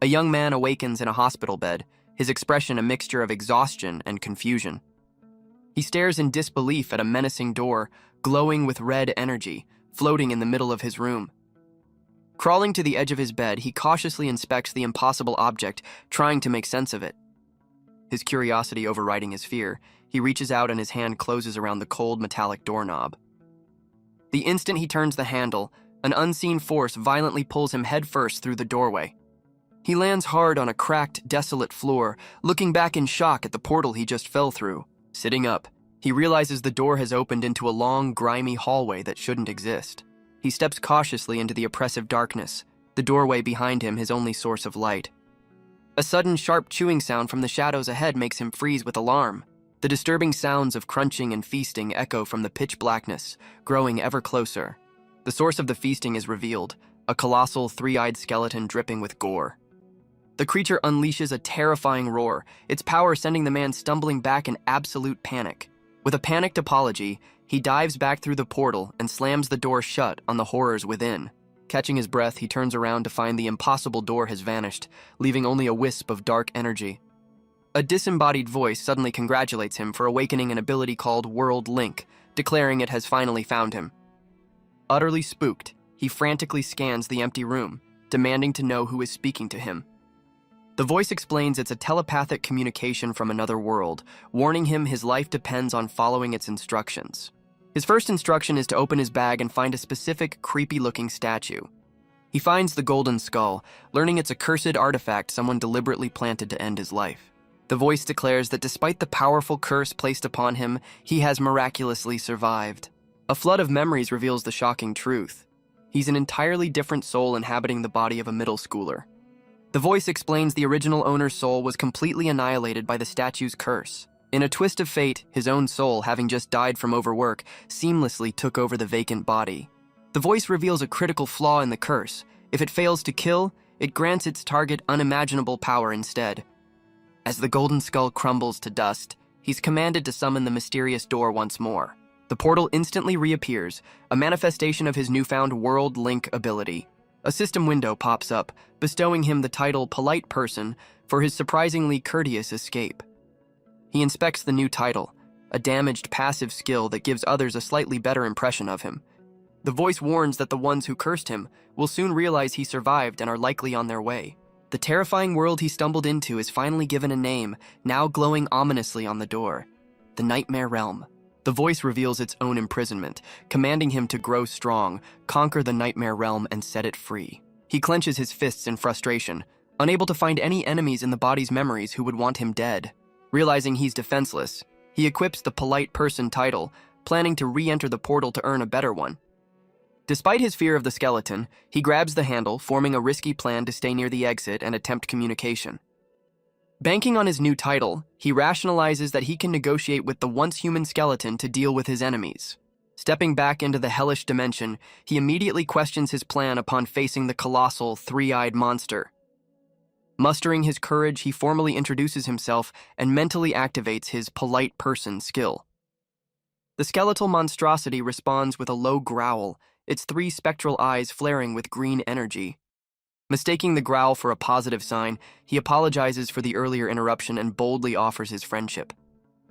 A young man awakens in a hospital bed, his expression a mixture of exhaustion and confusion. He stares in disbelief at a menacing door, glowing with red energy, floating in the middle of his room. Crawling to the edge of his bed, he cautiously inspects the impossible object, trying to make sense of it. His curiosity overriding his fear, he reaches out and his hand closes around the cold metallic doorknob. The instant he turns the handle, an unseen force violently pulls him headfirst through the doorway. He lands hard on a cracked, desolate floor, looking back in shock at the portal he just fell through. Sitting up, he realizes the door has opened into a long, grimy hallway that shouldn't exist. He steps cautiously into the oppressive darkness, the doorway behind him his only source of light. A sudden, sharp chewing sound from the shadows ahead makes him freeze with alarm. The disturbing sounds of crunching and feasting echo from the pitch blackness, growing ever closer. The source of the feasting is revealed, a colossal, three-eyed skeleton dripping with gore. The creature unleashes a terrifying roar, its power sending the man stumbling back in absolute panic. With a panicked apology, he dives back through the portal and slams the door shut on the horrors within. Catching his breath, he turns around to find the impossible door has vanished, leaving only a wisp of dark energy. A disembodied voice suddenly congratulates him for awakening an ability called World Link, declaring it has finally found him. Utterly spooked, he frantically scans the empty room, demanding to know who is speaking to him. The voice explains it's a telepathic communication from another world, warning him his life depends on following its instructions. His first instruction is to open his bag and find a specific, creepy-looking statue. He finds the golden skull, learning it's a cursed artifact someone deliberately planted to end his life. The voice declares that despite the powerful curse placed upon him, he has miraculously survived. A flood of memories reveals the shocking truth. He's an entirely different soul inhabiting the body of a middle schooler. The voice explains the original owner's soul was completely annihilated by the statue's curse. In a twist of fate, his own soul, having just died from overwork, seamlessly took over the vacant body. The voice reveals a critical flaw in the curse. If it fails to kill, it grants its target unimaginable power instead. As the golden skull crumbles to dust, he's commanded to summon the mysterious door once more. The portal instantly reappears, a manifestation of his newfound World Link ability. A system window pops up, bestowing him the title Polite Person for his surprisingly courteous escape. He inspects the new title, a damaged passive skill that gives others a slightly better impression of him. The voice warns that the ones who cursed him will soon realize he survived and are likely on their way. The terrifying world he stumbled into is finally given a name, now glowing ominously on the door: the Nightmare Realm. The voice reveals its own imprisonment, commanding him to grow strong, conquer the Nightmare Realm, and set it free. He clenches his fists in frustration, unable to find any enemies in the body's memories who would want him dead. Realizing he's defenseless, he equips the Polite Person title, planning to re-enter the portal to earn a better one. Despite his fear of the skeleton, he grabs the handle, forming a risky plan to stay near the exit and attempt communication. Banking on his new title, he rationalizes that he can negotiate with the once-human skeleton to deal with his enemies. Stepping back into the hellish dimension, he immediately questions his plan upon facing the colossal, three-eyed monster. Mustering his courage, he formally introduces himself and mentally activates his Polite Person skill. The skeletal monstrosity responds with a low growl, its three spectral eyes flaring with green energy. Mistaking the growl for a positive sign, he apologizes for the earlier interruption and boldly offers his friendship.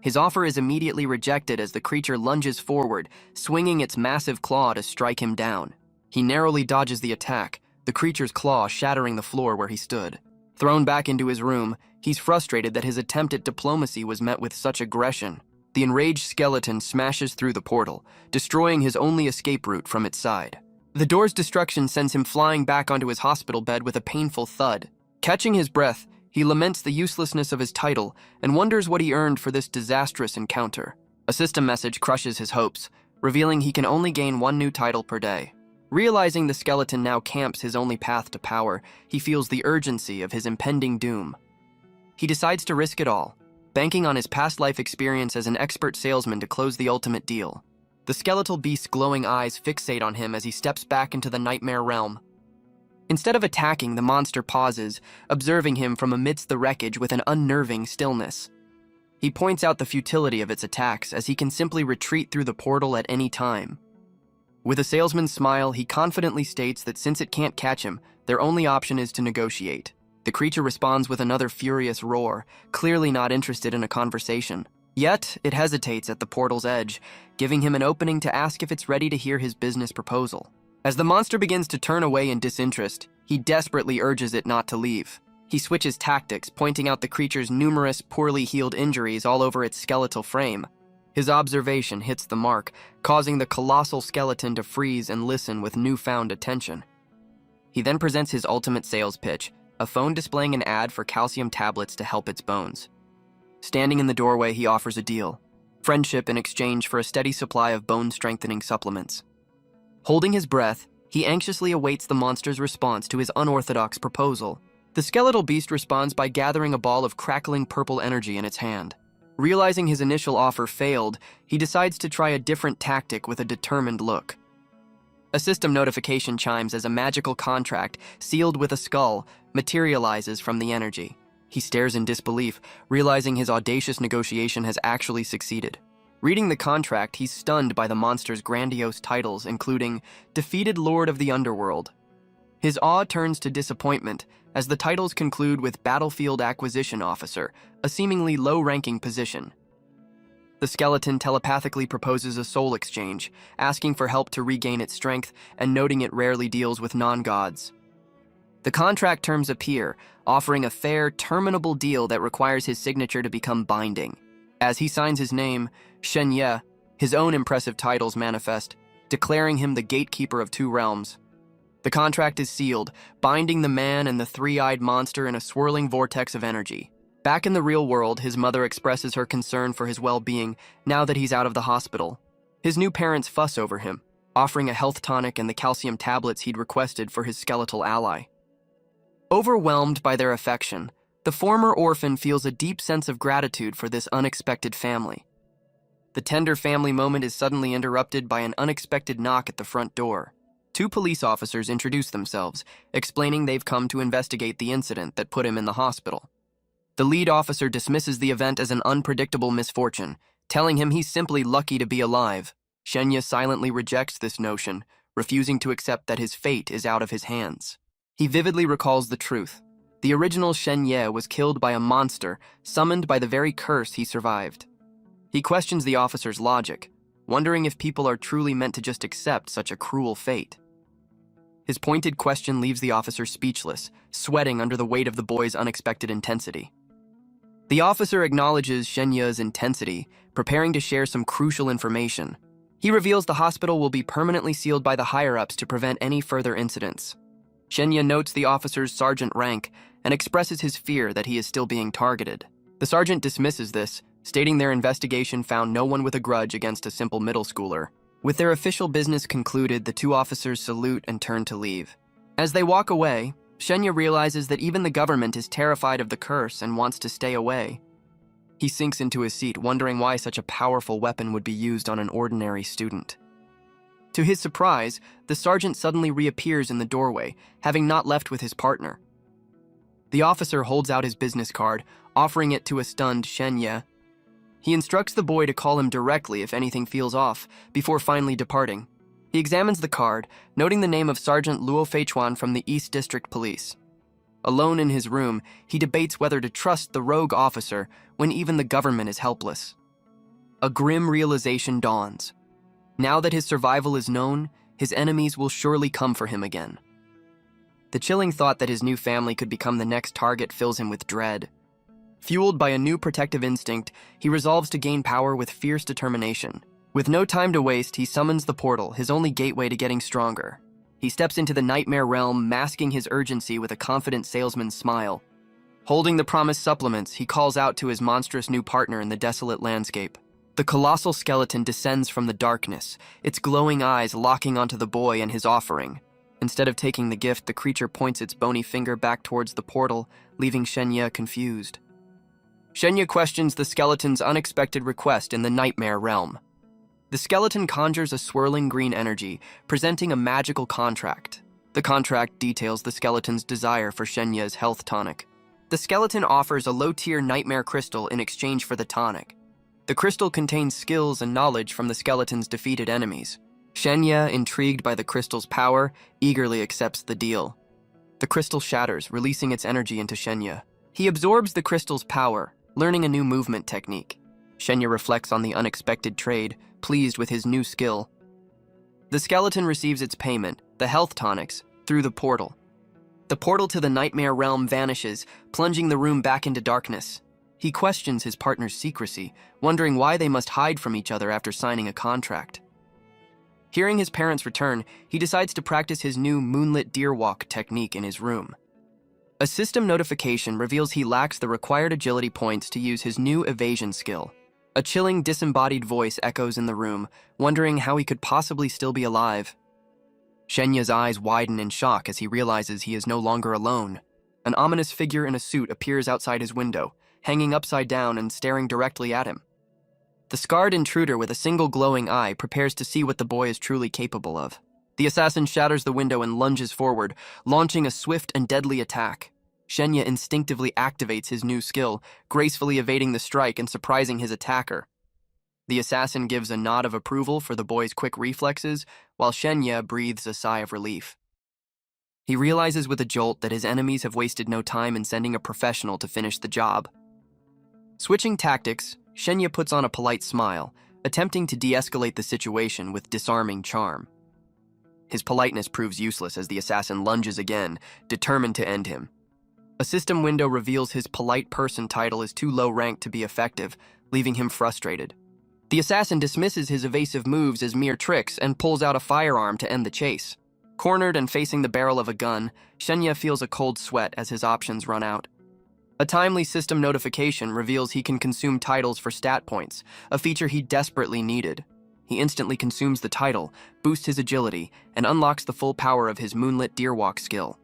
His offer is immediately rejected as the creature lunges forward, swinging its massive claw to strike him down. He narrowly dodges the attack, the creature's claw shattering the floor where he stood. Thrown back into his room, he's frustrated that his attempt at diplomacy was met with such aggression. The enraged skeleton smashes through the portal, destroying his only escape route from its side. The door's destruction sends him flying back onto his hospital bed with a painful thud. Catching his breath, he laments the uselessness of his title and wonders what he earned for this disastrous encounter. A system message crushes his hopes, revealing he can only gain one new title per day. Realizing the skeleton now camps his only path to power, he feels the urgency of his impending doom. He decides to risk it all, banking on his past life experience as an expert salesman to close the ultimate deal. The skeletal beast's glowing eyes fixate on him as he steps back into the Nightmare Realm. Instead of attacking, the monster pauses, observing him from amidst the wreckage with an unnerving stillness. He points out the futility of its attacks, as he can simply retreat through the portal at any time. With a salesman's smile, he confidently states that since it can't catch him, their only option is to negotiate. The creature responds with another furious roar, clearly not interested in a conversation. Yet, it hesitates at the portal's edge, giving him an opening to ask if it's ready to hear his business proposal. As the monster begins to turn away in disinterest, he desperately urges it not to leave. He switches tactics, pointing out the creature's numerous, poorly healed injuries all over its skeletal frame. His observation hits the mark, causing the colossal skeleton to freeze and listen with newfound attention. He then presents his ultimate sales pitch, a phone displaying an ad for calcium tablets to help its bones. Standing in the doorway, he offers a deal: friendship in exchange for a steady supply of bone-strengthening supplements. Holding his breath, he anxiously awaits the monster's response to his unorthodox proposal. The skeletal beast responds by gathering a ball of crackling purple energy in its hand. Realizing his initial offer failed, he decides to try a different tactic with a determined look. A system notification chimes as a magical contract, sealed with a skull, materializes from the energy. He stares in disbelief, realizing his audacious negotiation has actually succeeded. Reading the contract, he's stunned by the monster's grandiose titles, including Defeated Lord of the Underworld. His awe turns to disappointment as the titles conclude with Battlefield Acquisition Officer, a seemingly low-ranking position. The skeleton telepathically proposes a soul exchange, asking for help to regain its strength and noting it rarely deals with non-gods. The contract terms appear, offering a fair, terminable deal that requires his signature to become binding. As he signs his name, Shen Ye, his own impressive titles manifest, declaring him the gatekeeper of two realms. The contract is sealed, binding the man and the three-eyed monster in a swirling vortex of energy. Back in the real world, his mother expresses her concern for his well-being now that he's out of the hospital. His new parents fuss over him, offering a health tonic and the calcium tablets he'd requested for his skeletal ally. Overwhelmed by their affection, the former orphan feels a deep sense of gratitude for this unexpected family. The tender family moment is suddenly interrupted by an unexpected knock at the front door. Two police officers introduce themselves, explaining they've come to investigate the incident that put him in the hospital. The lead officer dismisses the event as an unpredictable misfortune, telling him he's simply lucky to be alive. Shenya silently rejects this notion, refusing to accept that his fate is out of his hands. He vividly recalls the truth. The original Shen Ye was killed by a monster, summoned by the very curse he survived. He questions the officer's logic, wondering if people are truly meant to just accept such a cruel fate. His pointed question leaves the officer speechless, sweating under the weight of the boy's unexpected intensity. The officer acknowledges Shen Ye's intensity, preparing to share some crucial information. He reveals the hospital will be permanently sealed by the higher-ups to prevent any further incidents. Shen Ye notes the officer's sergeant rank and expresses his fear that he is still being targeted. The sergeant dismisses this, stating their investigation found no one with a grudge against a simple middle schooler. With their official business concluded, the two officers salute and turn to leave. As they walk away, Shen Ye realizes that even the government is terrified of the curse and wants to stay away. He sinks into his seat, wondering why such a powerful weapon would be used on an ordinary student. To his surprise, the sergeant suddenly reappears in the doorway, having not left with his partner. The officer holds out his business card, offering it to a stunned Shen Ye. He instructs the boy to call him directly if anything feels off, before finally departing. He examines the card, noting the name of Sergeant Luo Feichuan from the East District Police. Alone in his room, he debates whether to trust the rogue officer when even the government is helpless. A grim realization dawns. Now that his survival is known, his enemies will surely come for him again. The chilling thought that his new family could become the next target fills him with dread. Fueled by a new protective instinct, he resolves to gain power with fierce determination. With no time to waste, he summons the portal, his only gateway to getting stronger. He steps into the nightmare realm, masking his urgency with a confident salesman's smile. Holding the promised supplements, he calls out to his monstrous new partner in the desolate landscape. The colossal skeleton descends from the darkness, its glowing eyes locking onto the boy and his offering. Instead of taking the gift, the creature points its bony finger back towards the portal, leaving Shen Ye confused. Shen Ye questions the skeleton's unexpected request in the nightmare realm. The skeleton conjures a swirling green energy, presenting a magical contract. The contract details the skeleton's desire for Shen Ye's health tonic. The skeleton offers a low-tier nightmare crystal in exchange for the tonic. The crystal contains skills and knowledge from the skeleton's defeated enemies. Shen Ye, intrigued by the crystal's power, eagerly accepts the deal. The crystal shatters, releasing its energy into Shenya. He absorbs the crystal's power, learning a new movement technique. Shenya reflects on the unexpected trade, pleased with his new skill. The skeleton receives its payment, the health tonics, through the portal. The portal to the nightmare realm vanishes, plunging the room back into darkness. He questions his partner's secrecy, wondering why they must hide from each other after signing a contract. Hearing his parents return, he decides to practice his new moonlit deer walk technique in his room. A system notification reveals he lacks the required agility points to use his new evasion skill. A chilling, disembodied voice echoes in the room, wondering how he could possibly still be alive. Shenya's eyes widen in shock as he realizes he is no longer alone. An ominous figure in a suit appears outside his window, hanging upside down and staring directly at him. The scarred intruder with a single glowing eye prepares to see what the boy is truly capable of. The assassin shatters the window and lunges forward, launching a swift and deadly attack. Shenya instinctively activates his new skill, gracefully evading the strike and surprising his attacker. The assassin gives a nod of approval for the boy's quick reflexes, while Shenya breathes a sigh of relief. He realizes with a jolt that his enemies have wasted no time in sending a professional to finish the job. Switching tactics, Shenya puts on a polite smile, attempting to de-escalate the situation with disarming charm. His politeness proves useless as the assassin lunges again, determined to end him. A system window reveals his polite person title is too low ranked to be effective, leaving him frustrated. The assassin dismisses his evasive moves as mere tricks and pulls out a firearm to end the chase. Cornered and facing the barrel of a gun, Shenya feels a cold sweat as his options run out. A timely system notification reveals he can consume titles for stat points, a feature he desperately needed. He instantly consumes the title, boosts his agility, and unlocks the full power of his moonlit deer walk skill.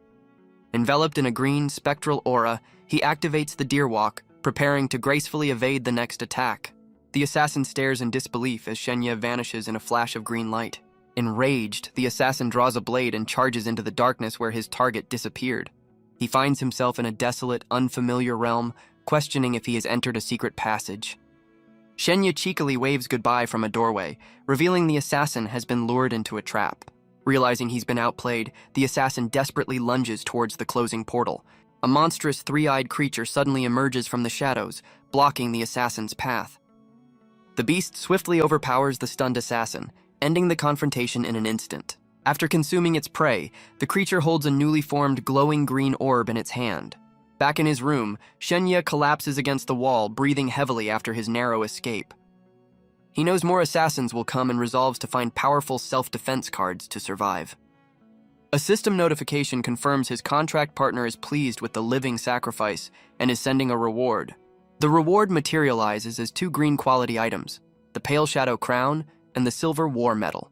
Enveloped in a green, spectral aura, he activates the deer walk, preparing to gracefully evade the next attack. The assassin stares in disbelief as Shenya vanishes in a flash of green light. Enraged, the assassin draws a blade and charges into the darkness where his target disappeared. He finds himself in a desolate, unfamiliar realm, questioning if he has entered a secret passage. Shenya cheekily waves goodbye from a doorway, revealing the assassin has been lured into a trap. Realizing he's been outplayed, the assassin desperately lunges towards the closing portal. A monstrous three-eyed creature suddenly emerges from the shadows, blocking the assassin's path. The beast swiftly overpowers the stunned assassin, ending the confrontation in an instant. After consuming its prey, the creature holds a newly formed glowing green orb in its hand. Back in his room, Shenya collapses against the wall, breathing heavily after his narrow escape. He knows more assassins will come and resolves to find powerful self-defense cards to survive. A system notification confirms his contract partner is pleased with the living sacrifice and is sending a reward. The reward materializes as 2 green quality items, the Pale Shadow Crown and the Silver War Medal.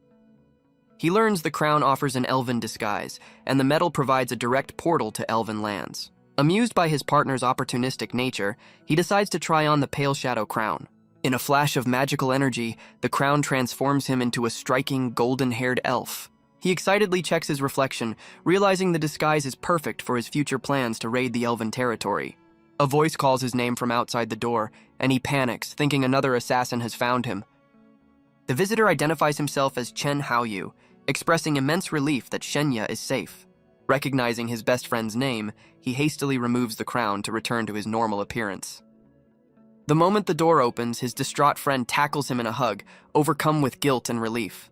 He learns the crown offers an elven disguise, and the medal provides a direct portal to elven lands. Amused by his partner's opportunistic nature, he decides to try on the Pale Shadow Crown. In a flash of magical energy, the crown transforms him into a striking, golden-haired elf. He excitedly checks his reflection, realizing the disguise is perfect for his future plans to raid the elven territory. A voice calls his name from outside the door, and he panics, thinking another assassin has found him. The visitor identifies himself as Chen Haoyu, expressing immense relief that Shenya is safe. Recognizing his best friend's name, he hastily removes the crown to return to his normal appearance. The moment the door opens, his distraught friend tackles him in a hug, overcome with guilt and relief.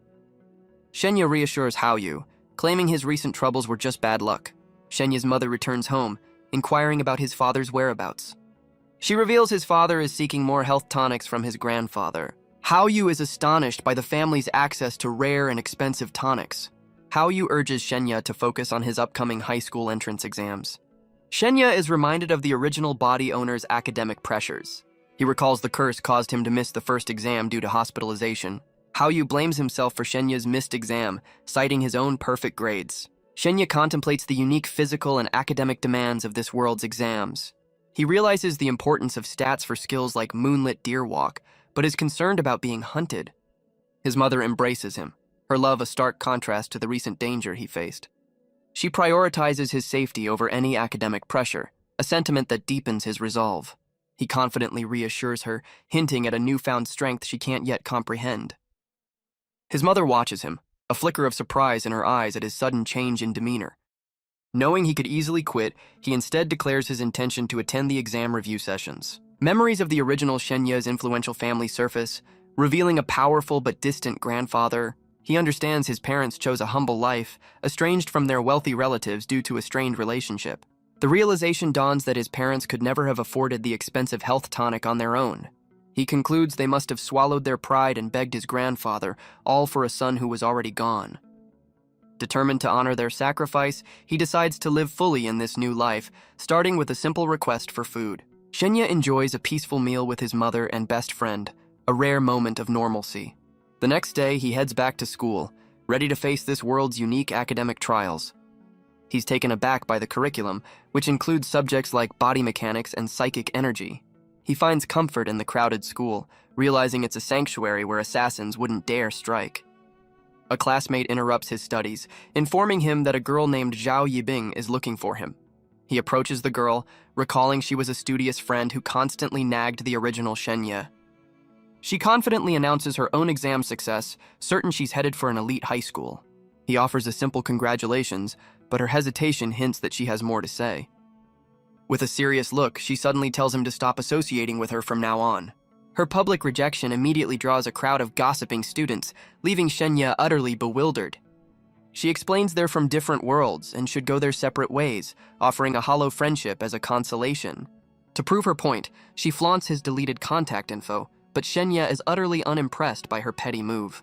Shenya reassures Haoyu, claiming his recent troubles were just bad luck. Shenya's mother returns home, inquiring about his father's whereabouts. She reveals his father is seeking more health tonics from his grandfather. Haoyu is astonished by the family's access to rare and expensive tonics. Haoyu urges Shenya to focus on his upcoming high school entrance exams. Shenya is reminded of the original body owner's academic pressures. He recalls the curse caused him to miss the first exam due to hospitalization. Haoyu blames himself for Shenya's missed exam, citing his own perfect grades. Shenya contemplates the unique physical and academic demands of this world's exams. He realizes the importance of stats for skills like moonlit deer walk, but is concerned about being hunted. His mother embraces him, her love a stark contrast to the recent danger he faced. She prioritizes his safety over any academic pressure, a sentiment that deepens his resolve. He confidently reassures her, hinting at a newfound strength she can't yet comprehend. His mother watches him, a flicker of surprise in her eyes at his sudden change in demeanor. Knowing he could easily quit, he instead declares his intention to attend the exam review sessions. Memories of the original Shenya's influential family surface, revealing a powerful but distant grandfather. He understands his parents chose a humble life, estranged from their wealthy relatives due to a strained relationship. The realization dawns that his parents could never have afforded the expensive health tonic on their own. He concludes they must have swallowed their pride and begged his grandfather, all for a son who was already gone. Determined to honor their sacrifice, he decides to live fully in this new life, starting with a simple request for food. Shenya enjoys a peaceful meal with his mother and best friend, a rare moment of normalcy. The next day, he heads back to school, ready to face this world's unique academic trials. He's taken aback by the curriculum, which includes subjects like body mechanics and psychic energy. He finds comfort in the crowded school, realizing it's a sanctuary where assassins wouldn't dare strike. A classmate interrupts his studies, informing him that a girl named Zhao Yibing is looking for him. He approaches the girl, recalling she was a studious friend who constantly nagged the original Shenya. She confidently announces her own exam success, certain she's headed for an elite high school. He offers a simple congratulations, but her hesitation hints that she has more to say. With a serious look, she suddenly tells him to stop associating with her from now on. Her public rejection immediately draws a crowd of gossiping students, leaving Shenya utterly bewildered. She explains they're from different worlds and should go their separate ways, offering a hollow friendship as a consolation. To prove her point, she flaunts his deleted contact info, but Shenya is utterly unimpressed by her petty move.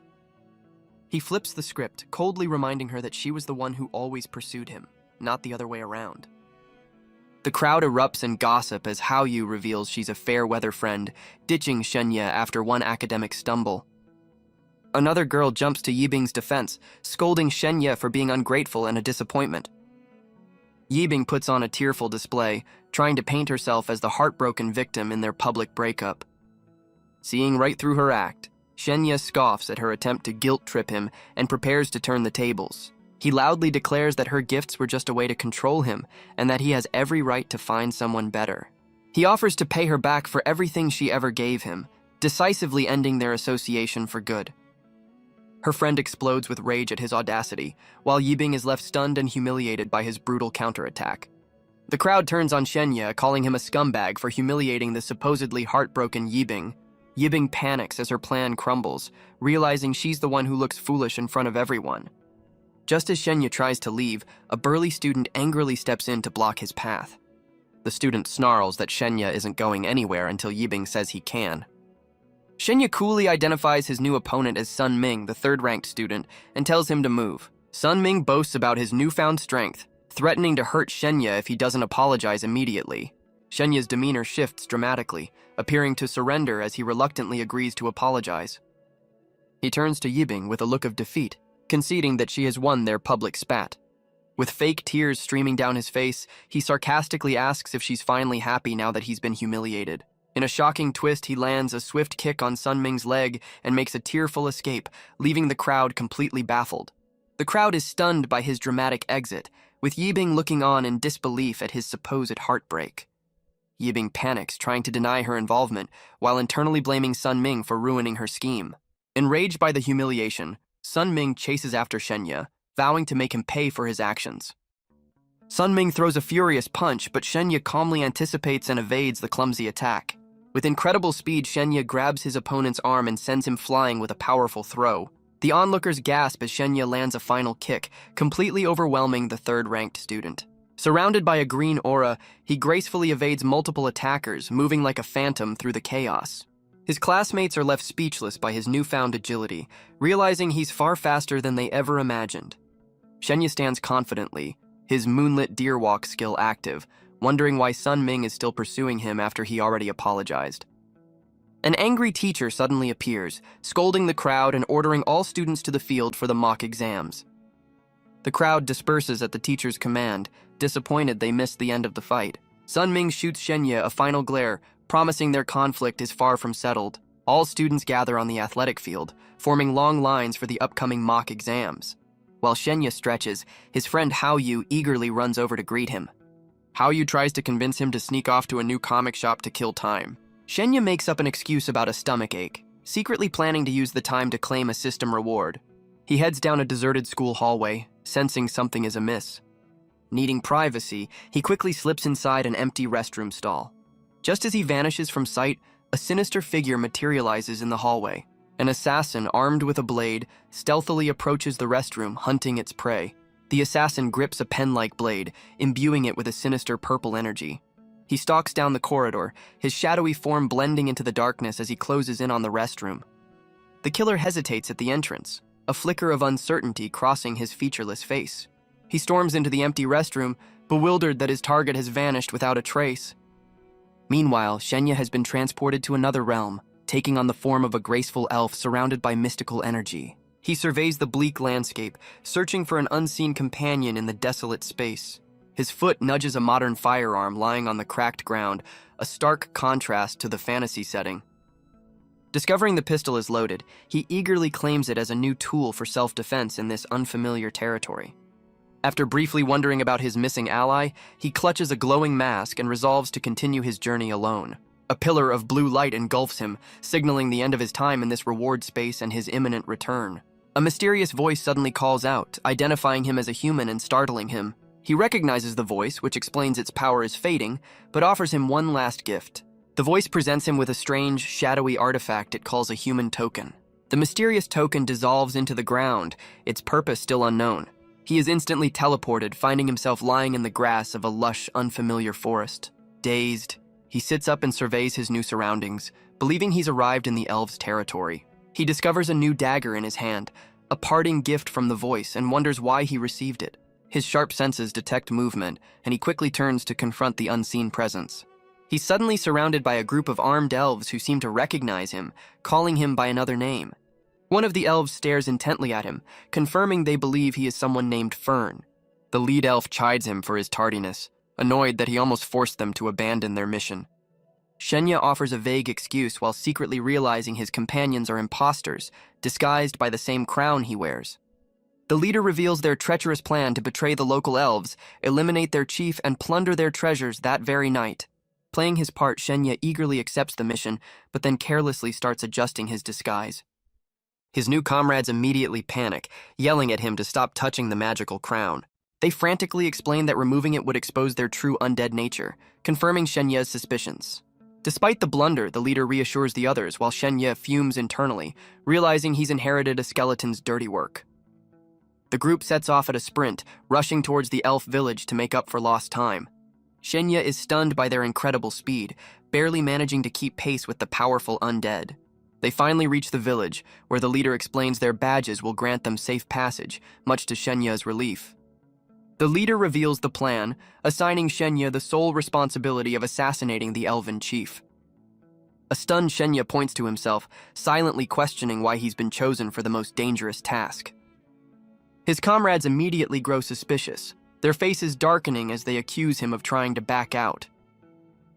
He flips the script, coldly reminding her that she was the one who always pursued him, not the other way around. The crowd erupts in gossip as Haoyu reveals she's a fair-weather friend, ditching Shenya after one academic stumble. Another girl jumps to Yibing's defense, scolding Shenya for being ungrateful and a disappointment. Yibing puts on a tearful display, trying to paint herself as the heartbroken victim in their public breakup. Seeing right through her act, Shenya scoffs at her attempt to guilt-trip him and prepares to turn the tables. He loudly declares that her gifts were just a way to control him and that he has every right to find someone better. He offers to pay her back for everything she ever gave him, decisively ending their association for good. Her friend explodes with rage at his audacity, while Yibing is left stunned and humiliated by his brutal counterattack. The crowd turns on Shenya, calling him a scumbag for humiliating the supposedly heartbroken Yibing. Yibing panics as her plan crumbles, realizing she's the one who looks foolish in front of everyone. Just as Shenya tries to leave, a burly student angrily steps in to block his path. The student snarls that Shenya isn't going anywhere until Yibing says he can. Shenya coolly identifies his new opponent as Sun Ming, the third-ranked student, and tells him to move. Sun Ming boasts about his newfound strength, threatening to hurt Shenya if he doesn't apologize immediately. Shenya's demeanor shifts dramatically, appearing to surrender as he reluctantly agrees to apologize. He turns to Yibing with a look of defeat, conceding that she has won their public spat. With fake tears streaming down his face, he sarcastically asks if she's finally happy now that he's been humiliated. In a shocking twist, he lands a swift kick on Sun Ming's leg and makes a tearful escape, leaving the crowd completely baffled. The crowd is stunned by his dramatic exit, with Yibing looking on in disbelief at his supposed heartbreak. Yibing panics, trying to deny her involvement, while internally blaming Sun Ming for ruining her scheme. Enraged by the humiliation, Sun Ming chases after Shenya, vowing to make him pay for his actions. Sun Ming throws a furious punch, but Shenya calmly anticipates and evades the clumsy attack. With incredible speed, Shenya grabs his opponent's arm and sends him flying with a powerful throw. The onlookers gasp as Shenya lands a final kick, completely overwhelming the third-ranked student. Surrounded by a green aura, he gracefully evades multiple attackers, moving like a phantom through the chaos. His classmates are left speechless by his newfound agility, realizing he's far faster than they ever imagined. Shenya stands confidently, his moonlit deer walk skill active, wondering why Sun Ming is still pursuing him after he already apologized. An angry teacher suddenly appears, scolding the crowd and ordering all students to the field for the mock exams. The crowd disperses at the teacher's command, disappointed they missed the end of the fight. Sun Ming shoots Shenya a final glare, promising their conflict is far from settled. All students gather on the athletic field, forming long lines for the upcoming mock exams. While Shenya stretches, his friend Haoyu eagerly runs over to greet him. Haoyu tries to convince him to sneak off to a new comic shop to kill time. Shenya makes up an excuse about a stomachache, secretly planning to use the time to claim a system reward. He heads down a deserted school hallway, sensing something is amiss. Needing privacy, he quickly slips inside an empty restroom stall. Just as he vanishes from sight, a sinister figure materializes in the hallway. An assassin armed with a blade stealthily approaches the restroom, hunting its prey. The assassin grips a pen-like blade, imbuing it with a sinister purple energy. He stalks down the corridor, his shadowy form blending into the darkness as he closes in on the restroom. The killer hesitates at the entrance, a flicker of uncertainty crossing his featureless face. He storms into the empty restroom, bewildered that his target has vanished without a trace. Meanwhile, Shenya has been transported to another realm, taking on the form of a graceful elf surrounded by mystical energy. He surveys the bleak landscape, searching for an unseen companion in the desolate space. His foot nudges a modern firearm lying on the cracked ground, a stark contrast to the fantasy setting. Discovering the pistol is loaded, he eagerly claims it as a new tool for self-defense in this unfamiliar territory. After briefly wondering about his missing ally, he clutches a glowing mask and resolves to continue his journey alone. A pillar of blue light engulfs him, signaling the end of his time in this reward space and his imminent return. A mysterious voice suddenly calls out, identifying him as a human and startling him. He recognizes the voice, which explains its power is fading, but offers him one last gift. The voice presents him with a strange, shadowy artifact it calls a human token. The mysterious token dissolves into the ground, its purpose still unknown. He is instantly teleported, finding himself lying in the grass of a lush, unfamiliar forest. Dazed, he sits up and surveys his new surroundings, believing he's arrived in the elves' territory. He discovers a new dagger in his hand, a parting gift from the voice, and wonders why he received it. His sharp senses detect movement, and he quickly turns to confront the unseen presence. He's suddenly surrounded by a group of armed elves who seem to recognize him, calling him by another name. One of the elves stares intently at him, confirming they believe he is someone named Fern. The lead elf chides him for his tardiness, annoyed that he almost forced them to abandon their mission. Shenya offers a vague excuse while secretly realizing his companions are imposters, disguised by the same crown he wears. The leader reveals their treacherous plan to betray the local elves, eliminate their chief, and plunder their treasures that very night. Playing his part, Shenya eagerly accepts the mission, but then carelessly starts adjusting his disguise. His new comrades immediately panic, yelling at him to stop touching the magical crown. They frantically explain that removing it would expose their true undead nature, confirming Shenya's suspicions. Despite the blunder, the leader reassures the others while Shenya fumes internally, realizing he's inherited a skeleton's dirty work. The group sets off at a sprint, rushing towards the elf village to make up for lost time. Shenya is stunned by their incredible speed, barely managing to keep pace with the powerful undead. They finally reach the village, where the leader explains their badges will grant them safe passage, much to Shenya's relief. The leader reveals the plan, assigning Shenya the sole responsibility of assassinating the elven chief. A stunned Shenya points to himself, silently questioning why he's been chosen for the most dangerous task. His comrades immediately grow suspicious, their faces darkening as they accuse him of trying to back out.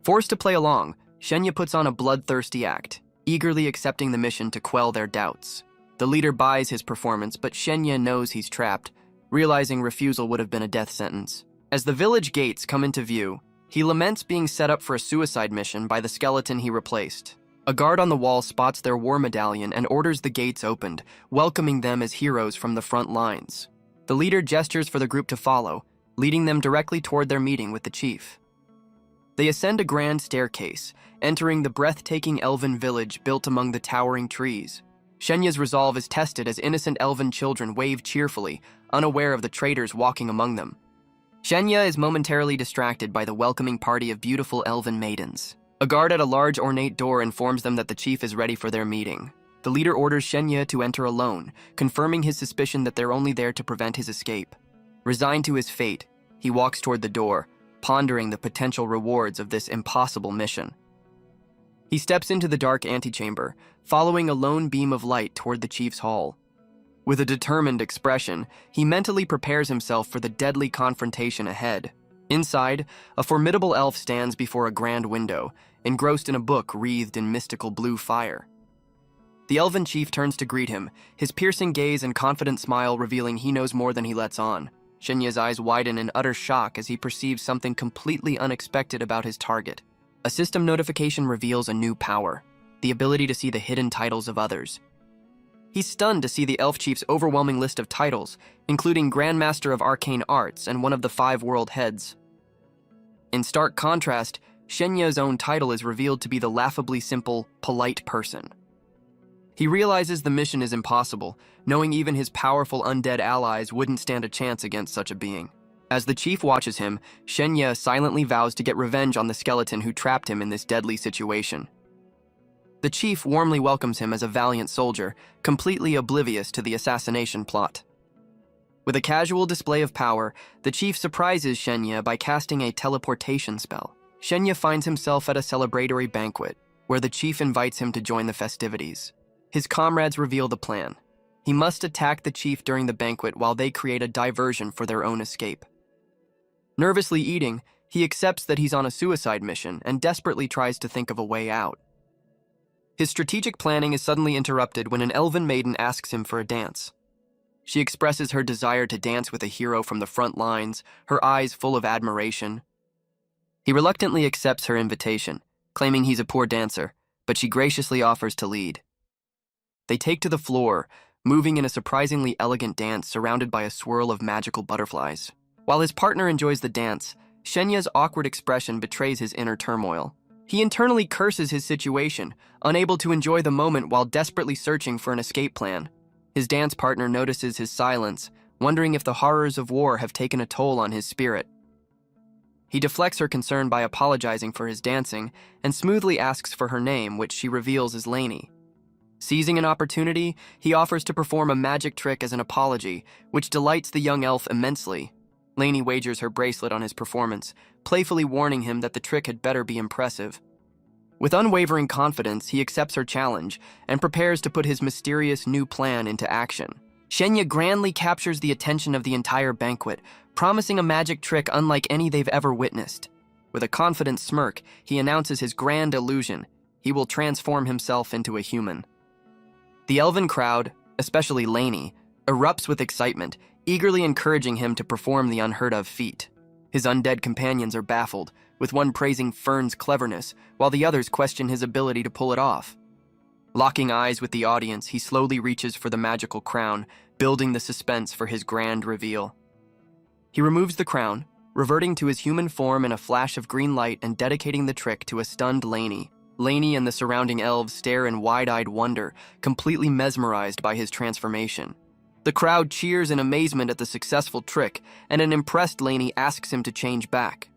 Forced to play along, Shenya puts on a bloodthirsty act, eagerly accepting the mission to quell their doubts. The leader buys his performance, but Shenya knows he's trapped, realizing refusal would have been a death sentence. As the village gates come into view, he laments being set up for a suicide mission by the skeleton he replaced. A guard on the wall spots their war medallion and orders the gates opened, welcoming them as heroes from the front lines. The leader gestures for the group to follow, leading them directly toward their meeting with the chief. They ascend a grand staircase, entering the breathtaking elven village built among the towering trees. Shenya's resolve is tested as innocent elven children wave cheerfully, unaware of the traitors walking among them. Shenya is momentarily distracted by the welcoming party of beautiful elven maidens. A guard at a large ornate door informs them that the chief is ready for their meeting. The leader orders Shenya to enter alone, confirming his suspicion that they're only there to prevent his escape. Resigned to his fate, he walks toward the door, pondering the potential rewards of this impossible mission. He steps into the dark antechamber, following a lone beam of light toward the chief's hall. With a determined expression, he mentally prepares himself for the deadly confrontation ahead. Inside, a formidable elf stands before a grand window, engrossed in a book wreathed in mystical blue fire. The elven chief turns to greet him, his piercing gaze and confident smile revealing he knows more than he lets on. Shenya's eyes widen in utter shock as he perceives something completely unexpected about his target. A system notification reveals a new power, the ability to see the hidden titles of others. He's stunned to see the Elf Chief's overwhelming list of titles, including Grandmaster of Arcane Arts and one of the 5 world heads. In stark contrast, Shenya's own title is revealed to be the laughably simple, polite person. He realizes the mission is impossible, knowing even his powerful undead allies wouldn't stand a chance against such a being. As the chief watches him, Shenya silently vows to get revenge on the skeleton who trapped him in this deadly situation. The chief warmly welcomes him as a valiant soldier, completely oblivious to the assassination plot. With a casual display of power, the chief surprises Shenya by casting a teleportation spell. Shenya finds himself at a celebratory banquet, where the chief invites him to join the festivities. His comrades reveal the plan. He must attack the chief during the banquet while they create a diversion for their own escape. Nervously eating, he accepts that he's on a suicide mission and desperately tries to think of a way out. His strategic planning is suddenly interrupted when an elven maiden asks him for a dance. She expresses her desire to dance with a hero from the front lines, her eyes full of admiration. He reluctantly accepts her invitation, claiming he's a poor dancer, but she graciously offers to lead. They take to the floor, moving in a surprisingly elegant dance surrounded by a swirl of magical butterflies. While his partner enjoys the dance, Shenya's awkward expression betrays his inner turmoil. He internally curses his situation, unable to enjoy the moment while desperately searching for an escape plan. His dance partner notices his silence, wondering if the horrors of war have taken a toll on his spirit. He deflects her concern by apologizing for his dancing and smoothly asks for her name, which she reveals is Lainey. Seizing an opportunity, he offers to perform a magic trick as an apology, which delights the young elf immensely. Lainey wagers her bracelet on his performance, playfully warning him that the trick had better be impressive. With unwavering confidence, he accepts her challenge and prepares to put his mysterious new plan into action. Shenya grandly captures the attention of the entire banquet, promising a magic trick unlike any they've ever witnessed. With a confident smirk, he announces his grand illusion. He will transform himself into a human. The elven crowd, especially Lainey, erupts with excitement, eagerly encouraging him to perform the unheard-of feat. His undead companions are baffled, with one praising Fern's cleverness, while the others question his ability to pull it off. Locking eyes with the audience, he slowly reaches for the magical crown, building the suspense for his grand reveal. He removes the crown, reverting to his human form in a flash of green light and dedicating the trick to a stunned Lainey. Lainey and the surrounding elves stare in wide-eyed wonder, completely mesmerized by his transformation. The crowd cheers in amazement at the successful trick, and an impressed Lainey asks him to change back.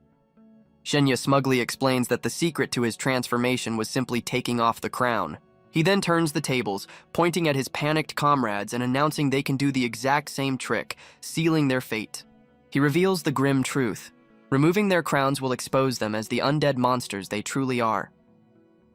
Shenya smugly explains that the secret to his transformation was simply taking off the crown. He then turns the tables, pointing at his panicked comrades and announcing they can do the exact same trick, sealing their fate. He reveals the grim truth. Removing their crowns will expose them as the undead monsters they truly are.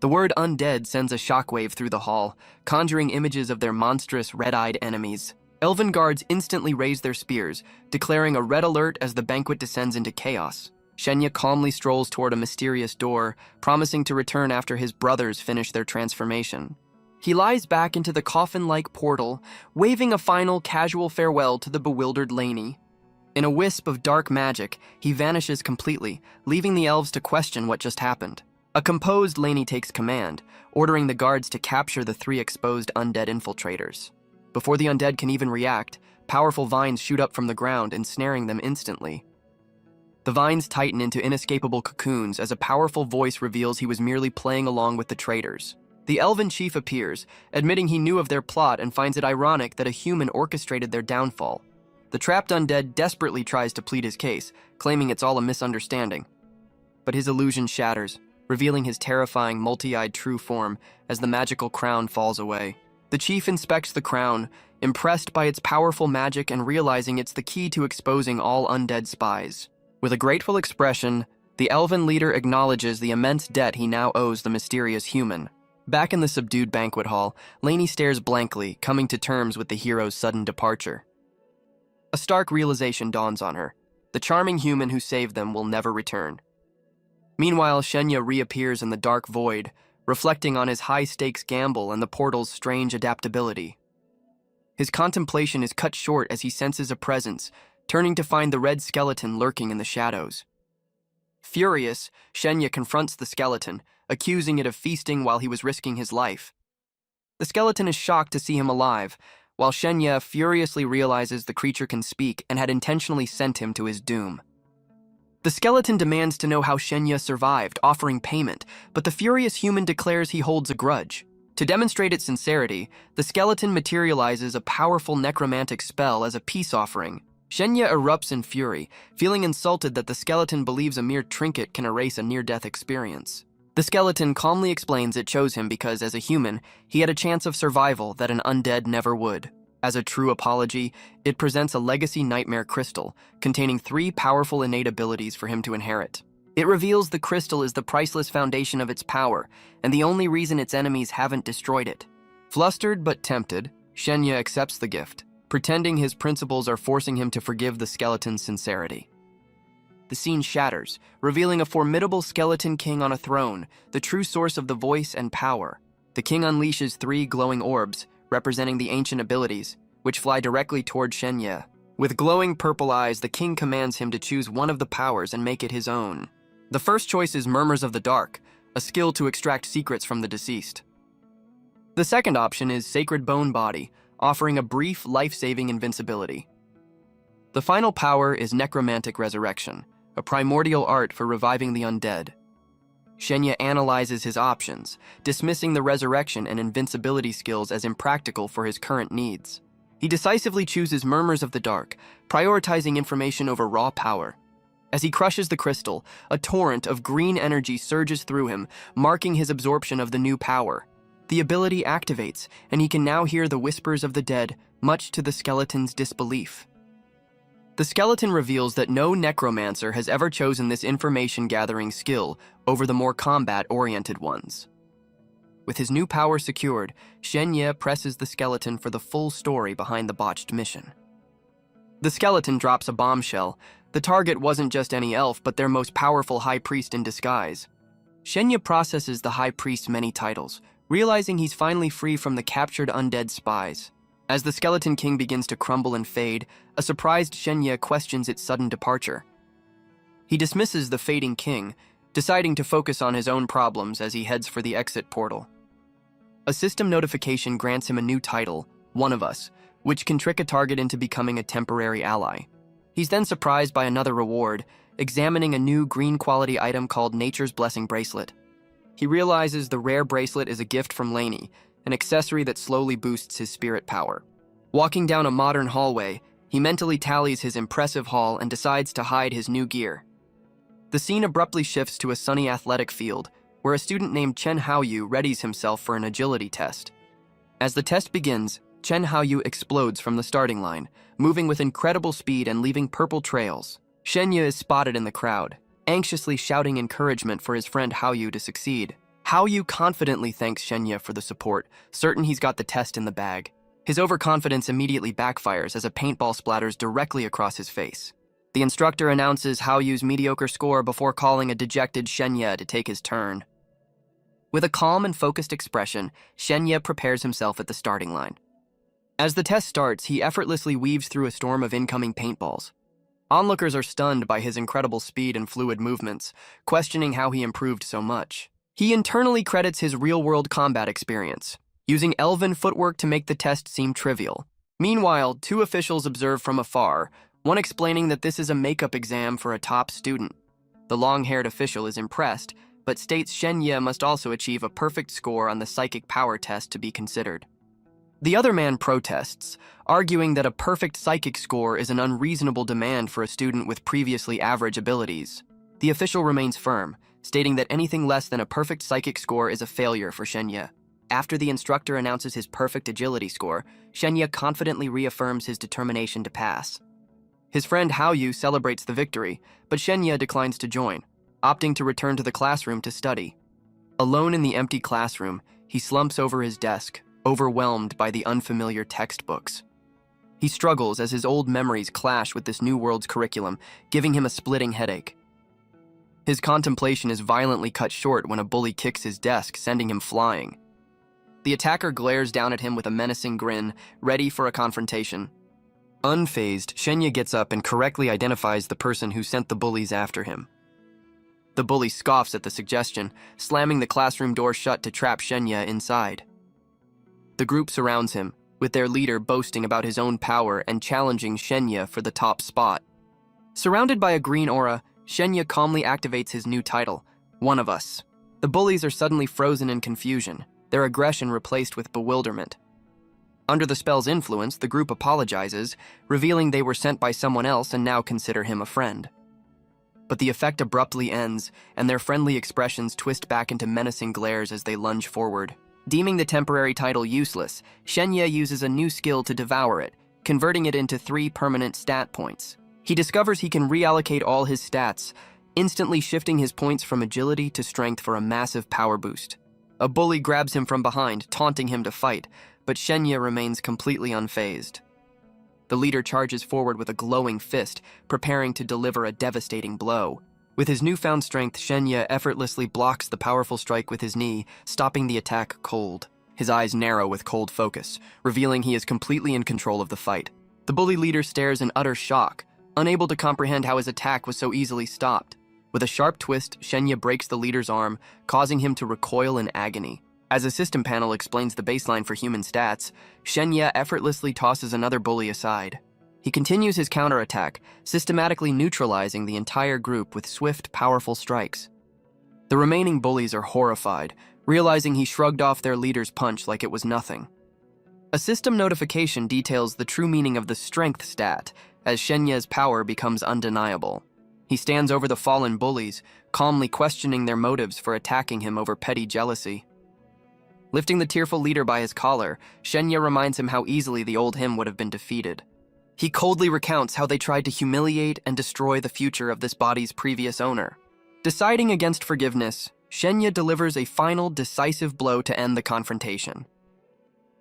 The word undead sends a shockwave through the hall, conjuring images of their monstrous, red-eyed enemies. Elven guards instantly raise their spears, declaring a red alert as the banquet descends into chaos. Shenya calmly strolls toward a mysterious door, promising to return after his brothers finish their transformation. He lies back into the coffin-like portal, waving a final casual farewell to the bewildered Lainey. In a wisp of dark magic, he vanishes completely, leaving the elves to question what just happened. A composed Lainey takes command, ordering the guards to capture the 3 exposed undead infiltrators. Before the undead can even react, powerful vines shoot up from the ground, ensnaring them instantly. The vines tighten into inescapable cocoons as a powerful voice reveals he was merely playing along with the traitors. The elven chief appears, admitting he knew of their plot and finds it ironic that a human orchestrated their downfall. The trapped undead desperately tries to plead his case, claiming it's all a misunderstanding. But his illusion shatters, revealing his terrifying, multi-eyed true form as the magical crown falls away. The chief inspects the crown, impressed by its powerful magic and realizing it's the key to exposing all undead spies. With a grateful expression, the elven leader acknowledges the immense debt he now owes the mysterious human. Back in the subdued banquet hall, Lainey stares blankly, coming to terms with the hero's sudden departure. A stark realization dawns on her. The charming human who saved them will never return. Meanwhile, Shenya reappears in the dark void, reflecting on his high-stakes gamble and the portal's strange adaptability. His contemplation is cut short as he senses a presence, turning to find the red skeleton lurking in the shadows. Furious, Shenya confronts the skeleton, accusing it of feasting while he was risking his life. The skeleton is shocked to see him alive, while Shenya furiously realizes the creature can speak and had intentionally sent him to his doom. The skeleton demands to know how Shenya survived, offering payment, but the furious human declares he holds a grudge. To demonstrate its sincerity, the skeleton materializes a powerful necromantic spell as a peace offering. Shenya erupts in fury, feeling insulted that the skeleton believes a mere trinket can erase a near-death experience. The skeleton calmly explains it chose him because, as a human, he had a chance of survival that an undead never would. As a true apology, it presents a legacy nightmare crystal, containing 3 powerful innate abilities for him to inherit. It reveals the crystal is the priceless foundation of its power, and the only reason its enemies haven't destroyed it. Flustered but tempted, Shenya accepts the gift, pretending his principles are forcing him to forgive the skeleton's sincerity. The scene shatters, revealing a formidable skeleton king on a throne, the true source of the voice and power. The king unleashes 3 glowing orbs, representing the ancient abilities, which fly directly toward Shenya. With glowing purple eyes, the king commands him to choose one of the powers and make it his own. The first choice is Murmurs of the Dark, a skill to extract secrets from the deceased. The second option is Sacred Bone Body, offering a brief, life-saving invincibility. The final power is Necromantic Resurrection, a primordial art for reviving the undead. Shenya analyzes his options, dismissing the resurrection and invincibility skills as impractical for his current needs. He decisively chooses Murmurs of the Dark, prioritizing information over raw power. As he crushes the crystal, a torrent of green energy surges through him, marking his absorption of the new power. The ability activates, and he can now hear the whispers of the dead, much to the skeleton's disbelief. The skeleton reveals that no necromancer has ever chosen this information-gathering skill over the more combat-oriented ones. With his new power secured, Shenya presses the skeleton for the full story behind the botched mission. The skeleton drops a bombshell. The target wasn't just any elf, but their most powerful high priest in disguise. Shenya processes the high priest's many titles, realizing he's finally free from the captured undead spies. As the skeleton king begins to crumble and fade, a surprised Shenya questions its sudden departure. He dismisses the fading king, deciding to focus on his own problems as he heads for the exit portal. A system notification grants him a new title, One of Us, which can trick a target into becoming a temporary ally. He's then surprised by another reward, examining a new green quality item called Nature's Blessing Bracelet. He realizes the rare bracelet is a gift from Lainey, an accessory that slowly boosts his spirit power. Walking down a modern hallway, he mentally tallies his impressive haul and decides to hide his new gear. The scene abruptly shifts to a sunny athletic field, where a student named Chen Haoyu readies himself for an agility test. As the test begins, Chen Haoyu explodes from the starting line, moving with incredible speed and leaving purple trails. Shenya is spotted in the crowd, anxiously shouting encouragement for his friend Haoyu to succeed. Haoyu confidently thanks Shenya for the support, certain he's got the test in the bag. His overconfidence immediately backfires as a paintball splatters directly across his face. The instructor announces Haoyu's mediocre score before calling a dejected Shenya to take his turn. With a calm and focused expression, Shenya prepares himself at the starting line. As the test starts, he effortlessly weaves through a storm of incoming paintballs. Onlookers are stunned by his incredible speed and fluid movements, questioning how he improved so much. He internally credits his real-world combat experience, using elven footwork to make the test seem trivial. Meanwhile, 2 officials observe from afar, one explaining that this is a makeup exam for a top student. The long-haired official is impressed, but states Shenya must also achieve a perfect score on the psychic power test to be considered. The other man protests, arguing that a perfect psychic score is an unreasonable demand for a student with previously average abilities. The official remains firm, stating that anything less than a perfect psychic score is a failure for Shenya. After the instructor announces his perfect agility score, Shenya confidently reaffirms his determination to pass. His friend Haoyu celebrates the victory, but Shenya declines to join, opting to return to the classroom to study. Alone in the empty classroom, he slumps over his desk, overwhelmed by the unfamiliar textbooks. He struggles as his old memories clash with this new world's curriculum, giving him a splitting headache. His contemplation is violently cut short when a bully kicks his desk, sending him flying. The attacker glares down at him with a menacing grin, ready for a confrontation. Unfazed, Shenya gets up and correctly identifies the person who sent the bullies after him. The bully scoffs at the suggestion, slamming the classroom door shut to trap Shenya inside. The group surrounds him, with their leader boasting about his own power and challenging Shenya for the top spot. Surrounded by a green aura, Shenya calmly activates his new title, One of Us. The bullies are suddenly frozen in confusion, their aggression replaced with bewilderment. Under the spell's influence, the group apologizes, revealing they were sent by someone else and now consider him a friend. But the effect abruptly ends, and their friendly expressions twist back into menacing glares as they lunge forward. Deeming the temporary title useless, Shenya uses a new skill to devour it, converting it into 3 permanent stat points. He discovers he can reallocate all his stats, instantly shifting his points from agility to strength for a massive power boost. A bully grabs him from behind, taunting him to fight, but Shenya remains completely unfazed. The leader charges forward with a glowing fist, preparing to deliver a devastating blow. With his newfound strength, Shenya effortlessly blocks the powerful strike with his knee, stopping the attack cold. His eyes narrow with cold focus, revealing he is completely in control of the fight. The bully leader stares in utter shock, unable to comprehend how his attack was so easily stopped. With a sharp twist, Shenya breaks the leader's arm, causing him to recoil in agony. As a system panel explains the baseline for human stats, Shenya effortlessly tosses another bully aside. He continues his counterattack, systematically neutralizing the entire group with swift, powerful strikes. The remaining bullies are horrified, realizing he shrugged off their leader's punch like it was nothing. A system notification details the true meaning of the strength stat, as Shenya's power becomes undeniable. He stands over the fallen bullies, calmly questioning their motives for attacking him over petty jealousy. Lifting the tearful leader by his collar, Shenya reminds him how easily the old him would have been defeated. He coldly recounts how they tried to humiliate and destroy the future of this body's previous owner. Deciding against forgiveness, Shenya delivers a final, decisive blow to end the confrontation.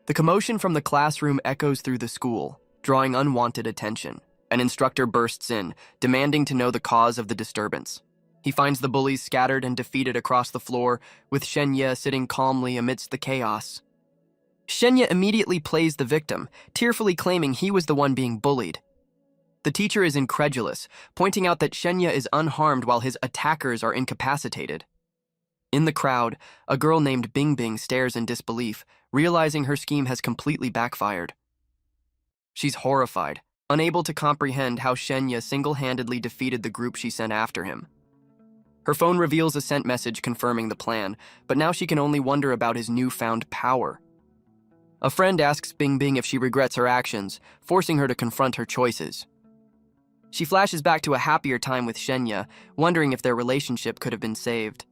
The commotion from the classroom echoes through the school, drawing unwanted attention. An instructor bursts in, demanding to know the cause of the disturbance. He finds the bullies scattered and defeated across the floor, with Shenya sitting calmly amidst the chaos. Shenya immediately plays the victim, tearfully claiming he was the one being bullied. The teacher is incredulous, pointing out that Shenya is unharmed while his attackers are incapacitated. In the crowd, a girl named Bingbing stares in disbelief, realizing her scheme has completely backfired. She's horrified, unable to comprehend how Shenya single-handedly defeated the group she sent after him. Her phone reveals a sent message confirming the plan, but now she can only wonder about his newfound power. A friend asks Bingbing if she regrets her actions, forcing her to confront her choices. She flashes back to a happier time with Shenya, wondering if their relationship could have been saved.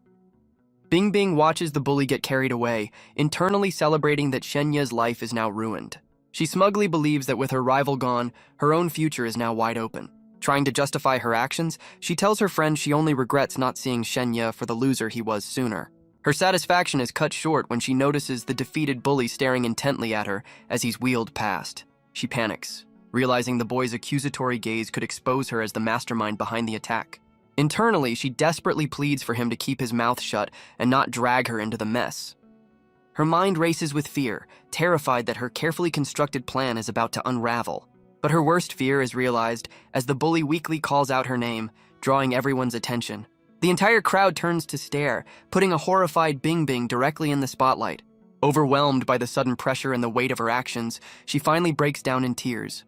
Bingbing watches the bully get carried away, internally celebrating that Shenya's life is now ruined. She smugly believes that with her rival gone, her own future is now wide open. Trying to justify her actions, she tells her friend she only regrets not seeing Shenya for the loser he was sooner. Her satisfaction is cut short when she notices the defeated bully staring intently at her as he's wheeled past. She panics, realizing the boy's accusatory gaze could expose her as the mastermind behind the attack. Internally, she desperately pleads for him to keep his mouth shut and not drag her into the mess. Her mind races with fear, terrified that her carefully constructed plan is about to unravel. But her worst fear is realized as the bully weakly calls out her name, drawing everyone's attention. The entire crowd turns to stare, putting a horrified Bingbing directly in the spotlight. Overwhelmed by the sudden pressure and the weight of her actions, she finally breaks down in tears.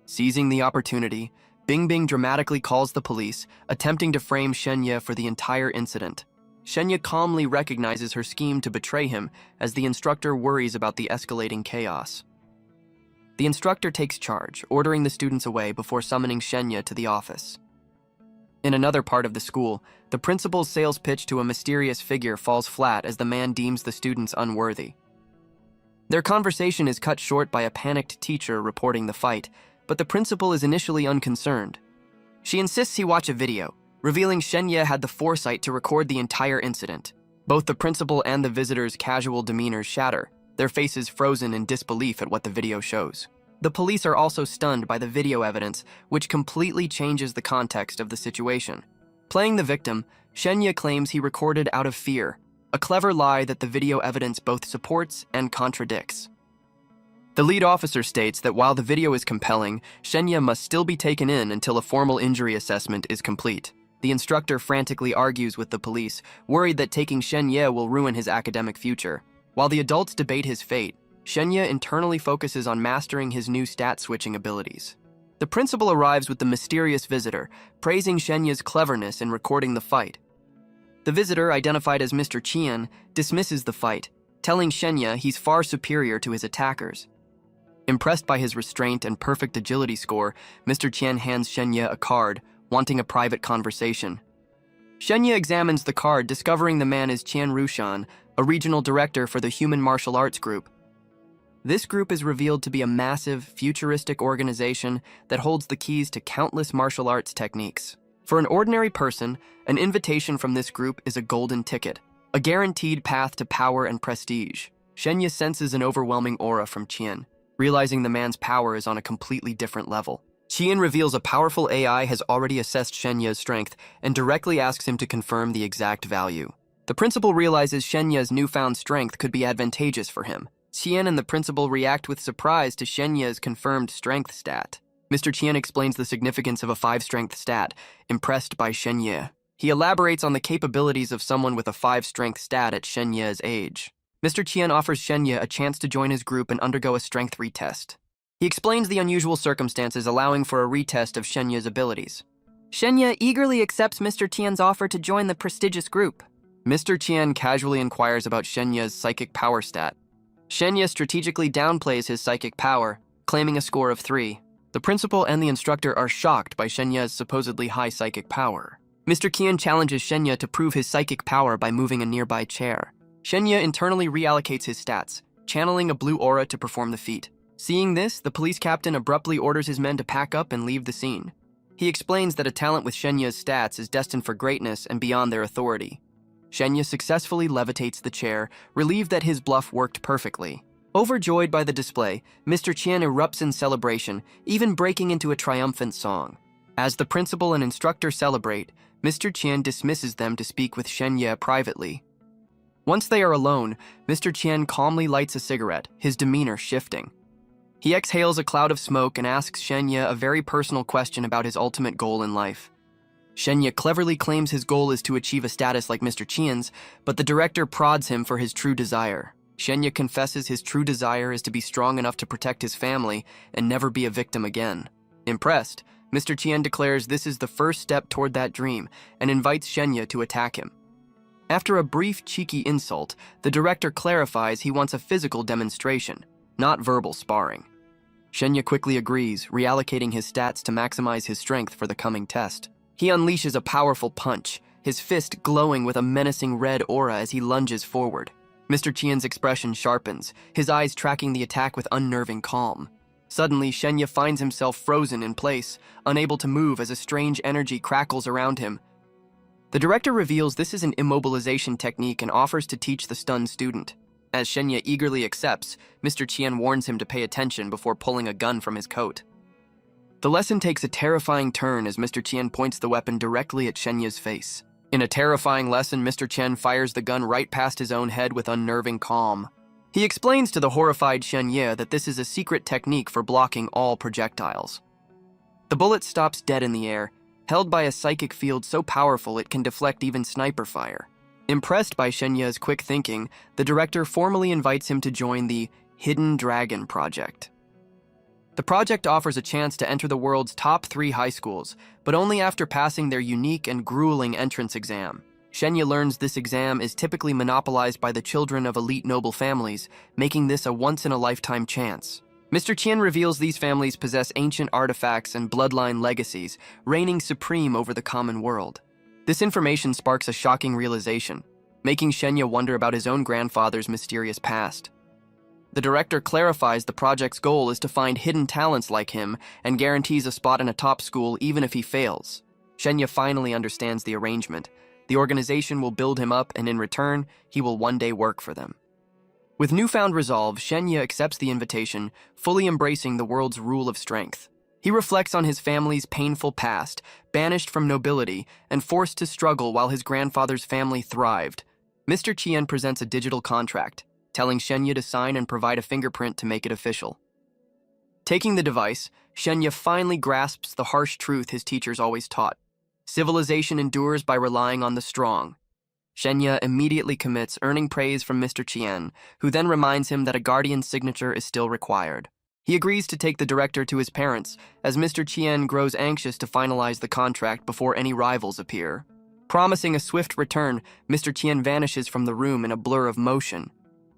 Seizing the opportunity, Bingbing dramatically calls the police, attempting to frame Shenya for the entire incident. Shenya calmly recognizes her scheme to betray him as the instructor worries about the escalating chaos. The instructor takes charge, ordering the students away before summoning Shenya to the office. In another part of the school, the principal's sales pitch to a mysterious figure falls flat as the man deems the students unworthy. Their conversation is cut short by a panicked teacher reporting the fight, but the principal is initially unconcerned. She insists he watch a video, revealing Shenya had the foresight to record the entire incident. Both the principal and the visitors' casual demeanors shatter, their faces frozen in disbelief at what the video shows. The police are also stunned by the video evidence, which completely changes the context of the situation. Playing the victim, Shenya claims he recorded out of fear, a clever lie that the video evidence both supports and contradicts. The lead officer states that while the video is compelling, Shenya must still be taken in until a formal injury assessment is complete. The instructor frantically argues with the police, worried that taking Shenya will ruin his academic future. While the adults debate his fate, Shenya internally focuses on mastering his new stat-switching abilities. The principal arrives with the mysterious visitor, praising Shenya's cleverness in recording the fight. The visitor, identified as Mr. Qian, dismisses the fight, telling Shenya he's far superior to his attackers. Impressed by his restraint and perfect agility score, Mr. Qian hands Shenya a card, wanting a private conversation. Shenya examines the card, discovering the man is Qian Rushan, a regional director for the Human Martial Arts Group. This group is revealed to be a massive, futuristic organization that holds the keys to countless martial arts techniques. For an ordinary person, an invitation from this group is a golden ticket, a guaranteed path to power and prestige. Shenya senses an overwhelming aura from Qian, realizing the man's power is on a completely different level. Qian reveals a powerful AI has already assessed Shenya's strength and directly asks him to confirm the exact value. The principal realizes Shenya's newfound strength could be advantageous for him. Qian and the principal react with surprise to Shenya's confirmed strength stat. Mr. Qian explains the significance of a 5-strength stat, impressed by Shenya. He elaborates on the capabilities of someone with a 5-strength stat at Shenya's age. Mr. Qian offers Shenya a chance to join his group and undergo a strength retest. He explains the unusual circumstances allowing for a retest of Shenya's abilities. Shenya eagerly accepts Mr. Qian's offer to join the prestigious group. Mr. Qian casually inquires about Shenya's psychic power stat. Shenya strategically downplays his psychic power, claiming a score of 3. The principal and the instructor are shocked by Shenya's supposedly high psychic power. Mr. Qian challenges Shenya to prove his psychic power by moving a nearby chair. Shenya internally reallocates his stats, channeling a blue aura to perform the feat. Seeing this, the police captain abruptly orders his men to pack up and leave the scene. He explains that a talent with Shenya's stats is destined for greatness and beyond their authority. Shenya successfully levitates the chair, relieved that his bluff worked perfectly. Overjoyed by the display, Mr. Qian erupts in celebration, even breaking into a triumphant song. As the principal and instructor celebrate, Mr. Qian dismisses them to speak with Shenya privately. Once they are alone, Mr. Qian calmly lights a cigarette, his demeanor shifting. He exhales a cloud of smoke and asks Shenya a very personal question about his ultimate goal in life. Shenya cleverly claims his goal is to achieve a status like Mr. Qian's, but the director prods him for his true desire. Shenya confesses his true desire is to be strong enough to protect his family and never be a victim again. Impressed, Mr. Qian declares this is the first step toward that dream and invites Shenya to attack him. After a brief, cheeky insult, the director clarifies he wants a physical demonstration, not verbal sparring. Shenya quickly agrees, reallocating his stats to maximize his strength for the coming test. He unleashes a powerful punch, his fist glowing with a menacing red aura as he lunges forward. Mr. Qian's expression sharpens, his eyes tracking the attack with unnerving calm. Suddenly, Shenya finds himself frozen in place, unable to move as a strange energy crackles around him. The director reveals this is an immobilization technique and offers to teach the stunned student. As Shenya eagerly accepts, Mr. Qian warns him to pay attention before pulling a gun from his coat. The lesson takes a terrifying turn as Mr. Qian points the weapon directly at Shenya's face. In a terrifying lesson, Mr. Qian fires the gun right past his own head with unnerving calm. He explains to the horrified Shenya that this is a secret technique for blocking all projectiles. The bullet stops dead in the air, held by a psychic field so powerful it can deflect even sniper fire. Impressed by Shenya's quick thinking, the director formally invites him to join the Hidden Dragon Project. The project offers a chance to enter the world's top 3 high schools, but only after passing their unique and grueling entrance exam. Shenya learns this exam is typically monopolized by the children of elite noble families, making this a once-in-a-lifetime chance. Mr. Qian reveals these families possess ancient artifacts and bloodline legacies, reigning supreme over the common world. This information sparks a shocking realization, making Shenya wonder about his own grandfather's mysterious past. The director clarifies the project's goal is to find hidden talents like him and guarantees a spot in a top school even if he fails. Shenya finally understands the arrangement. The organization will build him up, and in return, he will one day work for them. With newfound resolve, Shenya accepts the invitation, fully embracing the world's rule of strength. He reflects on his family's painful past, banished from nobility, and forced to struggle while his grandfather's family thrived. Mr. Qian presents a digital contract, telling Shenya to sign and provide a fingerprint to make it official. Taking the device, Shenya finally grasps the harsh truth his teachers always taught. Civilization endures by relying on the strong. Shenya immediately commits, earning praise from Mr. Chien, who then reminds him that a guardian's signature is still required. He agrees to take the director to his parents, as Mr. Chien grows anxious to finalize the contract before any rivals appear. Promising a swift return, Mr. Chien vanishes from the room in a blur of motion.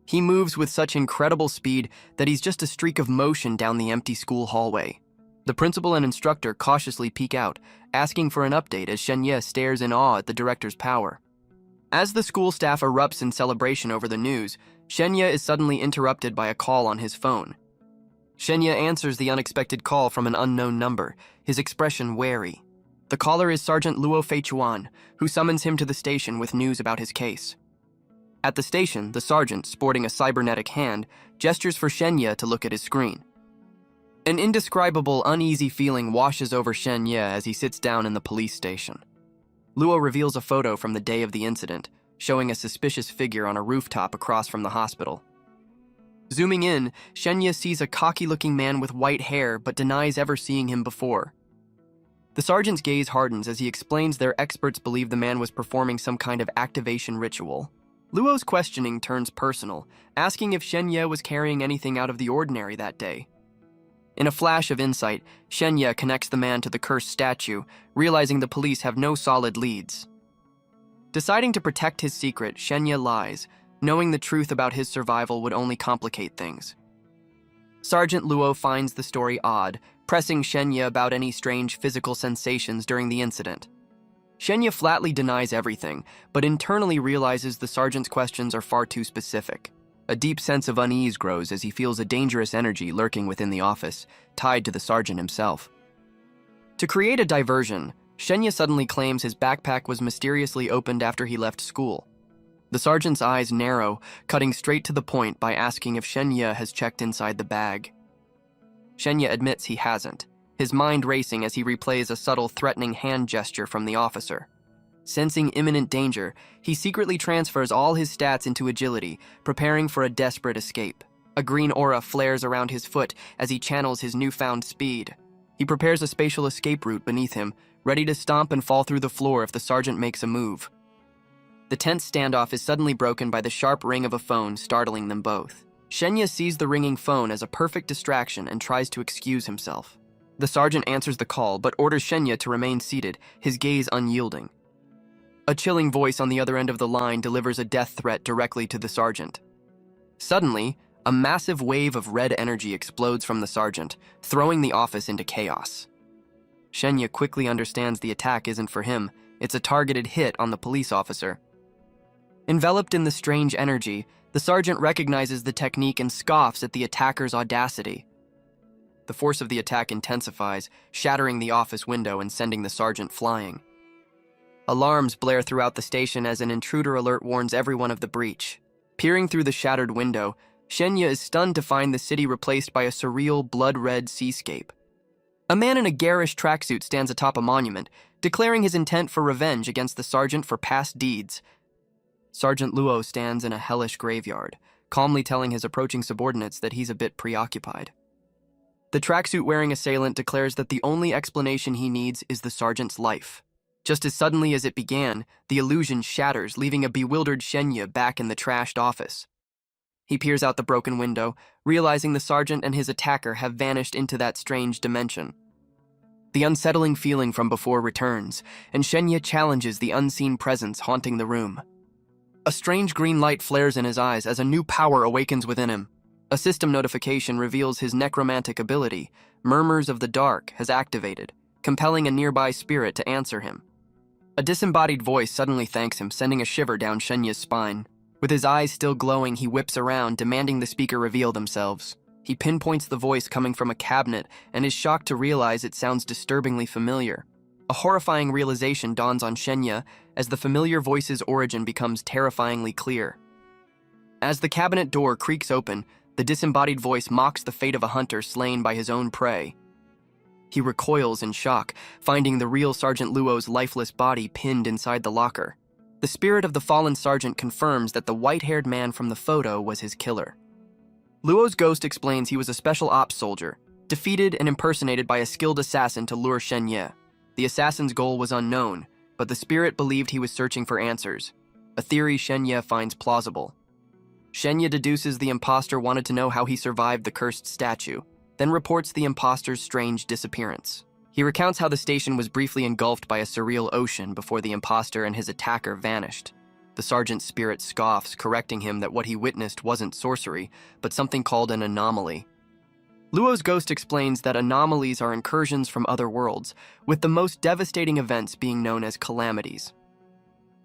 He moves with such incredible speed that he's just a streak of motion down the empty school hallway. The principal and instructor cautiously peek out, asking for an update as Shenya stares in awe at the director's power. As the school staff erupts in celebration over the news, Shenya is suddenly interrupted by a call on his phone. Shenya answers the unexpected call from an unknown number, his expression wary. The caller is Sergeant Luo Feichuan, who summons him to the station with news about his case. At the station, the sergeant, sporting a cybernetic hand, gestures for Shenya to look at his screen. An indescribable, uneasy feeling washes over Shenya as he sits down in the police station. Luo reveals a photo from the day of the incident, showing a suspicious figure on a rooftop across from the hospital. Zooming in, Shenya sees a cocky-looking man with white hair but denies ever seeing him before. The sergeant's gaze hardens as he explains their experts believe the man was performing some kind of activation ritual. Luo's questioning turns personal, asking if Shenya was carrying anything out of the ordinary that day. In a flash of insight, Shenya connects the man to the cursed statue, realizing the police have no solid leads. Deciding to protect his secret, Shenya lies, knowing the truth about his survival would only complicate things. Sergeant Luo finds the story odd, pressing Shenya about any strange physical sensations during the incident. Shenya flatly denies everything, but internally realizes the sergeant's questions are far too specific. A deep sense of unease grows as he feels a dangerous energy lurking within the office, tied to the sergeant himself. To create a diversion, Shenya suddenly claims his backpack was mysteriously opened after he left school. The sergeant's eyes narrow, cutting straight to the point by asking if Shenya has checked inside the bag. Shenya admits he hasn't, his mind racing as he replays a subtle, threatening hand gesture from the officer. Sensing imminent danger, he secretly transfers all his stats into agility, preparing for a desperate escape. A green aura flares around his foot as he channels his newfound speed. He prepares a spatial escape route beneath him, ready to stomp and fall through the floor if the sergeant makes a move. The tense standoff is suddenly broken by the sharp ring of a phone, startling them both. Shenya sees the ringing phone as a perfect distraction and tries to excuse himself. The sergeant answers the call, but orders Shenya to remain seated, his gaze unyielding. A chilling voice on the other end of the line delivers a death threat directly to the sergeant. Suddenly, a massive wave of red energy explodes from the sergeant, throwing the office into chaos. Shenya quickly understands the attack isn't for him, it's a targeted hit on the police officer. Enveloped in the strange energy, the sergeant recognizes the technique and scoffs at the attacker's audacity. The force of the attack intensifies, shattering the office window and sending the sergeant flying. Alarms blare throughout the station as an intruder alert warns everyone of the breach. Peering through the shattered window, Shenya is stunned to find the city replaced by a surreal, blood-red seascape. A man in a garish tracksuit stands atop a monument, declaring his intent for revenge against the sergeant for past deeds. Sergeant Luo stands in a hellish graveyard, calmly telling his approaching subordinates that he's a bit preoccupied. The tracksuit-wearing assailant declares that the only explanation he needs is the sergeant's life. Just as suddenly as it began, the illusion shatters, leaving a bewildered Shenya back in the trashed office. He peers out the broken window, realizing the sergeant and his attacker have vanished into that strange dimension. The unsettling feeling from before returns, and Shenya challenges the unseen presence haunting the room. A strange green light flares in his eyes as a new power awakens within him. A system notification reveals his necromantic ability, Murmurs of the Dark, has activated, compelling a nearby spirit to answer him. A disembodied voice suddenly thanks him, sending a shiver down Shenya's spine. With his eyes still glowing, he whips around, demanding the speaker reveal themselves. He pinpoints the voice coming from a cabinet and is shocked to realize it sounds disturbingly familiar. A horrifying realization dawns on Shenya as the familiar voice's origin becomes terrifyingly clear. As the cabinet door creaks open, the disembodied voice mocks the fate of a hunter slain by his own prey. He recoils in shock, finding the real Sergeant Luo's lifeless body pinned inside the locker. The spirit of the fallen sergeant confirms that the white-haired man from the photo was his killer. Luo's ghost explains he was a special ops soldier, defeated and impersonated by a skilled assassin to lure Shenya. The assassin's goal was unknown, but the spirit believed he was searching for answers. a theory Shenya finds plausible. Shenya deduces the imposter wanted to know how he survived the cursed statue, then reports the imposter's strange disappearance. He recounts how the station was briefly engulfed by a surreal ocean before the imposter and his attacker vanished. The sergeant's spirit scoffs, correcting him that what he witnessed wasn't sorcery, but something called an anomaly. Luo's ghost explains that anomalies are incursions from other worlds, with the most devastating events being known as calamities.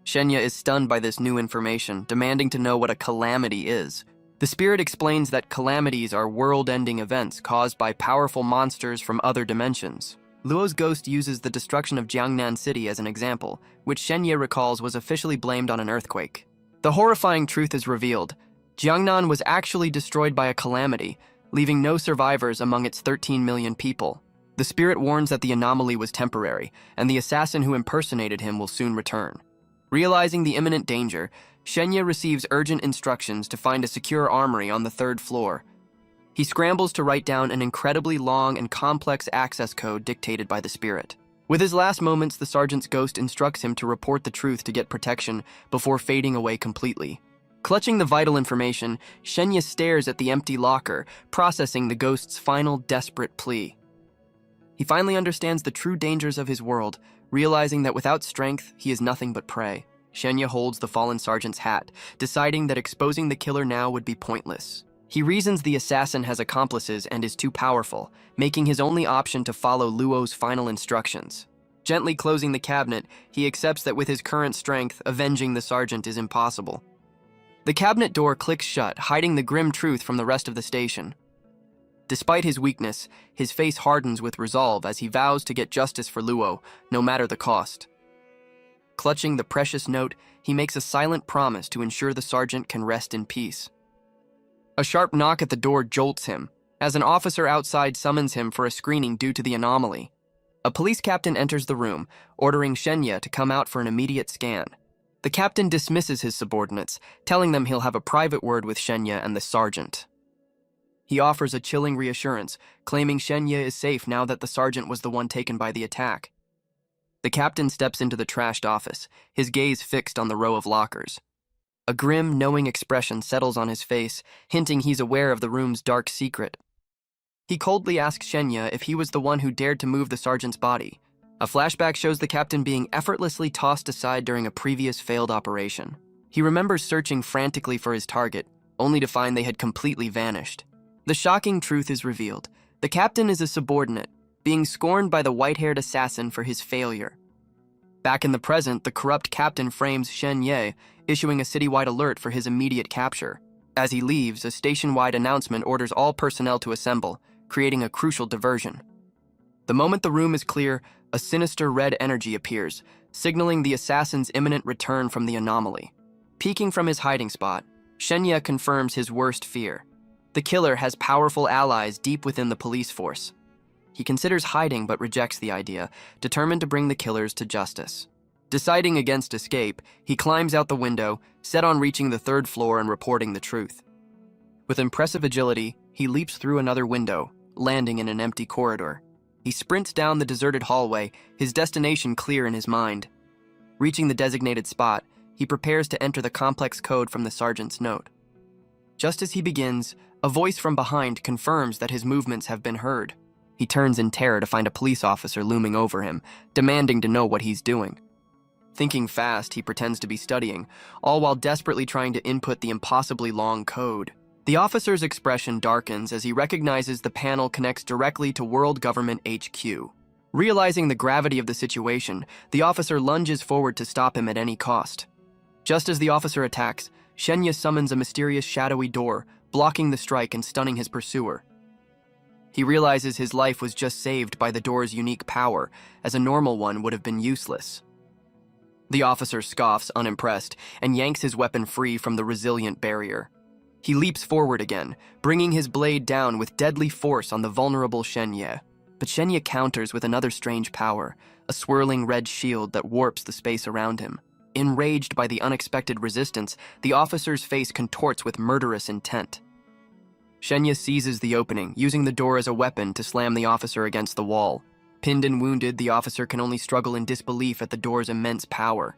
Shenya is stunned by this new information, demanding to know what a calamity is. The spirit explains that calamities are world-ending events caused by powerful monsters from other dimensions. Luo's ghost uses the destruction of Jiangnan City as an example, which Shenya recalls was officially blamed on an earthquake. The horrifying truth is revealed. Jiangnan was actually destroyed by a calamity, leaving no survivors among its 13 million people. The spirit warns that the anomaly was temporary, and the assassin who impersonated him will soon return. Realizing the imminent danger, Shenya receives urgent instructions to find a secure armory on the 3rd floor. He scrambles to write down an incredibly long and complex access code dictated by the spirit. With his last moments, the sergeant's ghost instructs him to report the truth to get protection before fading away completely. Clutching the vital information, Shenya stares at the empty locker, processing the ghost's final desperate plea. He finally understands the true dangers of his world, realizing that without strength, he is nothing but prey. Shenya holds the fallen sergeant's hat, deciding that exposing the killer now would be pointless. He reasons the assassin has accomplices and is too powerful, making his only option to follow Luo's final instructions. Gently closing the cabinet, he accepts that with his current strength, avenging the sergeant is impossible. The cabinet door clicks shut, hiding the grim truth from the rest of the station. Despite his weakness, his face hardens with resolve as he vows to get justice for Luo, no matter the cost. Clutching the precious note, he makes a silent promise to ensure the sergeant can rest in peace. A sharp knock at the door jolts him, as an officer outside summons him for a screening due to the anomaly. A police captain enters the room, ordering Shenya to come out for an immediate scan. The captain dismisses his subordinates, telling them he'll have a private word with Shenya and the sergeant. He offers a chilling reassurance, claiming Shenya is safe now that the sergeant was the one taken by the attack. The captain steps into the trashed office, his gaze fixed on the row of lockers. A grim, knowing expression settles on his face, hinting he's aware of the room's dark secret. He coldly asks Shenya if he was the one who dared to move the sergeant's body. A flashback shows the captain being effortlessly tossed aside during a previous failed operation. He remembers searching frantically for his target, only to find they had completely vanished. The shocking truth is revealed. The captain is a subordinate, being scorned by the white-haired assassin for his failure. Back in the present, the corrupt captain frames Shenya, issuing a citywide alert for his immediate capture. As he leaves, a station-wide announcement orders all personnel to assemble, creating a crucial diversion. The moment the room is clear, a sinister red energy appears, signaling the assassin's imminent return from the anomaly. Peeking from his hiding spot, Shenya confirms his worst fear. The killer has powerful allies deep within the police force. He considers hiding but rejects the idea, determined to bring the killers to justice. Deciding against escape, he climbs out the window, set on reaching the 3rd floor and reporting the truth. With impressive agility, he leaps through another window, landing in an empty corridor. He sprints down the deserted hallway, his destination clear in his mind. Reaching the designated spot, he prepares to enter the complex code from the sergeant's note. Just as he begins, a voice from behind confirms that his movements have been heard. He turns in terror to find a police officer looming over him, demanding to know what he's doing. Thinking fast, he pretends to be studying, all while desperately trying to input the impossibly long code. The officer's expression darkens as he recognizes the panel connects directly to World Government HQ. Realizing the gravity of the situation, the officer lunges forward to stop him at any cost. Just as the officer attacks, Shenya summons a mysterious shadowy door, blocking the strike and stunning his pursuer. He realizes his life was just saved by the door's unique power, as a normal one would have been useless. The officer scoffs, unimpressed, and yanks his weapon free from the resilient barrier. He leaps forward again, bringing his blade down with deadly force on the vulnerable Shenya. But Shenya counters with another strange power, a swirling red shield that warps the space around him. Enraged by the unexpected resistance, the officer's face contorts with murderous intent. Shenya seizes the opening, using the door as a weapon to slam the officer against the wall. Pinned and wounded, the officer can only struggle in disbelief at the door's immense power.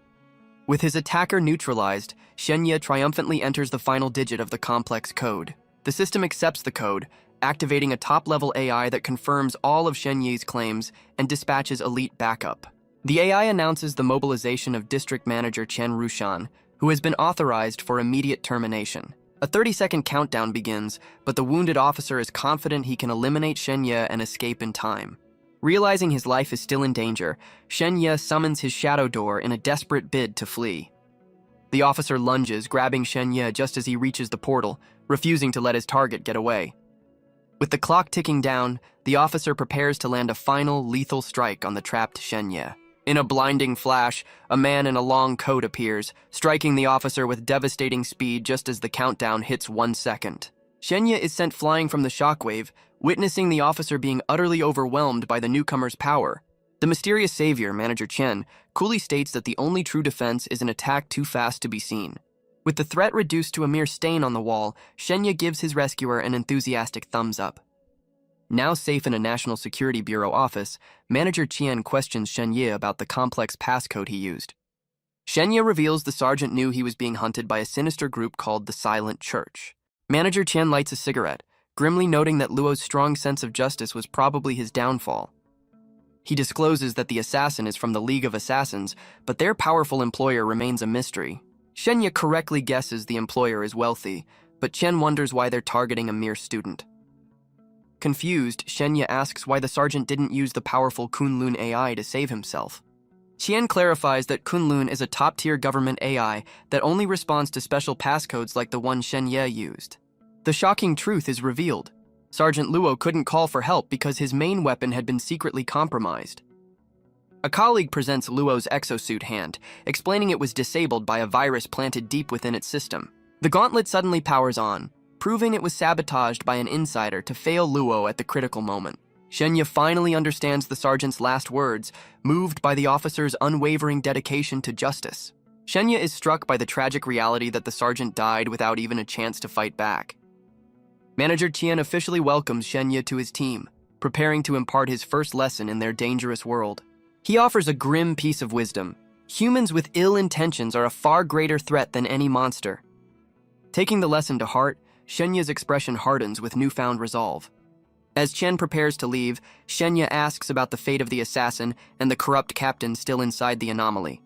With his attacker neutralized, Shenya triumphantly enters the final digit of the complex code. The system accepts the code, activating a top-level AI that confirms all of Shenye's claims and dispatches elite backup. The AI announces the mobilization of District Manager Chen Rushan, who has been authorized for immediate termination. A 30-second countdown begins, but the wounded officer is confident he can eliminate Shenya and escape in time. Realizing his life is still in danger, Shenya summons his shadow door in a desperate bid to flee. The officer lunges, grabbing Shenya just as he reaches the portal, refusing to let his target get away. With the clock ticking down, the officer prepares to land a final, lethal strike on the trapped Shenya. In a blinding flash, a man in a long coat appears, striking the officer with devastating speed just as the countdown hits 1 second. Shenya is sent flying from the shockwave, witnessing the officer being utterly overwhelmed by the newcomer's power. The mysterious savior, Manager Chen, coolly states that the only true defense is an attack too fast to be seen. With the threat reduced to a mere stain on the wall, Shenya gives his rescuer an enthusiastic thumbs up. Now safe in a National Security Bureau office, Manager Qian questions Shenya about the complex passcode he used. Shenya reveals the sergeant knew he was being hunted by a sinister group called the Silent Church. Manager Qian lights a cigarette, grimly noting that Luo's strong sense of justice was probably his downfall. He discloses that the assassin is from the League of Assassins, but their powerful employer remains a mystery. Shenya correctly guesses the employer is wealthy, but Qian wonders why they're targeting a mere student. Confused, Shenya asks why the sergeant didn't use the powerful Kunlun AI to save himself. Qian clarifies that Kunlun is a top-tier government AI that only responds to special passcodes like the one Shenya used. The shocking truth is revealed. Sergeant Luo couldn't call for help because his main weapon had been secretly compromised. A colleague presents Luo's exosuit hand, explaining it was disabled by a virus planted deep within its system. The gauntlet suddenly powers on, proving it was sabotaged by an insider to fail Luo at the critical moment. Shenya finally understands the sergeant's last words, moved by the officer's unwavering dedication to justice. Shenya is struck by the tragic reality that the sergeant died without even a chance to fight back. Manager Qian officially welcomes Shenya to his team, preparing to impart his first lesson in their dangerous world. He offers a grim piece of wisdom. Humans with ill intentions are a far greater threat than any monster. Taking the lesson to heart, Shenya's expression hardens with newfound resolve. As Chen prepares to leave, Shenya asks about the fate of the assassin and the corrupt captain still inside the anomaly.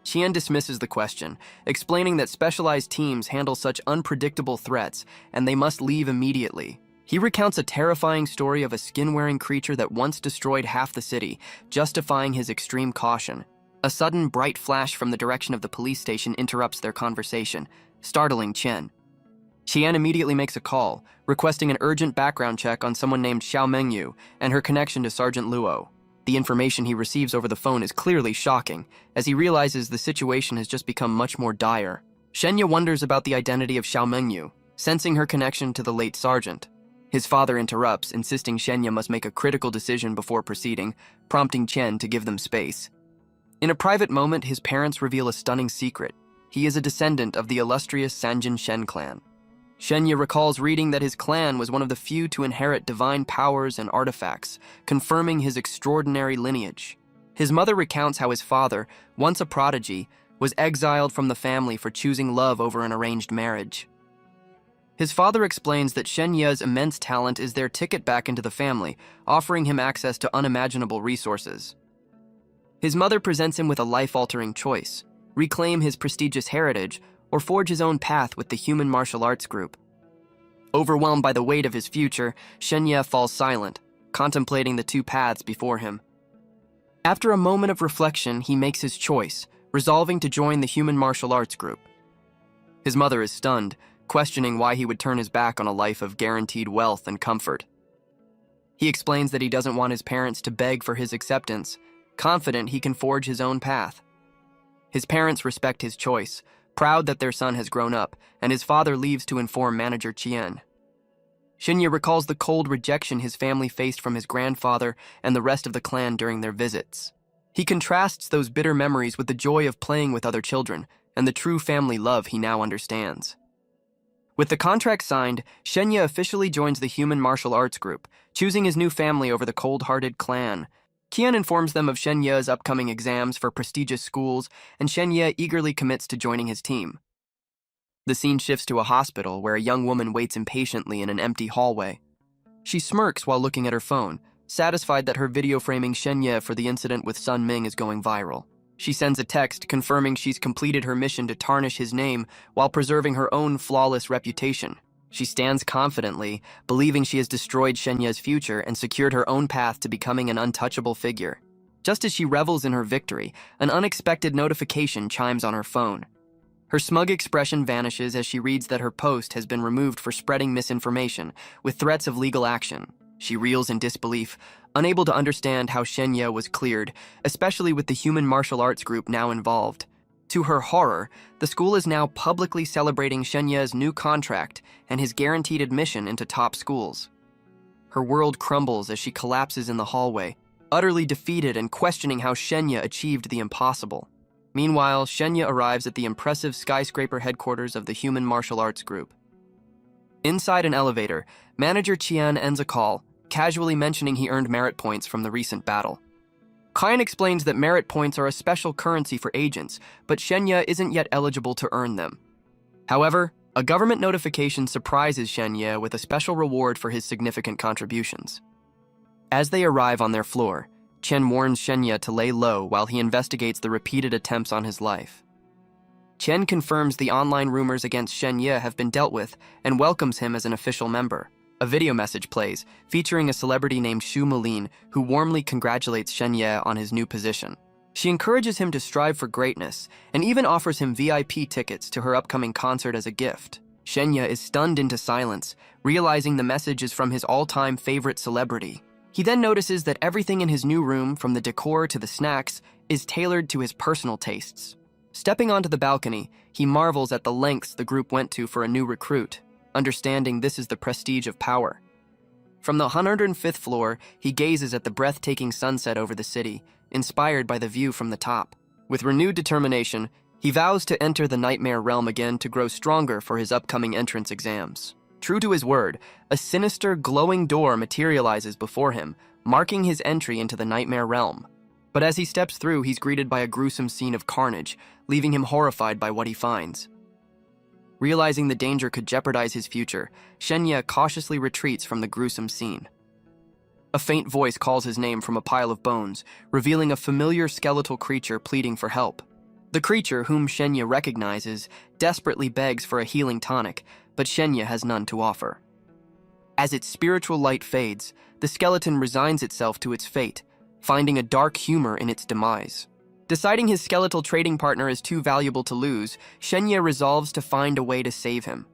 Qian dismisses the question, explaining that specialized teams handle such unpredictable threats and they must leave immediately. He recounts a terrifying story of a skin-wearing creature that once destroyed half the city, justifying his extreme caution. A sudden, bright flash from the direction of the police station interrupts their conversation, startling Chen. Qian immediately makes a call, requesting an urgent background check on someone named Xiao Mengyu and her connection to Sergeant Luo. The information he receives over the phone is clearly shocking, as he realizes the situation has just become much more dire. Shenya wonders about the identity of Xiao Mengyu, sensing her connection to the late sergeant. His father interrupts, insisting Shenya must make a critical decision before proceeding, prompting Chen to give them space. In a private moment, his parents reveal a stunning secret. He is a descendant of the illustrious Sanjin Shen clan. Shenya recalls reading that his clan was one of the few to inherit divine powers and artifacts, confirming his extraordinary lineage. His mother recounts how his father, once a prodigy, was exiled from the family for choosing love over an arranged marriage. His father explains that Shenya's immense talent is their ticket back into the family, offering him access to unimaginable resources. His mother presents him with a life-altering choice: reclaim his prestigious heritage or forge his own path with the human martial arts group. Overwhelmed by the weight of his future, Shenya falls silent, contemplating the two paths before him. After a moment of reflection, he makes his choice, resolving to join the human martial arts group. His mother is stunned, questioning why he would turn his back on a life of guaranteed wealth and comfort. He explains that he doesn't want his parents to beg for his acceptance, confident he can forge his own path. His parents respect his choice, proud that their son has grown up, and his father leaves to inform Manager Qian. Shenya recalls the cold rejection his family faced from his grandfather and the rest of the clan during their visits. He contrasts those bitter memories with the joy of playing with other children and the true family love he now understands. With the contract signed, Shenya officially joins the human martial arts group, choosing his new family over the cold-hearted clan. Qian informs them of Shenye's upcoming exams for prestigious schools, and Shenye eagerly commits to joining his team. The scene shifts to a hospital where a young woman waits impatiently in an empty hallway. She smirks while looking at her phone, satisfied that her video framing Shenye for the incident with Sun Ming is going viral. She sends a text confirming she's completed her mission to tarnish his name while preserving her own flawless reputation. She stands confidently, believing she has destroyed Shenye's future and secured her own path to becoming an untouchable figure. Just as she revels in her victory, an unexpected notification chimes on her phone. Her smug expression vanishes as she reads that her post has been removed for spreading misinformation, with threats of legal action. She reels in disbelief, unable to understand how Shenye was cleared, especially with the human martial arts group now involved. To her horror, the school is now publicly celebrating Shenye's new contract and his guaranteed admission into top schools. Her world crumbles as she collapses in the hallway, utterly defeated and questioning how Shenye achieved the impossible. Meanwhile, Shenye arrives at the impressive skyscraper headquarters of the human martial arts group. Inside an elevator, manager Qian ends a call, casually mentioning he earned merit points from the recent battle. Qian explains that merit points are a special currency for agents, but Shenye isn't yet eligible to earn them. However, a government notification surprises Shenye with a special reward for his significant contributions. As they arrive on their floor, Chen warns Shenye to lay low while he investigates the repeated attempts on his life. Chen confirms the online rumors against Shenye have been dealt with and welcomes him as an official member. A video message plays, featuring a celebrity named Xu Mulin, who warmly congratulates Shenye on his new position. She encourages him to strive for greatness and even offers him VIP tickets to her upcoming concert as a gift. Shenye is stunned into silence, realizing the message is from his all-time favorite celebrity. He then notices that everything in his new room, from the decor to the snacks, is tailored to his personal tastes. Stepping onto the balcony, he marvels at the lengths the group went to for a new recruit, understanding this is the prestige of power. From the 105th floor, he gazes at the breathtaking sunset over the city, inspired by the view from the top. With renewed determination, he vows to enter the nightmare realm again to grow stronger for his upcoming entrance exams. True to his word, a sinister, glowing door materializes before him, marking his entry into the nightmare realm. But as he steps through, he's greeted by a gruesome scene of carnage, leaving him horrified by what he finds. Realizing the danger could jeopardize his future, Shenye cautiously retreats from the gruesome scene. A faint voice calls his name from a pile of bones, revealing a familiar skeletal creature pleading for help. The creature, whom Shenye recognizes, desperately begs for a healing tonic, but Shenye has none to offer. As its spiritual light fades, the skeleton resigns itself to its fate, finding a dark humor in its demise. Deciding his skeletal trading partner is too valuable to lose, Shenye resolves to find a way to save him.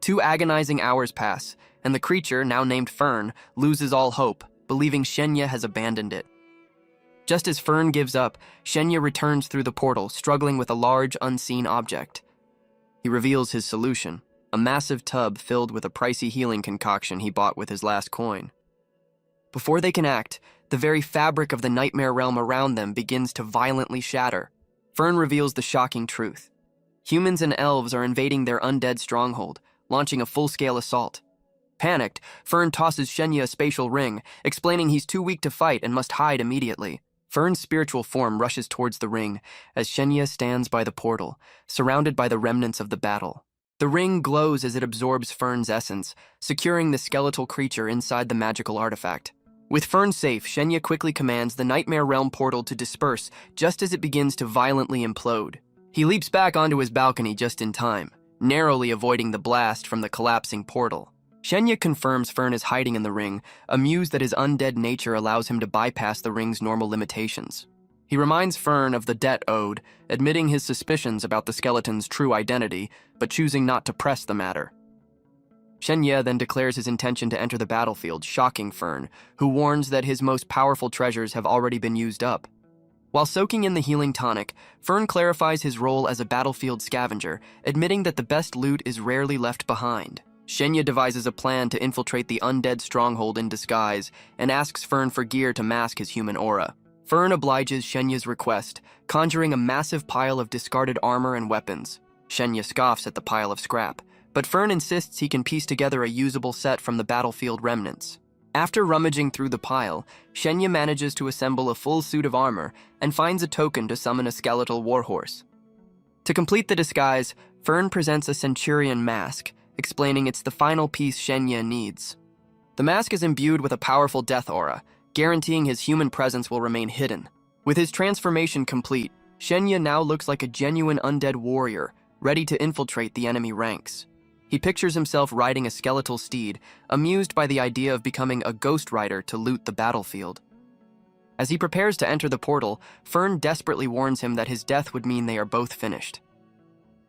2 agonizing hours pass, and the creature, now named Fern, loses all hope, believing Shenye has abandoned it. Just as Fern gives up, Shenye returns through the portal, struggling with a large, unseen object. He reveals his solution, a massive tub filled with a pricey healing concoction he bought with his last coin. Before they can act, the very fabric of the nightmare realm around them begins to violently shatter. Fern reveals the shocking truth. Humans and elves are invading their undead stronghold, launching a full-scale assault. Panicked, Fern tosses Shenye a spatial ring, explaining he's too weak to fight and must hide immediately. Fern's spiritual form rushes towards the ring as Shenye stands by the portal, surrounded by the remnants of the battle. The ring glows as it absorbs Fern's essence, securing the skeletal creature inside the magical artifact. With Fern safe, Shenye quickly commands the Nightmare Realm portal to disperse just as it begins to violently implode. He leaps back onto his balcony just in time, narrowly avoiding the blast from the collapsing portal. Shenye confirms Fern is hiding in the ring, amused that his undead nature allows him to bypass the ring's normal limitations. He reminds Fern of the debt owed, admitting his suspicions about the skeleton's true identity, but choosing not to press the matter. Shenye then declares his intention to enter the battlefield, shocking Fern, who warns that his most powerful treasures have already been used up. While soaking in the healing tonic, Fern clarifies his role as a battlefield scavenger, admitting that the best loot is rarely left behind. Shenye devises a plan to infiltrate the undead stronghold in disguise and asks Fern for gear to mask his human aura. Fern obliges Shenye's request, conjuring a massive pile of discarded armor and weapons. Shenye scoffs at the pile of scrap, but Fern insists he can piece together a usable set from the battlefield remnants. After rummaging through the pile, Shenya manages to assemble a full suit of armor and finds a token to summon a skeletal warhorse. To complete the disguise, Fern presents a centurion mask, explaining it's the final piece Shenya needs. The mask is imbued with a powerful death aura, guaranteeing his human presence will remain hidden. With his transformation complete, Shenya now looks like a genuine undead warrior, ready to infiltrate the enemy ranks. He pictures himself riding a skeletal steed, amused by the idea of becoming a ghost rider to loot the battlefield. As he prepares to enter the portal, Fern desperately warns him that his death would mean they are both finished.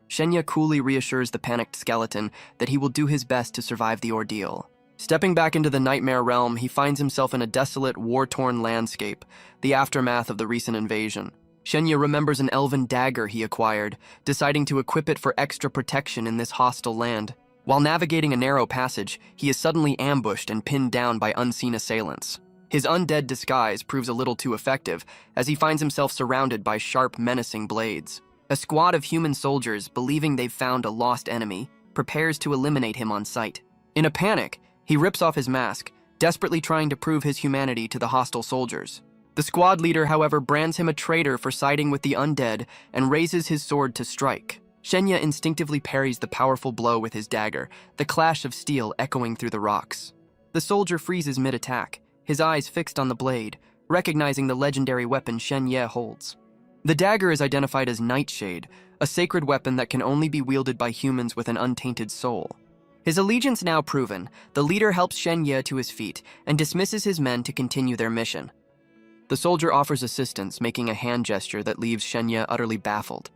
Shenya coolly reassures the panicked skeleton that he will do his best to survive the ordeal. Stepping back into the nightmare realm, he finds himself in a desolate, war-torn landscape, the aftermath of the recent invasion. Shenya remembers an elven dagger he acquired, deciding to equip it for extra protection in this hostile land. While navigating a narrow passage, he is suddenly ambushed and pinned down by unseen assailants. His undead disguise proves a little too effective, as he finds himself surrounded by sharp, menacing blades. A squad of human soldiers, believing they've found a lost enemy, prepares to eliminate him on sight. In a panic, he rips off his mask, desperately trying to prove his humanity to the hostile soldiers. The squad leader, however, brands him a traitor for siding with the undead and raises his sword to strike. Shenya instinctively parries the powerful blow with his dagger, the clash of steel echoing through the rocks. The soldier freezes mid-attack, his eyes fixed on the blade, recognizing the legendary weapon Shenya holds. The dagger is identified as Nightshade, a sacred weapon that can only be wielded by humans with an untainted soul. His allegiance now proven, the leader helps Shenya to his feet and dismisses his men to continue their mission. The soldier offers assistance, making a hand gesture that leaves Shenya utterly baffled.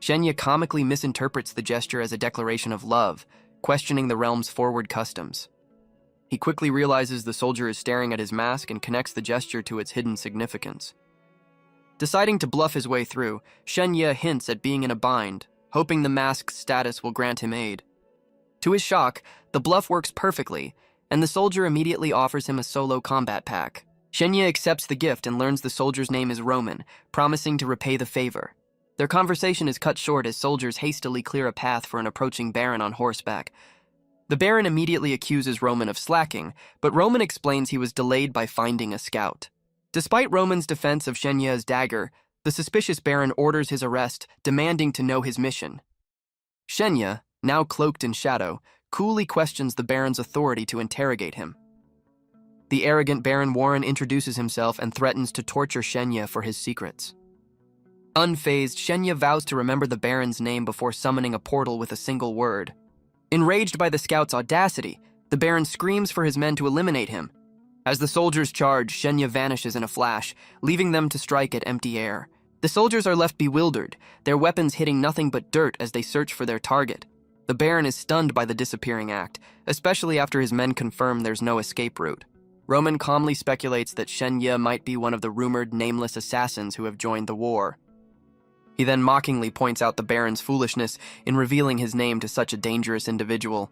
Shenya comically misinterprets the gesture as a declaration of love, questioning the realm's forward customs. He quickly realizes the soldier is staring at his mask and connects the gesture to its hidden significance. Deciding to bluff his way through, Shenya hints at being in a bind, hoping the mask's status will grant him aid. To his shock, the bluff works perfectly, and the soldier immediately offers him a solo combat pack. Shenya accepts the gift and learns the soldier's name is Roman, promising to repay the favor. Their conversation is cut short as soldiers hastily clear a path for an approaching baron on horseback. The baron immediately accuses Roman of slacking, but Roman explains he was delayed by finding a scout. Despite Roman's defense of Shenya's dagger, the suspicious baron orders his arrest, demanding to know his mission. Shenya, now cloaked in shadow, coolly questions the baron's authority to interrogate him. The arrogant Baron Warren introduces himself and threatens to torture Shenya for his secrets. Unfazed, Shenya vows to remember the baron's name before summoning a portal with a single word. Enraged by the scout's audacity, the baron screams for his men to eliminate him. As the soldiers charge, Shenya vanishes in a flash, leaving them to strike at empty air. The soldiers are left bewildered, their weapons hitting nothing but dirt as they search for their target. The baron is stunned by the disappearing act, especially after his men confirm there's no escape route. Roman calmly speculates that Shenya might be one of the rumored nameless assassins who have joined the war. He then mockingly points out the baron's foolishness in revealing his name to such a dangerous individual.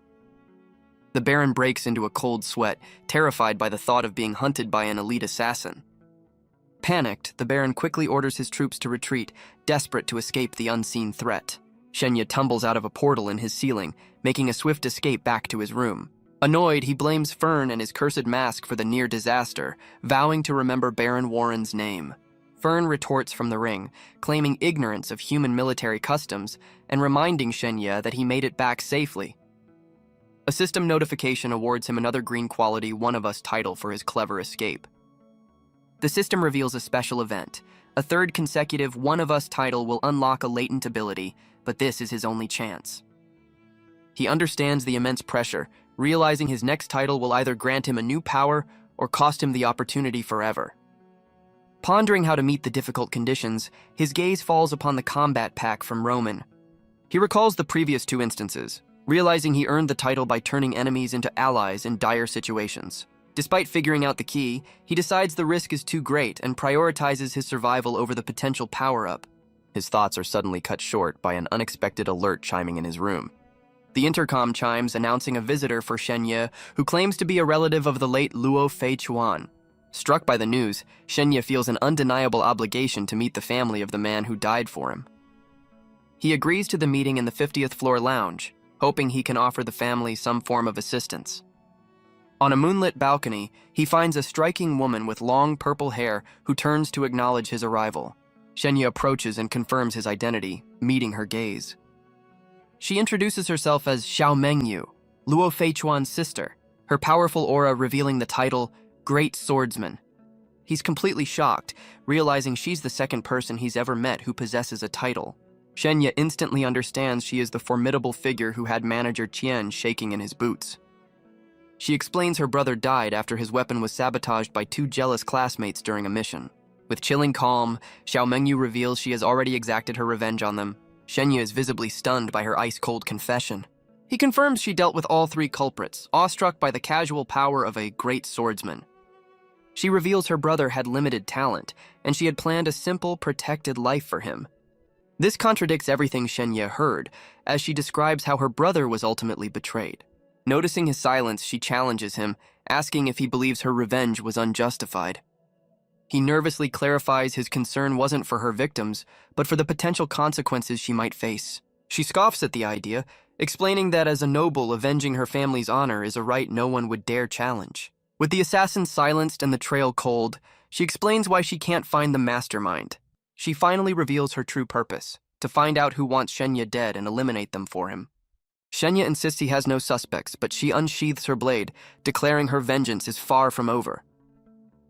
The baron breaks into a cold sweat, terrified by the thought of being hunted by an elite assassin. Panicked, the baron quickly orders his troops to retreat, desperate to escape the unseen threat. Shenya tumbles out of a portal in his ceiling, making a swift escape back to his room. Annoyed, he blames Fern and his cursed mask for the near disaster, vowing to remember Baron Warren's name. Fern retorts from the ring, claiming ignorance of human military customs and reminding Shenya that he made it back safely. A system notification awards him another Green Quality One of Us title for his clever escape. The system reveals a special event. A third consecutive One of Us title will unlock a latent ability, but this is his only chance. He understands the immense pressure, realizing his next title will either grant him a new power or cost him the opportunity forever. Pondering how to meet the difficult conditions, his gaze falls upon the combat pack from Roman. He recalls the previous two instances, realizing he earned the title by turning enemies into allies in dire situations. Despite figuring out the key, he decides the risk is too great and prioritizes his survival over the potential power-up. His thoughts are suddenly cut short by an unexpected alert chiming in his room. The intercom chimes announcing a visitor for Shenya, who claims to be a relative of the late Luo Fei Chuan. Struck by the news, Shenya feels an undeniable obligation to meet the family of the man who died for him. He agrees to the meeting in the 50th floor lounge, hoping he can offer the family some form of assistance. On a moonlit balcony, he finds a striking woman with long purple hair who turns to acknowledge his arrival. Shenya approaches and confirms his identity, meeting her gaze. She introduces herself as Xiao Mengyu, Luo Feichuan's sister, her powerful aura revealing the title Great Swordsman. He's completely shocked, realizing she's the second person he's ever met who possesses a title. Shenya instantly understands she is the formidable figure who had manager Qian shaking in his boots. She explains her brother died after his weapon was sabotaged by two jealous classmates during a mission. With chilling calm, Xiao Mengyu reveals she has already exacted her revenge on them. Shenya is visibly stunned by her ice-cold confession. He confirms she dealt with all three culprits, awestruck by the casual power of a great swordsman. She reveals her brother had limited talent, and she had planned a simple, protected life for him. This contradicts everything Shenya heard, as she describes how her brother was ultimately betrayed. Noticing his silence, she challenges him, asking if he believes her revenge was unjustified. He nervously clarifies his concern wasn't for her victims, but for the potential consequences she might face. She scoffs at the idea, explaining that as a noble, avenging her family's honor is a right no one would dare challenge. With the assassins silenced and the trail cold, she explains why she can't find the mastermind. She finally reveals her true purpose, to find out who wants Shenya dead and eliminate them for him. Shenya insists he has no suspects, but she unsheathes her blade, declaring her vengeance is far from over.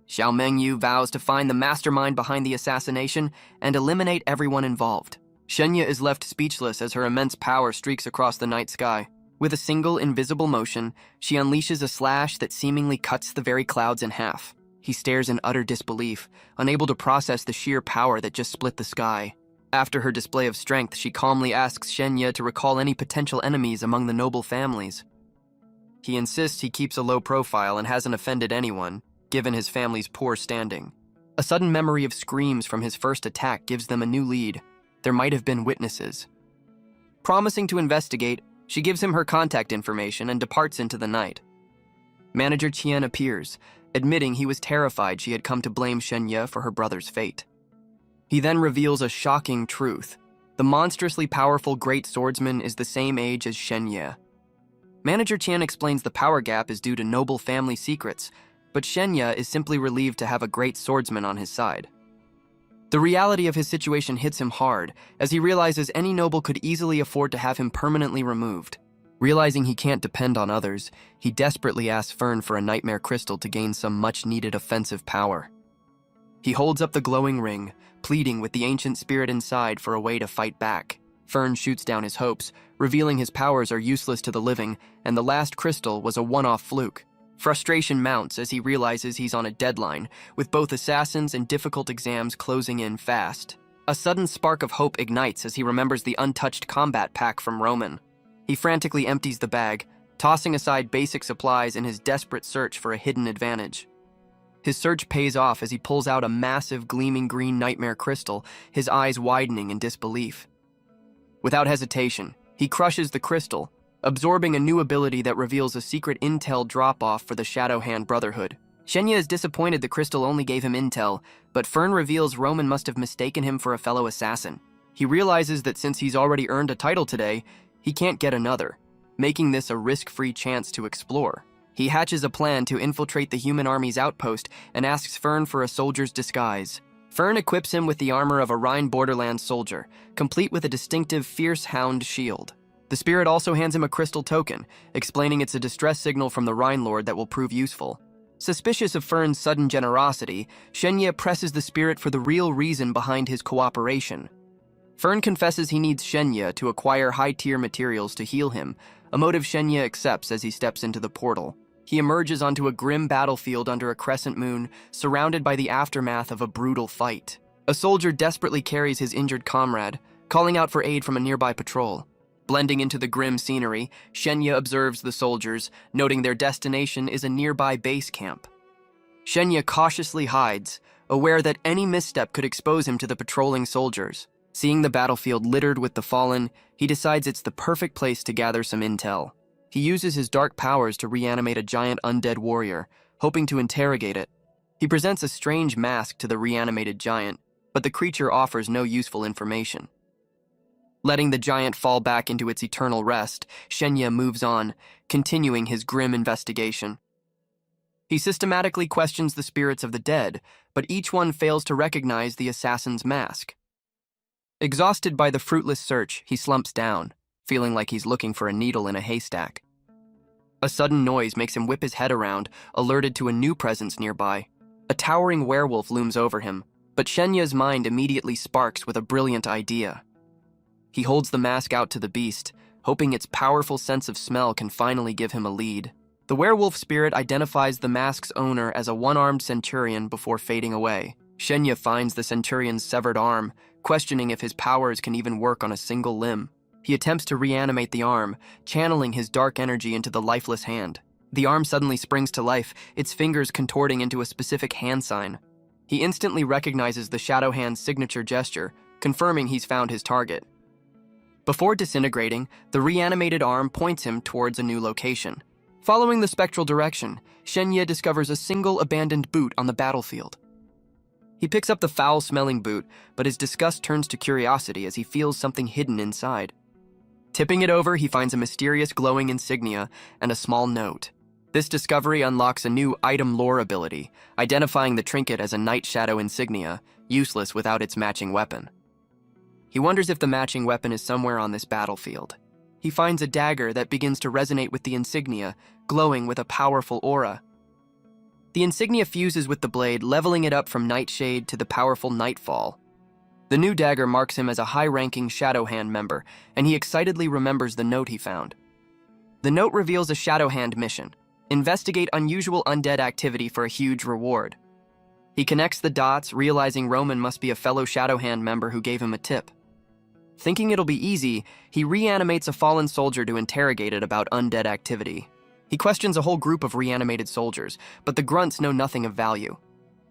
Xiao Mengyu vows to find the mastermind behind the assassination and eliminate everyone involved. Shenya is left speechless as her immense power streaks across the night sky. With a single invisible motion, she unleashes a slash that seemingly cuts the very clouds in half. He stares in utter disbelief, unable to process the sheer power that just split the sky. After her display of strength, she calmly asks Shenya to recall any potential enemies among the noble families. He insists he keeps a low profile and hasn't offended anyone, given his family's poor standing. A sudden memory of screams from his first attack gives them a new lead. There might have been witnesses. Promising to investigate, she gives him her contact information and departs into the night. Manager Qian appears, admitting he was terrified she had come to blame Shenya for her brother's fate. He then reveals a shocking truth. The monstrously powerful great swordsman is the same age as Shenya. Manager Qian explains the power gap is due to noble family secrets, but Shenya is simply relieved to have a great swordsman on his side. The reality of his situation hits him hard, as he realizes any noble could easily afford to have him permanently removed. Realizing he can't depend on others, he desperately asks Fern for a nightmare crystal to gain some much-needed offensive power. He holds up the glowing ring, pleading with the ancient spirit inside for a way to fight back. Fern shoots down his hopes, revealing his powers are useless to the living, and the last crystal was a one-off fluke. Frustration mounts as he realizes he's on a deadline, with both assassins and difficult exams closing in fast. A sudden spark of hope ignites as he remembers the untouched combat pack from Roman. He frantically empties the bag, tossing aside basic supplies in his desperate search for a hidden advantage. His search pays off as he pulls out a massive gleaming green nightmare crystal, his eyes widening in disbelief. Without hesitation, he crushes the crystal, absorbing a new ability that reveals a secret intel drop-off for the Shadow Hand Brotherhood. Shenya is disappointed the crystal only gave him intel, but Fern reveals Roman must have mistaken him for a fellow assassin. He realizes that since he's already earned a title today, he can't get another, making this a risk-free chance to explore. He hatches a plan to infiltrate the human army's outpost and asks Fern for a soldier's disguise. Fern equips him with the armor of a Rhine borderland soldier, complete with a distinctive fierce hound shield. The spirit also hands him a crystal token, explaining it's a distress signal from the Rhine Lord that will prove useful. Suspicious of Fern's sudden generosity, Shenya presses the spirit for the real reason behind his cooperation. Fern confesses he needs Shenya to acquire high-tier materials to heal him, a motive Shenya accepts as he steps into the portal. He emerges onto a grim battlefield under a crescent moon, surrounded by the aftermath of a brutal fight. A soldier desperately carries his injured comrade, calling out for aid from a nearby patrol. Blending into the grim scenery, Shenya observes the soldiers, noting their destination is a nearby base camp. Shenya cautiously hides, aware that any misstep could expose him to the patrolling soldiers. Seeing the battlefield littered with the fallen, he decides it's the perfect place to gather some intel. He uses his dark powers to reanimate a giant undead warrior, hoping to interrogate it. He presents a strange mask to the reanimated giant, but the creature offers no useful information. Letting the giant fall back into its eternal rest, Shenya moves on, continuing his grim investigation. He systematically questions the spirits of the dead, but each one fails to recognize the assassin's mask. Exhausted by the fruitless search, he slumps down, feeling like he's looking for a needle in a haystack. A sudden noise makes him whip his head around, alerted to a new presence nearby. A towering werewolf looms over him, but Shenya's mind immediately sparks with a brilliant idea. He holds the mask out to the beast, hoping its powerful sense of smell can finally give him a lead. The werewolf spirit identifies the mask's owner as a one-armed centurion before fading away. Shenya finds the centurion's severed arm, questioning if his powers can even work on a single limb. He attempts to reanimate the arm, channeling his dark energy into the lifeless hand. The arm suddenly springs to life, its fingers contorting into a specific hand sign. He instantly recognizes the shadow hand's signature gesture, confirming he's found his target. Before disintegrating, the reanimated arm points him towards a new location. Following the spectral direction, Shenya discovers a single abandoned boot on the battlefield. He picks up the foul-smelling boot, but his disgust turns to curiosity as he feels something hidden inside. Tipping it over, he finds a mysterious glowing insignia and a small note. This discovery unlocks a new item lore ability, identifying the trinket as a Night Shadow insignia, useless without its matching weapon. He wonders if the matching weapon is somewhere on this battlefield. He finds a dagger that begins to resonate with the insignia, glowing with a powerful aura. The insignia fuses with the blade, leveling it up from Nightshade to the powerful Nightfall. The new dagger marks him as a high-ranking Shadow Hand member, and he excitedly remembers the note he found. The note reveals a Shadow Hand mission: investigate unusual undead activity for a huge reward. He connects the dots, realizing Roman must be a fellow Shadow Hand member who gave him a tip. Thinking it'll be easy, he reanimates a fallen soldier to interrogate it about undead activity. He questions a whole group of reanimated soldiers, but the grunts know nothing of value.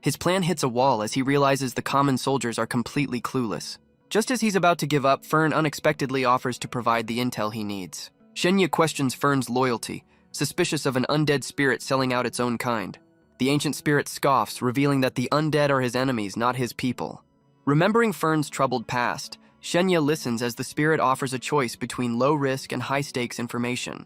His plan hits a wall as he realizes the common soldiers are completely clueless. Just as he's about to give up, Fern unexpectedly offers to provide the intel he needs. Shenya questions Fern's loyalty, suspicious of an undead spirit selling out its own kind. The ancient spirit scoffs, revealing that the undead are his enemies, not his people. Remembering Fern's troubled past, Shenya listens as the spirit offers a choice between low-risk and high-stakes information.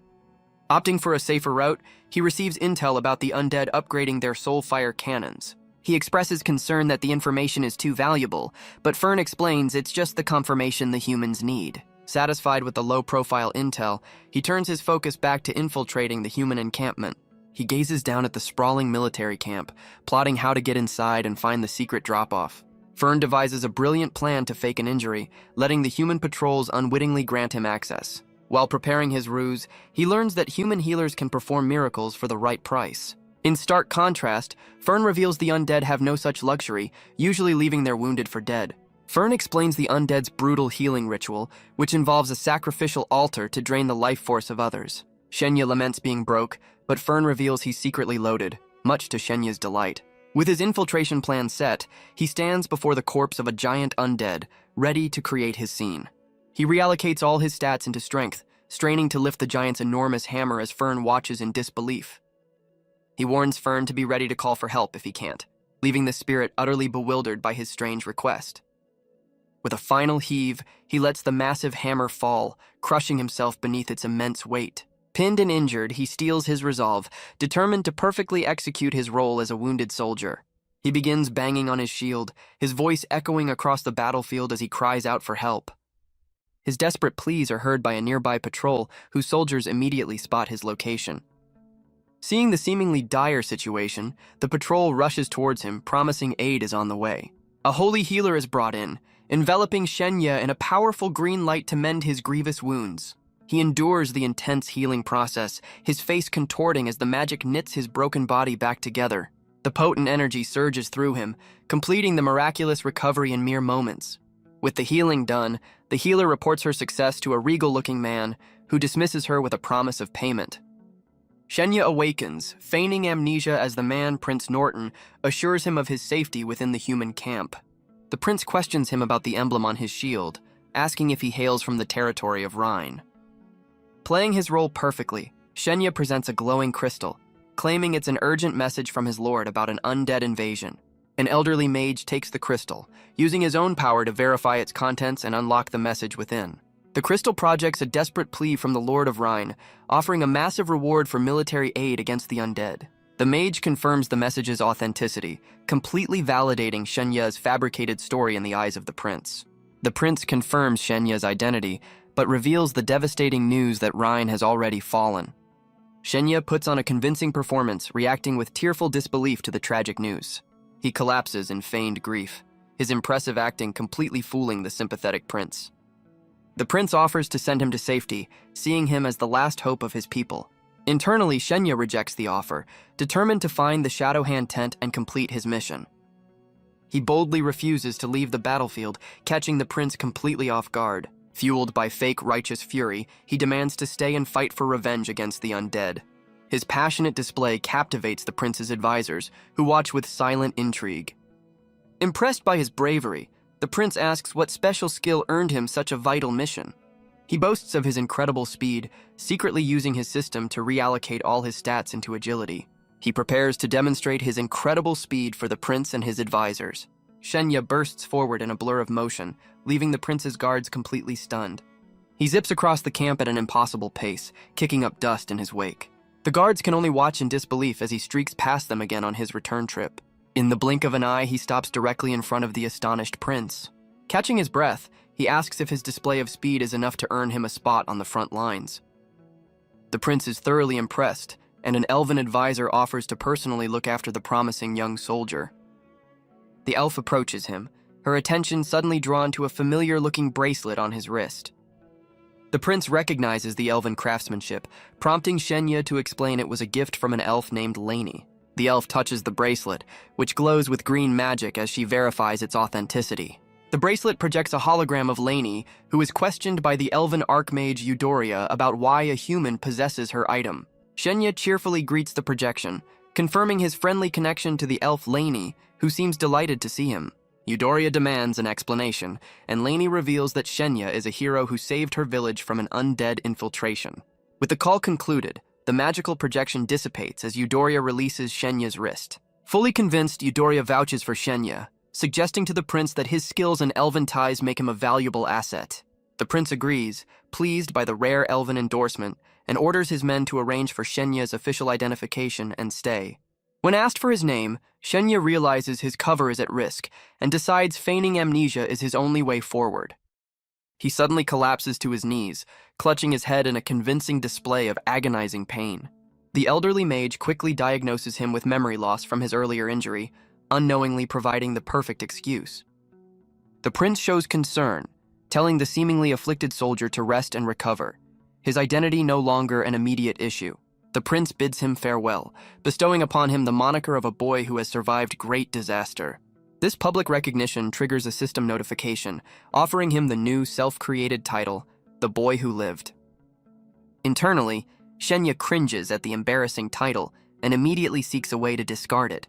Opting for a safer route, he receives intel about the undead upgrading their soulfire cannons. He expresses concern that the information is too valuable, but Fern explains it's just the confirmation the humans need. Satisfied with the low-profile intel, he turns his focus back to infiltrating the human encampment. He gazes down at the sprawling military camp, plotting how to get inside and find the secret drop-off. Fern devises a brilliant plan to fake an injury, letting the human patrols unwittingly grant him access. While preparing his ruse, he learns that human healers can perform miracles for the right price. In stark contrast, Fern reveals the undead have no such luxury, usually leaving their wounded for dead. Fern explains the undead's brutal healing ritual, which involves a sacrificial altar to drain the life force of others. Shenya laments being broke, but Fern reveals he's secretly loaded, much to Shenya's delight. With his infiltration plan set, he stands before the corpse of a giant undead, ready to create his scene. He reallocates all his stats into strength, straining to lift the giant's enormous hammer as Fern watches in disbelief. He warns Fern to be ready to call for help if he can't, leaving the spirit utterly bewildered by his strange request. With a final heave, he lets the massive hammer fall, crushing himself beneath its immense weight. Pinned and injured, he steels his resolve, determined to perfectly execute his role as a wounded soldier. He begins banging on his shield, his voice echoing across the battlefield as he cries out for help. His desperate pleas are heard by a nearby patrol, whose soldiers immediately spot his location. Seeing the seemingly dire situation, the patrol rushes towards him, promising aid is on the way. A holy healer is brought in, enveloping Shenya in a powerful green light to mend his grievous wounds. He endures the intense healing process, his face contorting as the magic knits his broken body back together. The potent energy surges through him, completing the miraculous recovery in mere moments. With the healing done, the healer reports her success to a regal-looking man, who dismisses her with a promise of payment. Shenya awakens, feigning amnesia as the man, Prince Norton, assures him of his safety within the human camp. The prince questions him about the emblem on his shield, asking if he hails from the territory of Rhine. Playing his role perfectly, Shenya presents a glowing crystal, claiming it's an urgent message from his lord about an undead invasion. An elderly mage takes the crystal, using his own power to verify its contents and unlock the message within. The crystal projects a desperate plea from the Lord of Rhine, offering a massive reward for military aid against the undead. The mage confirms the message's authenticity, completely validating Shenya's fabricated story in the eyes of the prince. The prince confirms Shenya's identity, but reveals the devastating news that Rhine has already fallen. Shenya puts on a convincing performance, reacting with tearful disbelief to the tragic news. He collapses in feigned grief, his impressive acting completely fooling the sympathetic prince. The prince offers to send him to safety, seeing him as the last hope of his people. Internally, Shenya rejects the offer, determined to find the Shadow Hand tent and complete his mission. He boldly refuses to leave the battlefield, catching the prince completely off guard. Fueled by fake righteous fury, he demands to stay and fight for revenge against the undead. His passionate display captivates the prince's advisors, who watch with silent intrigue. Impressed by his bravery, the prince asks what special skill earned him such a vital mission. He boasts of his incredible speed, secretly using his system to reallocate all his stats into agility. He prepares to demonstrate his incredible speed for the prince and his advisors. Shenya bursts forward in a blur of motion, leaving the prince's guards completely stunned. He zips across the camp at an impossible pace, kicking up dust in his wake. The guards can only watch in disbelief as he streaks past them again on his return trip. In the blink of an eye, he stops directly in front of the astonished prince. Catching his breath, he asks if his display of speed is enough to earn him a spot on the front lines. The prince is thoroughly impressed, and an elven advisor offers to personally look after the promising young soldier. The elf approaches him, her attention suddenly drawn to a familiar-looking bracelet on his wrist. The prince recognizes the elven craftsmanship, prompting Shenya to explain it was a gift from an elf named Lainey. The elf touches the bracelet, which glows with green magic as she verifies its authenticity. The bracelet projects a hologram of Lainey, who is questioned by the elven archmage Eudoria about why a human possesses her item. Shenya cheerfully greets the projection, confirming his friendly connection to the elf Lainey, who seems delighted to see him. Eudoria demands an explanation, and Lainey reveals that Shenya is a hero who saved her village from an undead infiltration. With the call concluded, the magical projection dissipates as Eudoria releases Shenya's wrist. Fully convinced, Eudoria vouches for Shenya, suggesting to the prince that his skills and elven ties make him a valuable asset. The prince agrees, pleased by the rare elven endorsement, and orders his men to arrange for Shenya's official identification and stay. When asked for his name, Shenya realizes his cover is at risk and decides feigning amnesia is his only way forward. He suddenly collapses to his knees, clutching his head in a convincing display of agonizing pain. The elderly mage quickly diagnoses him with memory loss from his earlier injury, unknowingly providing the perfect excuse. The prince shows concern, telling the seemingly afflicted soldier to rest and recover, his identity no longer an immediate issue. The prince bids him farewell, bestowing upon him the moniker of a boy who has survived great disaster. This public recognition triggers a system notification, offering him the new self-created title, The Boy Who Lived. Internally, Shenya cringes at the embarrassing title and immediately seeks a way to discard it.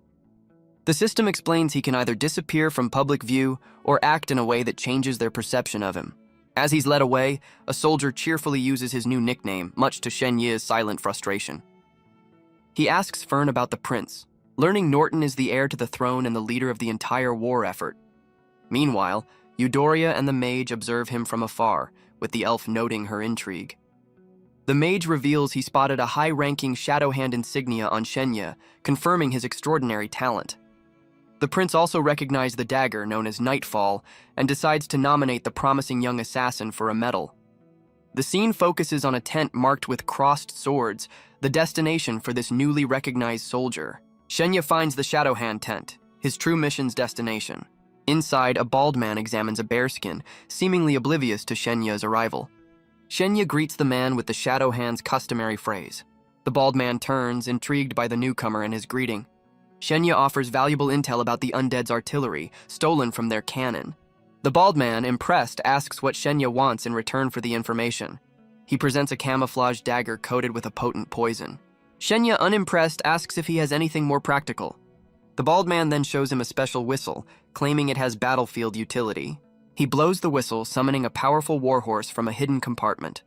The system explains he can either disappear from public view or act in a way that changes their perception of him. As he's led away, a soldier cheerfully uses his new nickname, much to Shenya's silent frustration. He asks Fern about the prince, learning Norton is the heir to the throne and the leader of the entire war effort. Meanwhile, Eudoria and the mage observe him from afar, with the elf noting her intrigue. The mage reveals he spotted a high-ranking Shadow Hand insignia on Shenya, confirming his extraordinary talent. The prince also recognized the dagger known as Nightfall and decides to nominate the promising young assassin for a medal. The scene focuses on a tent marked with crossed swords, the destination for this newly recognized soldier. Shenya finds the Shadow Hand tent, his true mission's destination. Inside, a bald man examines a bearskin, seemingly oblivious to Shenya's arrival. Shenya greets the man with the Shadow Hand's customary phrase. The bald man turns, intrigued by the newcomer and his greeting. Shenya offers valuable intel about the undead's artillery, stolen from their cannon. The bald man, impressed, asks what Shenya wants in return for the information. He presents a camouflage dagger coated with a potent poison. Shenya, unimpressed, asks if he has anything more practical. The bald man then shows him a special whistle, claiming it has battlefield utility. He blows the whistle, summoning a powerful warhorse from a hidden compartment.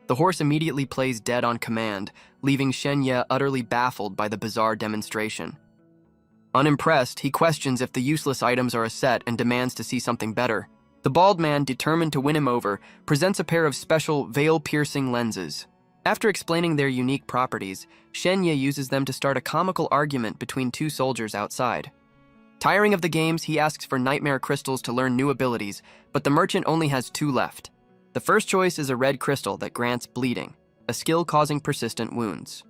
The horse immediately plays dead on command, leaving Shenya utterly baffled by the bizarre demonstration. Unimpressed, he questions if the useless items are a set and demands to see something better. The bald man, determined to win him over, presents a pair of special veil-piercing lenses. After explaining their unique properties, Shenya uses them to start a comical argument between two soldiers outside. Tiring of the games, he asks for nightmare crystals to learn new abilities, but the merchant only has 2 left. The first choice is a red crystal that grants bleeding, a skill causing persistent wounds.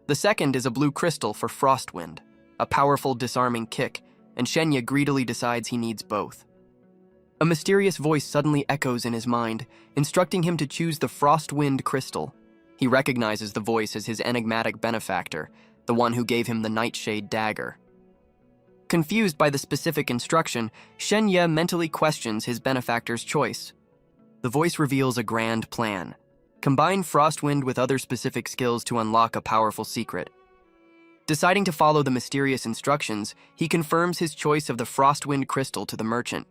The second is a blue crystal for Frostwind, a powerful disarming kick, and Shenya greedily decides he needs both. A mysterious voice suddenly echoes in his mind, instructing him to choose the Frostwind crystal. He recognizes the voice as his enigmatic benefactor, the one who gave him the Nightshade dagger. Confused by the specific instruction, Shenya mentally questions his benefactor's choice. The voice reveals a grand plan. Combine Frostwind with other specific skills to unlock a powerful secret. Deciding to follow the mysterious instructions, he confirms his choice of the Frostwind crystal to the merchant.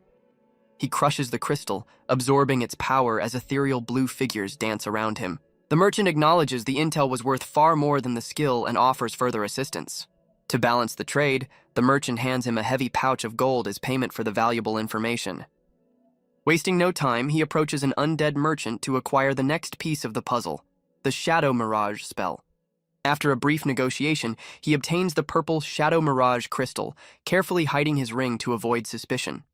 He crushes the crystal, absorbing its power as ethereal blue figures dance around him. The merchant acknowledges the intel was worth far more than the skill and offers further assistance. To balance the trade, the merchant hands him a heavy pouch of gold as payment for the valuable information. Wasting no time, he approaches an undead merchant to acquire the next piece of the puzzle, the Shadow Mirage spell. After a brief negotiation, he obtains the purple Shadow Mirage crystal, carefully hiding his ring to avoid suspicion.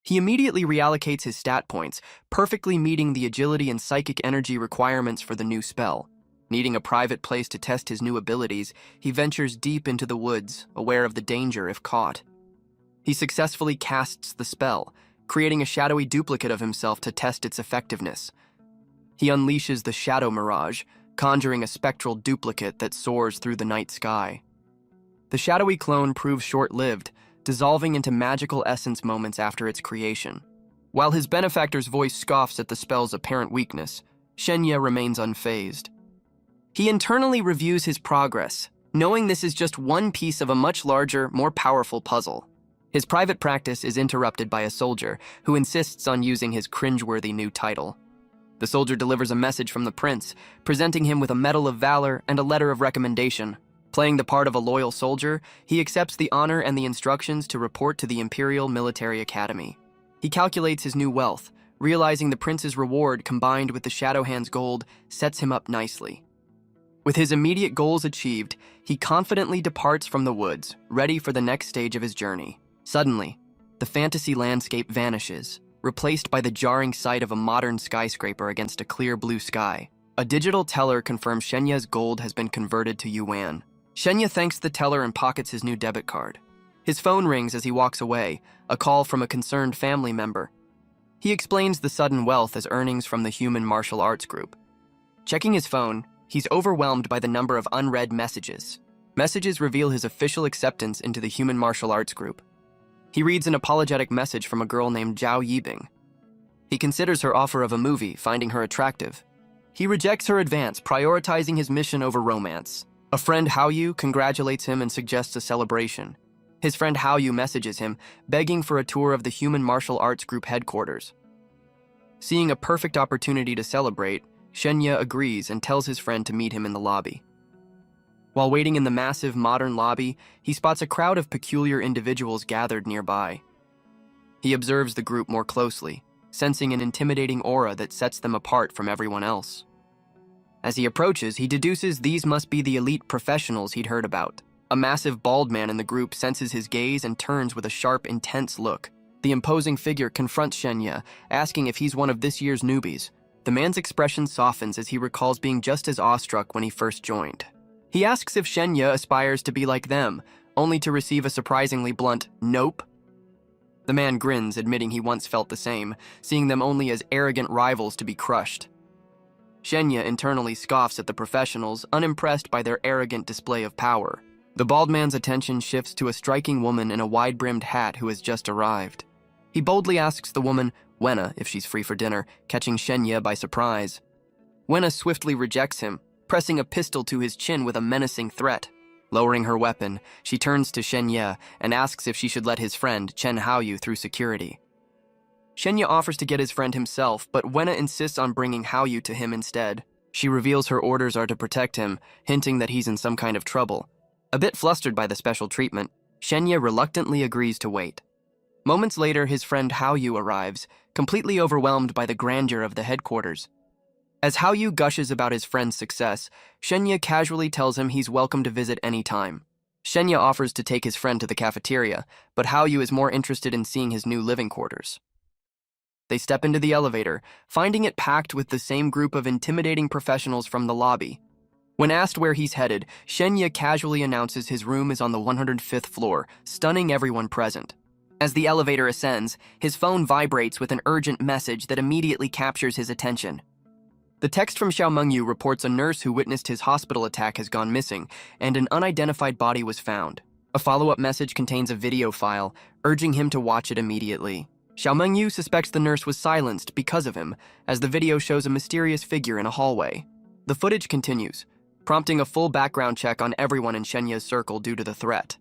He immediately reallocates his stat points, perfectly meeting the agility and psychic energy requirements for the new spell. Needing a private place to test his new abilities, he ventures deep into the woods, aware of the danger if caught. He successfully casts the spell, creating a shadowy duplicate of himself to test its effectiveness. He unleashes the Shadow Mirage, conjuring a spectral duplicate that soars through the night sky. The shadowy clone proves short-lived, dissolving into magical essence moments after its creation. While his benefactor's voice scoffs at the spell's apparent weakness, Shenya remains unfazed. He internally reviews his progress, knowing this is just one piece of a much larger, more powerful puzzle. His private practice is interrupted by a soldier who insists on using his cringeworthy new title. The soldier delivers a message from the prince, presenting him with a medal of valor and a letter of recommendation. Playing the part of a loyal soldier, he accepts the honor and the instructions to report to the Imperial Military Academy. He calculates his new wealth, realizing the prince's reward combined with the Shadowhand's gold sets him up nicely. With his immediate goals achieved, he confidently departs from the woods, ready for the next stage of his journey. Suddenly, the fantasy landscape vanishes, replaced by the jarring sight of a modern skyscraper against a clear blue sky. A digital teller confirms Shenya's gold has been converted to yuan. Shenya thanks the teller and pockets his new debit card. His phone rings as he walks away, a call from a concerned family member. He explains the sudden wealth as earnings from the Human Martial Arts Group. Checking his phone, he's overwhelmed by the number of unread messages. Messages reveal his official acceptance into the Human Martial Arts Group. He reads an apologetic message from a girl named Zhao Yibing. He considers her offer of a movie, finding her attractive. He rejects her advance, prioritizing his mission over romance. A friend Haoyu congratulates him and suggests a celebration. His friend Haoyu messages him, begging for a tour of the Human Martial Arts Group headquarters. Seeing a perfect opportunity to celebrate, Shenya agrees and tells his friend to meet him in the lobby. While waiting in the massive modern lobby, he spots a crowd of peculiar individuals gathered nearby. He observes the group more closely, sensing an intimidating aura that sets them apart from everyone else. As he approaches, he deduces these must be the elite professionals he'd heard about. A massive bald man in the group senses his gaze and turns with a sharp, intense look. The imposing figure confronts Shenya, asking if he's one of this year's newbies. The man's expression softens as he recalls being just as awestruck when he first joined. He asks if Shenya aspires to be like them, only to receive a surprisingly blunt, "Nope." The man grins, admitting he once felt the same, seeing them only as arrogant rivals to be crushed. Shenya internally scoffs at the professionals, unimpressed by their arrogant display of power. The bald man's attention shifts to a striking woman in a wide-brimmed hat who has just arrived. He boldly asks the woman, Wenna, if she's free for dinner, catching Shenya by surprise. Wenna swiftly rejects him, pressing a pistol to his chin with a menacing threat. Lowering her weapon, she turns to Shenya and asks if she should let his friend, Chen Haoyu, through security. Shenya offers to get his friend himself, but Wenna insists on bringing Haoyu to him instead. She reveals her orders are to protect him, hinting that he's in some kind of trouble. A bit flustered by the special treatment, Shenya reluctantly agrees to wait. Moments later, his friend Haoyu arrives, completely overwhelmed by the grandeur of the headquarters. As Haoyu gushes about his friend's success, Shenya casually tells him he's welcome to visit any time. Shenya offers to take his friend to the cafeteria, but Haoyu is more interested in seeing his new living quarters. They step into the elevator, finding it packed with the same group of intimidating professionals from the lobby. When asked where he's headed, Shenya casually announces his room is on the 105th floor, stunning everyone present. As the elevator ascends, his phone vibrates with an urgent message that immediately captures his attention. The text from Xiao Mengyu reports a nurse who witnessed his hospital attack has gone missing, and an unidentified body was found. A follow-up message contains a video file, urging him to watch it immediately. Xiao Mengyu suspects the nurse was silenced because of him, as the video shows a mysterious figure in a hallway. The footage continues, prompting a full background check on everyone in Shenya's circle due to the threat.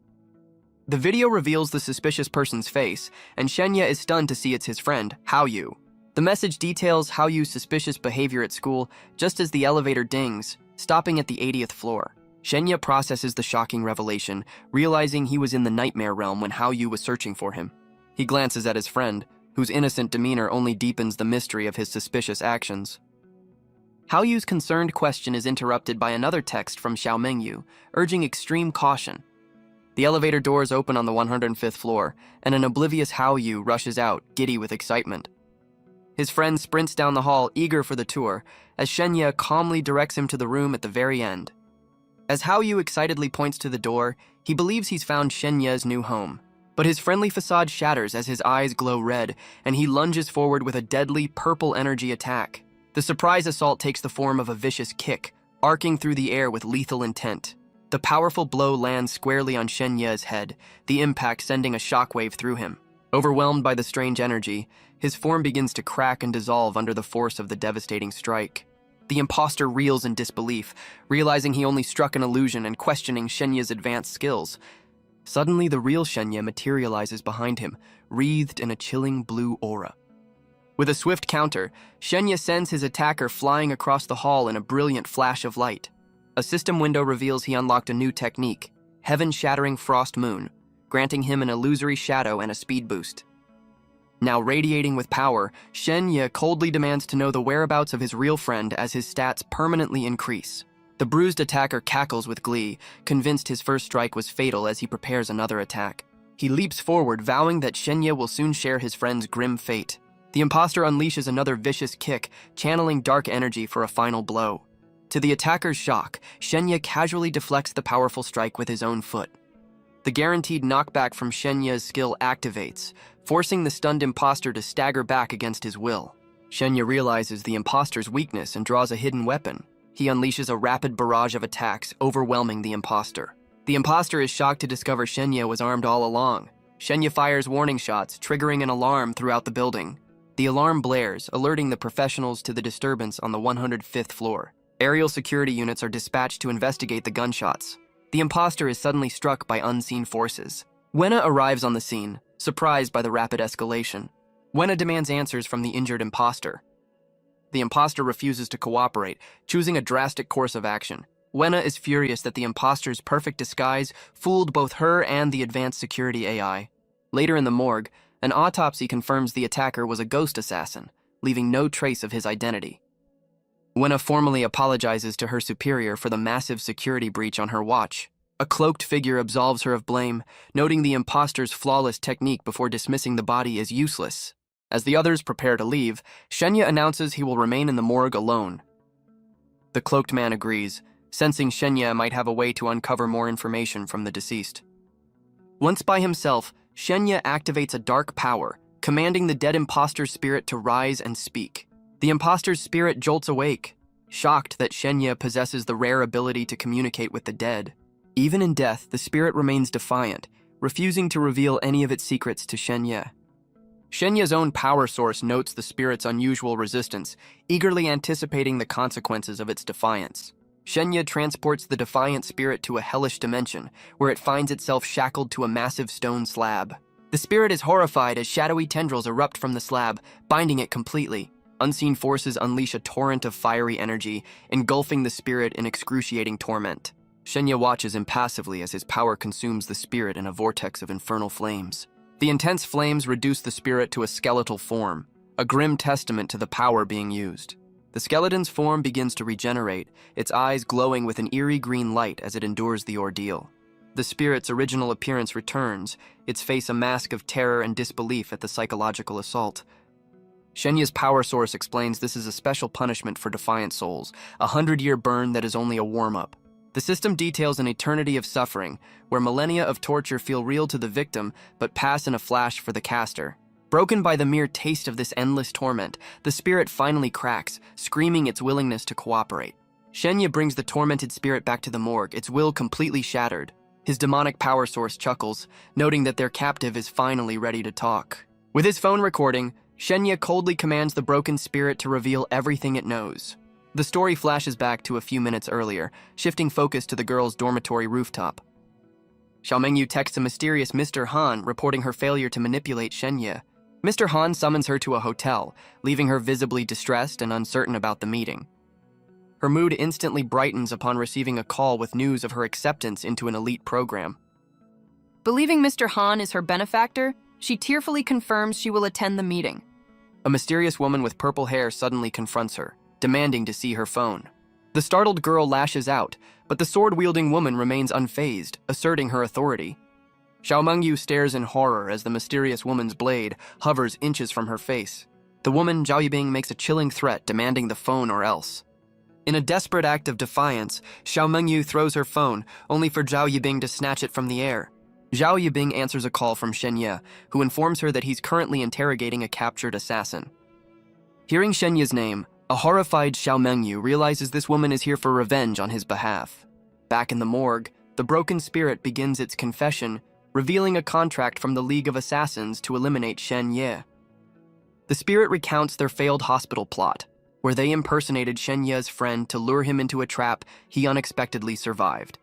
The video reveals the suspicious person's face, and Shenya is stunned to see it's his friend, Haoyu. The message details Haoyu's suspicious behavior at school just as the elevator dings, stopping at the 80th floor. Shenya processes the shocking revelation, realizing he was in the nightmare realm when Haoyu was searching for him. He glances at his friend, whose innocent demeanor only deepens the mystery of his suspicious actions. Haoyu's concerned question is interrupted by another text from Xiao Mengyu, urging extreme caution. The elevator doors open on the 105th floor, and an oblivious Haoyu rushes out, giddy with excitement. His friend sprints down the hall, eager for the tour, as Shenya calmly directs him to the room at the very end. As Haoyu excitedly points to the door, he believes he's found Shenya's new home. But his friendly facade shatters as his eyes glow red, and he lunges forward with a deadly purple energy attack. The surprise assault takes the form of a vicious kick, arcing through the air with lethal intent. The powerful blow lands squarely on Shenya's head, the impact sending a shockwave through him. Overwhelmed by the strange energy, his form begins to crack and dissolve under the force of the devastating strike. The imposter reels in disbelief, realizing he only struck an illusion and questioning Shenya's advanced skills. Suddenly, the real Shenya materializes behind him, wreathed in a chilling blue aura. With a swift counter, Shenya sends his attacker flying across the hall in a brilliant flash of light. A system window reveals he unlocked a new technique, Heaven-Shattering Frost Moon, granting him an illusory shadow and a speed boost. Now radiating with power, Shenya coldly demands to know the whereabouts of his real friend as his stats permanently increase. The bruised attacker cackles with glee, convinced his first strike was fatal as he prepares another attack. He leaps forward, vowing that Shenya will soon share his friend's grim fate. The imposter unleashes another vicious kick, channeling dark energy for a final blow. To the attacker's shock, Shenya casually deflects the powerful strike with his own foot. The guaranteed knockback from Shenya's skill activates, forcing the stunned imposter to stagger back against his will. Shenya realizes the imposter's weakness and draws a hidden weapon. He unleashes a rapid barrage of attacks, overwhelming the imposter. The imposter is shocked to discover Shenya was armed all along. Shenya fires warning shots, triggering an alarm throughout the building. The alarm blares, alerting the professionals to the disturbance on the 105th floor. Aerial security units are dispatched to investigate the gunshots. The imposter is suddenly struck by unseen forces. Wenna arrives on the scene, surprised by the rapid escalation. Wenna demands answers from the injured imposter. The imposter refuses to cooperate, choosing a drastic course of action. Wenna is furious that the imposter's perfect disguise fooled both her and the advanced security AI. Later in the morgue, an autopsy confirms the attacker was a ghost assassin, leaving no trace of his identity. Wenna formally apologizes to her superior for the massive security breach on her watch. A cloaked figure absolves her of blame, noting the imposter's flawless technique before dismissing the body as useless. As the others prepare to leave, Shenya announces he will remain in the morgue alone. The cloaked man agrees, sensing Shenya might have a way to uncover more information from the deceased. Once by himself, Shenya activates a dark power, commanding the dead imposter's spirit to rise and speak. The imposter's spirit jolts awake, shocked that Shenya possesses the rare ability to communicate with the dead. Even in death, the spirit remains defiant, refusing to reveal any of its secrets to Shenya. Shenya's own power source notes the spirit's unusual resistance, eagerly anticipating the consequences of its defiance. Shenya transports the defiant spirit to a hellish dimension, where it finds itself shackled to a massive stone slab. The spirit is horrified as shadowy tendrils erupt from the slab, binding it completely. Unseen forces unleash a torrent of fiery energy, engulfing the spirit in excruciating torment. Shenya watches impassively as his power consumes the spirit in a vortex of infernal flames. The intense flames reduce the spirit to a skeletal form, a grim testament to the power being used. The skeleton's form begins to regenerate, its eyes glowing with an eerie green light as it endures the ordeal. The spirit's original appearance returns, its face a mask of terror and disbelief at the psychological assault. Shenya's power source explains this is a special punishment for defiant souls, a 100-year burn that is only a warm-up. The system details an eternity of suffering, where millennia of torture feel real to the victim but pass in a flash for the caster. Broken by the mere taste of this endless torment, the spirit finally cracks, screaming its willingness to cooperate. Shenya brings the tormented spirit back to the morgue, its will completely shattered. His demonic power source chuckles, noting that their captive is finally ready to talk. With his phone recording, Shenya coldly commands the broken spirit to reveal everything it knows. The story flashes back to a few minutes earlier, shifting focus to the girl's dormitory rooftop. Xiaomengyu texts a mysterious Mr. Han, reporting her failure to manipulate Shenya. Mr. Han summons her to a hotel, leaving her visibly distressed and uncertain about the meeting. Her mood instantly brightens upon receiving a call with news of her acceptance into an elite program. Believing Mr. Han is her benefactor, she tearfully confirms she will attend the meeting. A mysterious woman with purple hair suddenly confronts her, demanding to see her phone. The startled girl lashes out, but the sword-wielding woman remains unfazed, asserting her authority. Xiaomengyu stares in horror as the mysterious woman's blade hovers inches from her face. The woman, Zhao Yibing, makes a chilling threat, demanding the phone or else. In a desperate act of defiance, Xiaomengyu throws her phone, only for Zhao Yibing to snatch it from the air. Zhao Yibing answers a call from Shenya, who informs her that he's currently interrogating a captured assassin. Hearing Shenya's name, a horrified Xiaomengyu realizes this woman is here for revenge on his behalf. Back in the morgue, the broken spirit begins its confession, revealing a contract from the League of Assassins to eliminate Shen Ye. The spirit recounts their failed hospital plot, where they impersonated Shen Ye's friend to lure him into a trap he unexpectedly survived.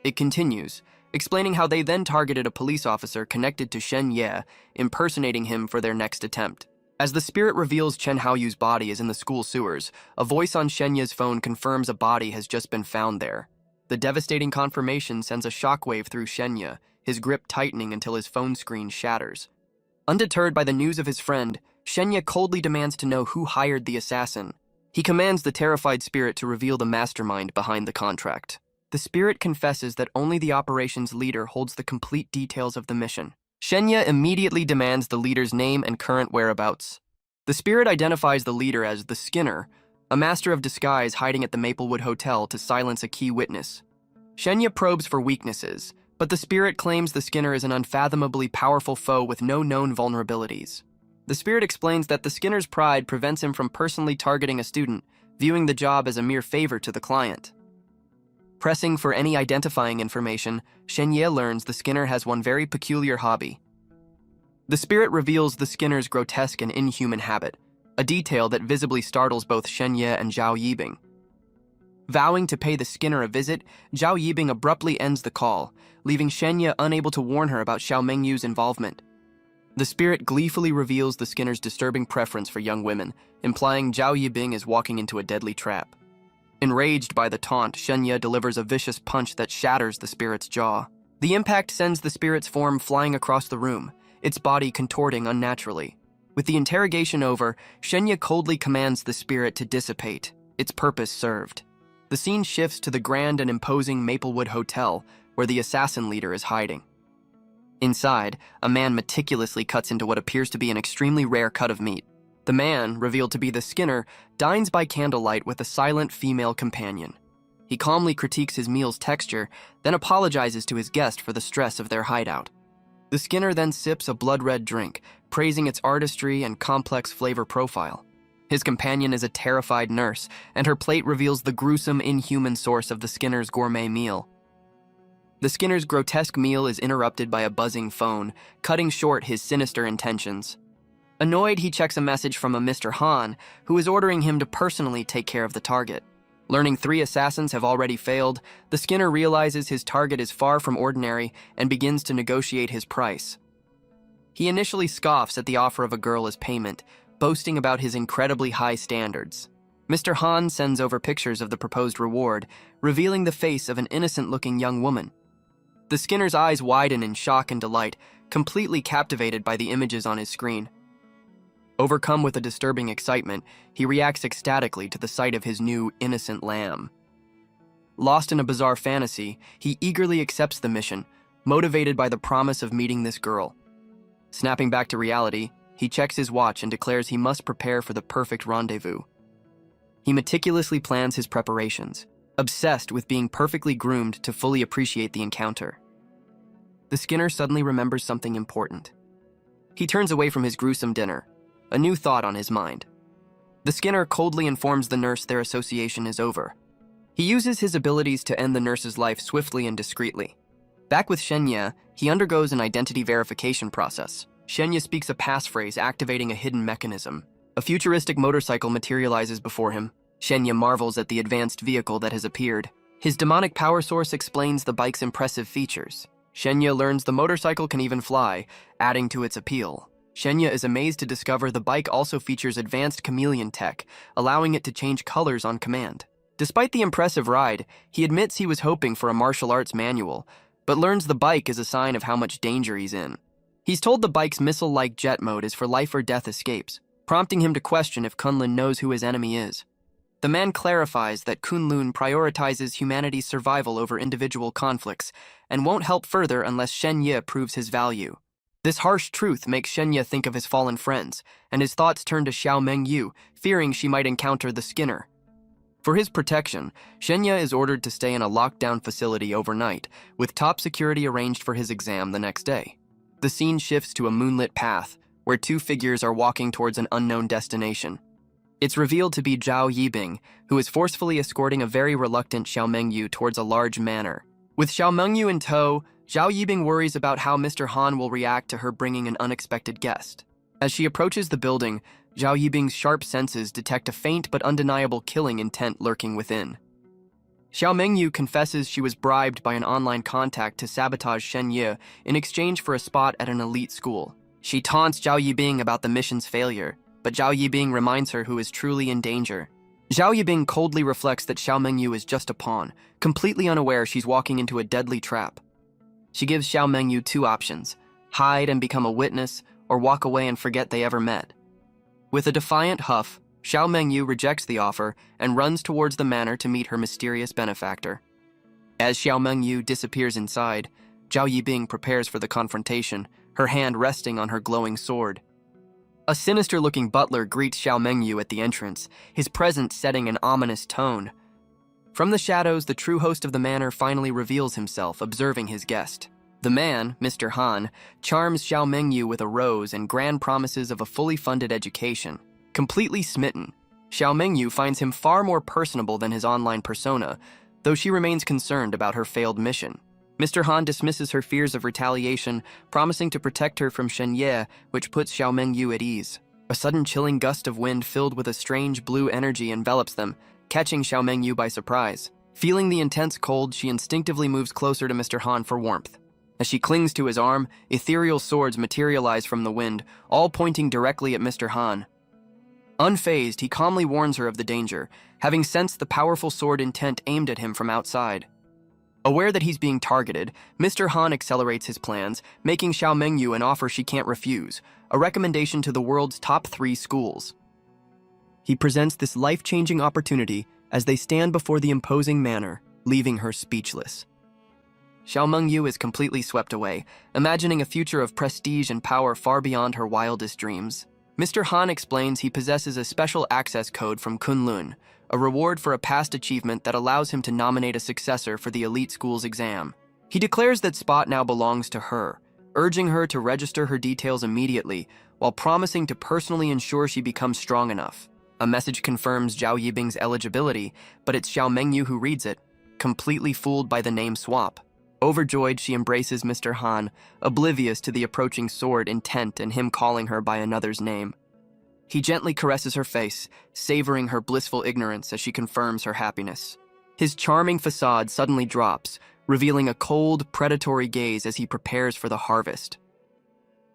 It continues, explaining how they then targeted a police officer connected to Shen Ye, impersonating him for their next attempt. As the spirit reveals Chen Haoyu's body is in the school sewers, a voice on Shen Ye's phone confirms a body has just been found there. The devastating confirmation sends a shockwave through Shen Ye, his grip tightening until his phone screen shatters. Undeterred by the news of his friend, Shen Ye coldly demands to know who hired the assassin. He commands the terrified spirit to reveal the mastermind behind the contract. The spirit confesses that only the operations leader holds the complete details of the mission. Shen Ye immediately demands the leader's name and current whereabouts. The spirit identifies the leader as the Skinner, a master of disguise hiding at the Maplewood Hotel to silence a key witness. Shen Ye probes for weaknesses, but the spirit claims the Skinner is an unfathomably powerful foe with no known vulnerabilities. The spirit explains that the Skinner's pride prevents him from personally targeting a student, viewing the job as a mere favor to the client. Pressing for any identifying information, Shen Ye learns the Skinner has one very peculiar hobby. The spirit reveals the Skinner's grotesque and inhuman habit, a detail that visibly startles both Shen Ye and Zhao Yibing. Vowing to pay the Skinner a visit, Zhao Yibing abruptly ends the call, leaving Shen Ye unable to warn her about Xiaomengyu's involvement. The spirit gleefully reveals the Skinner's disturbing preference for young women, implying Zhao Yibing is walking into a deadly trap. Enraged by the taunt, Shen Ye delivers a vicious punch that shatters the spirit's jaw. The impact sends the spirit's form flying across the room, its body contorting unnaturally. With the interrogation over, Shen Ye coldly commands the spirit to dissipate, its purpose served. The scene shifts to the grand and imposing Maplewood Hotel, where the assassin leader is hiding. Inside, a man meticulously cuts into what appears to be an extremely rare cut of meat. The man, revealed to be the Skinner, dines by candlelight with a silent female companion. He calmly critiques his meal's texture, then apologizes to his guest for the stress of their hideout. The Skinner then sips a blood-red drink, praising its artistry and complex flavor profile. His companion is a terrified nurse, and her plate reveals the gruesome, inhuman source of the Skinner's gourmet meal. The Skinner's grotesque meal is interrupted by a buzzing phone, cutting short his sinister intentions. Annoyed, he checks a message from a Mr. Han, who is ordering him to personally take care of the target. Learning 3 assassins have already failed, the Skinner realizes his target is far from ordinary and begins to negotiate his price. He initially scoffs at the offer of a girl as payment, boasting about his incredibly high standards. Mr. Han sends over pictures of the proposed reward, revealing the face of an innocent-looking young woman. The Skinner's eyes widen in shock and delight, completely captivated by the images on his screen. Overcome with a disturbing excitement, he reacts ecstatically to the sight of his new, innocent lamb. Lost in a bizarre fantasy, he eagerly accepts the mission, motivated by the promise of meeting this girl. Snapping back to reality, he checks his watch and declares he must prepare for the perfect rendezvous. He meticulously plans his preparations, obsessed with being perfectly groomed to fully appreciate the encounter. The Skinner suddenly remembers something important. He turns away from his gruesome dinner, a new thought on his mind. The Skinner coldly informs the nurse their association is over. He uses his abilities to end the nurse's life swiftly and discreetly. Back with Shenya, he undergoes an identity verification process. Shenya speaks a passphrase activating a hidden mechanism. A futuristic motorcycle materializes before him. Shenya marvels at the advanced vehicle that has appeared. His demonic power source explains the bike's impressive features. Shenya learns the motorcycle can even fly, adding to its appeal. Shenya is amazed to discover the bike also features advanced chameleon tech, allowing it to change colors on command. Despite the impressive ride, he admits he was hoping for a martial arts manual, but learns the bike is a sign of how much danger he's in. He's told the bike's missile-like jet mode is for life or death escapes, prompting him to question if Kunlun knows who his enemy is. The man clarifies that Kunlun prioritizes humanity's survival over individual conflicts and won't help further unless Shenya proves his value. This harsh truth makes Shenya think of his fallen friends, and his thoughts turn to Xiao Mengyu, fearing she might encounter the Skinner. For his protection, Shenya is ordered to stay in a lockdown facility overnight, with top security arranged for his exam the next day. The scene shifts to a moonlit path, where two figures are walking towards an unknown destination. It's revealed to be Zhao Yibing, who is forcefully escorting a very reluctant Xiao Mengyu towards a large manor. With Xiao Mengyu in tow, Zhao Yibing worries about how Mr. Han will react to her bringing an unexpected guest. As she approaches the building, Zhao Yibing's sharp senses detect a faint but undeniable killing intent lurking within. Xiao Mengyu confesses she was bribed by an online contact to sabotage Shen Ye in exchange for a spot at an elite school. She taunts Zhao Yibing about the mission's failure, but Zhao Yibing reminds her who is truly in danger. Zhao Yibing coldly reflects that Xiao Mengyu is just a pawn, completely unaware she's walking into a deadly trap. She gives Xiao Mengyu two options: hide and become a witness, or walk away and forget they ever met. With a defiant huff, Xiao Mengyu rejects the offer and runs towards the manor to meet her mysterious benefactor. As Xiao Mengyu disappears inside, Zhao Yibing prepares for the confrontation, her hand resting on her glowing sword. A sinister-looking butler greets Xiao Mengyu at the entrance, his presence setting an ominous tone. From the shadows, the true host of the manor finally reveals himself, observing his guest. The man, Mr. Han, charms Xiao Mengyu with a rose and grand promises of a fully funded education. Completely smitten, Xiao Mengyu finds him far more personable than his online persona, though she remains concerned about her failed mission. Mr. Han dismisses her fears of retaliation, promising to protect her from Shen Ye, which puts Xiao Mengyu at ease. A sudden chilling gust of wind filled with a strange blue energy envelops them, catching Xiao Mengyu by surprise. Feeling the intense cold, she instinctively moves closer to Mr. Han for warmth. As she clings to his arm, ethereal swords materialize from the wind, all pointing directly at Mr. Han. Unfazed, he calmly warns her of the danger, having sensed the powerful sword intent aimed at him from outside. Aware that he's being targeted, Mr. Han accelerates his plans, making Xiao Mengyu an offer she can't refuse, a recommendation to the world's top 3 schools. He presents this life-changing opportunity as they stand before the imposing manor, leaving her speechless. Xiao Mengyu is completely swept away, imagining a future of prestige and power far beyond her wildest dreams. Mr. Han explains he possesses a special access code from Kunlun, a reward for a past achievement that allows him to nominate a successor for the elite school's exam. He declares that spot now belongs to her, urging her to register her details immediately, while promising to personally ensure she becomes strong enough. A message confirms Zhao Yibing's eligibility, but it's Xiao Mengyu who reads it, completely fooled by the name swap. Overjoyed, she embraces Mr. Han, oblivious to the approaching sword intent and him calling her by another's name. He gently caresses her face, savoring her blissful ignorance as she confirms her happiness. His charming facade suddenly drops, revealing a cold, predatory gaze as he prepares for the harvest.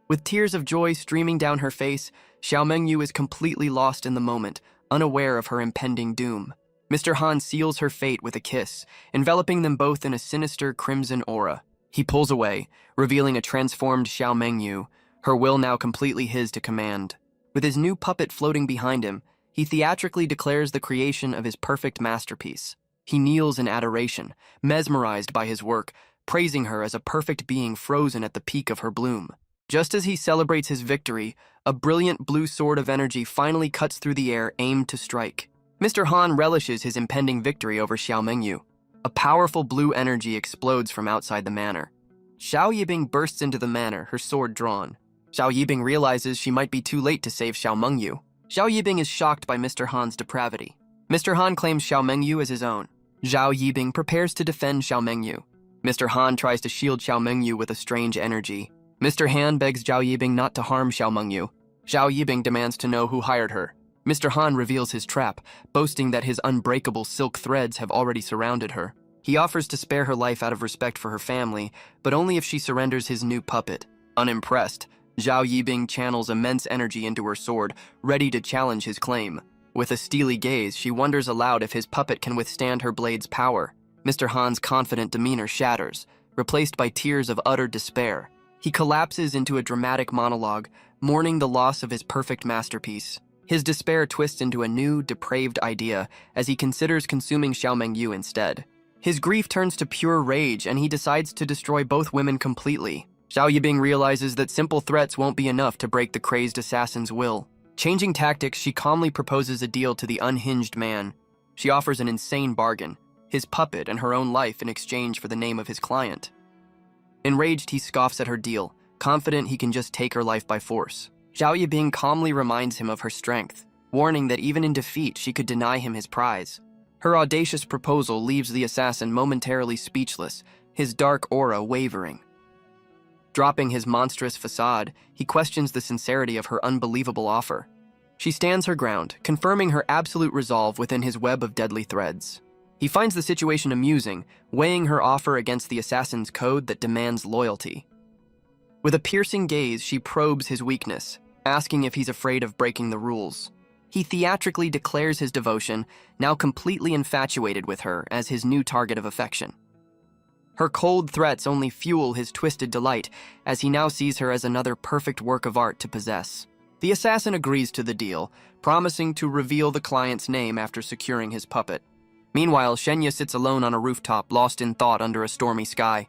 With tears of joy streaming down her face, Xiao Mengyu is completely lost in the moment, unaware of her impending doom. Mr. Han seals her fate with a kiss, enveloping them both in a sinister crimson aura. He pulls away, revealing a transformed Xiao Mengyu, her will now completely his to command. With his new puppet floating behind him, he theatrically declares the creation of his perfect masterpiece. He kneels in adoration, mesmerized by his work, praising her as a perfect being frozen at the peak of her bloom. Just as he celebrates his victory, a brilliant blue sword of energy finally cuts through the air, aimed to strike. Mr. Han relishes his impending victory over Xiao Mengyu. A powerful blue energy explodes from outside the manor. Xiao Yibing bursts into the manor, her sword drawn. Xiao Yibing realizes she might be too late to save Xiao Mengyu. Xiao Yibing is shocked by Mr. Han's depravity. Mr. Han claims Xiao Mengyu as his own. Xiao Yibing prepares to defend Xiao Mengyu. Mr. Han tries to shield Xiao Mengyu with a strange energy. Mr. Han begs Xiao Yibing not to harm Xiao Mengyu. Xiao Yibing demands to know who hired her. Mr. Han reveals his trap, boasting that his unbreakable silk threads have already surrounded her. He offers to spare her life out of respect for her family, but only if she surrenders his new puppet. Unimpressed, Xiao Yibing channels immense energy into her sword, ready to challenge his claim. With a steely gaze, she wonders aloud if his puppet can withstand her blade's power. Mr. Han's confident demeanor shatters, replaced by tears of utter despair. He collapses into a dramatic monologue, mourning the loss of his perfect masterpiece. His despair twists into a new, depraved idea as he considers consuming Xiao Mengyu instead. His grief turns to pure rage, and he decides to destroy both women completely. Xiao Yibing realizes that simple threats won't be enough to break the crazed assassin's will. Changing tactics, she calmly proposes a deal to the unhinged man. She offers an insane bargain, his puppet and her own life in exchange for the name of his client. Enraged, he scoffs at her deal, confident he can just take her life by force. Xiao Yibing calmly reminds him of her strength, warning that even in defeat, she could deny him his prize. Her audacious proposal leaves the assassin momentarily speechless, his dark aura wavering. Dropping his monstrous facade, he questions the sincerity of her unbelievable offer. She stands her ground, confirming her absolute resolve within his web of deadly threads. He finds the situation amusing, weighing her offer against the assassin's code that demands loyalty. With a piercing gaze, she probes his weakness, asking if he's afraid of breaking the rules. He theatrically declares his devotion, now completely infatuated with her as his new target of affection. Her cold threats only fuel his twisted delight, as he now sees her as another perfect work of art to possess. The assassin agrees to the deal, promising to reveal the client's name after securing his puppet. Meanwhile, Shenya sits alone on a rooftop, lost in thought under a stormy sky.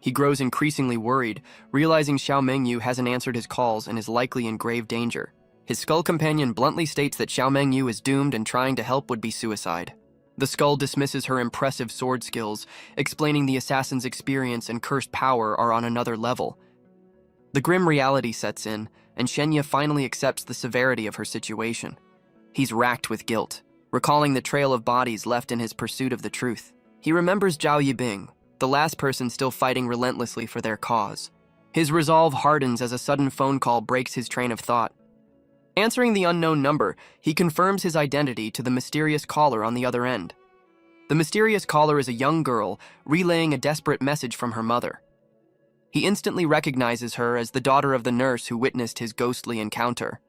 He grows increasingly worried, realizing Xiao Mengyu hasn't answered his calls and is likely in grave danger. His skull companion bluntly states that Xiao Mengyu is doomed and trying to help would be suicide. The skull dismisses her impressive sword skills, explaining the assassin's experience and cursed power are on another level. The grim reality sets in, and Shenya finally accepts the severity of her situation. He's racked with guilt, recalling the trail of bodies left in his pursuit of the truth. He remembers Zhao Yibing, the last person still fighting relentlessly for their cause. His resolve hardens as a sudden phone call breaks his train of thought. Answering the unknown number, he confirms his identity to the mysterious caller on the other end. The mysterious caller is a young girl relaying a desperate message from her mother. He instantly recognizes her as the daughter of the nurse who witnessed his ghostly encounter.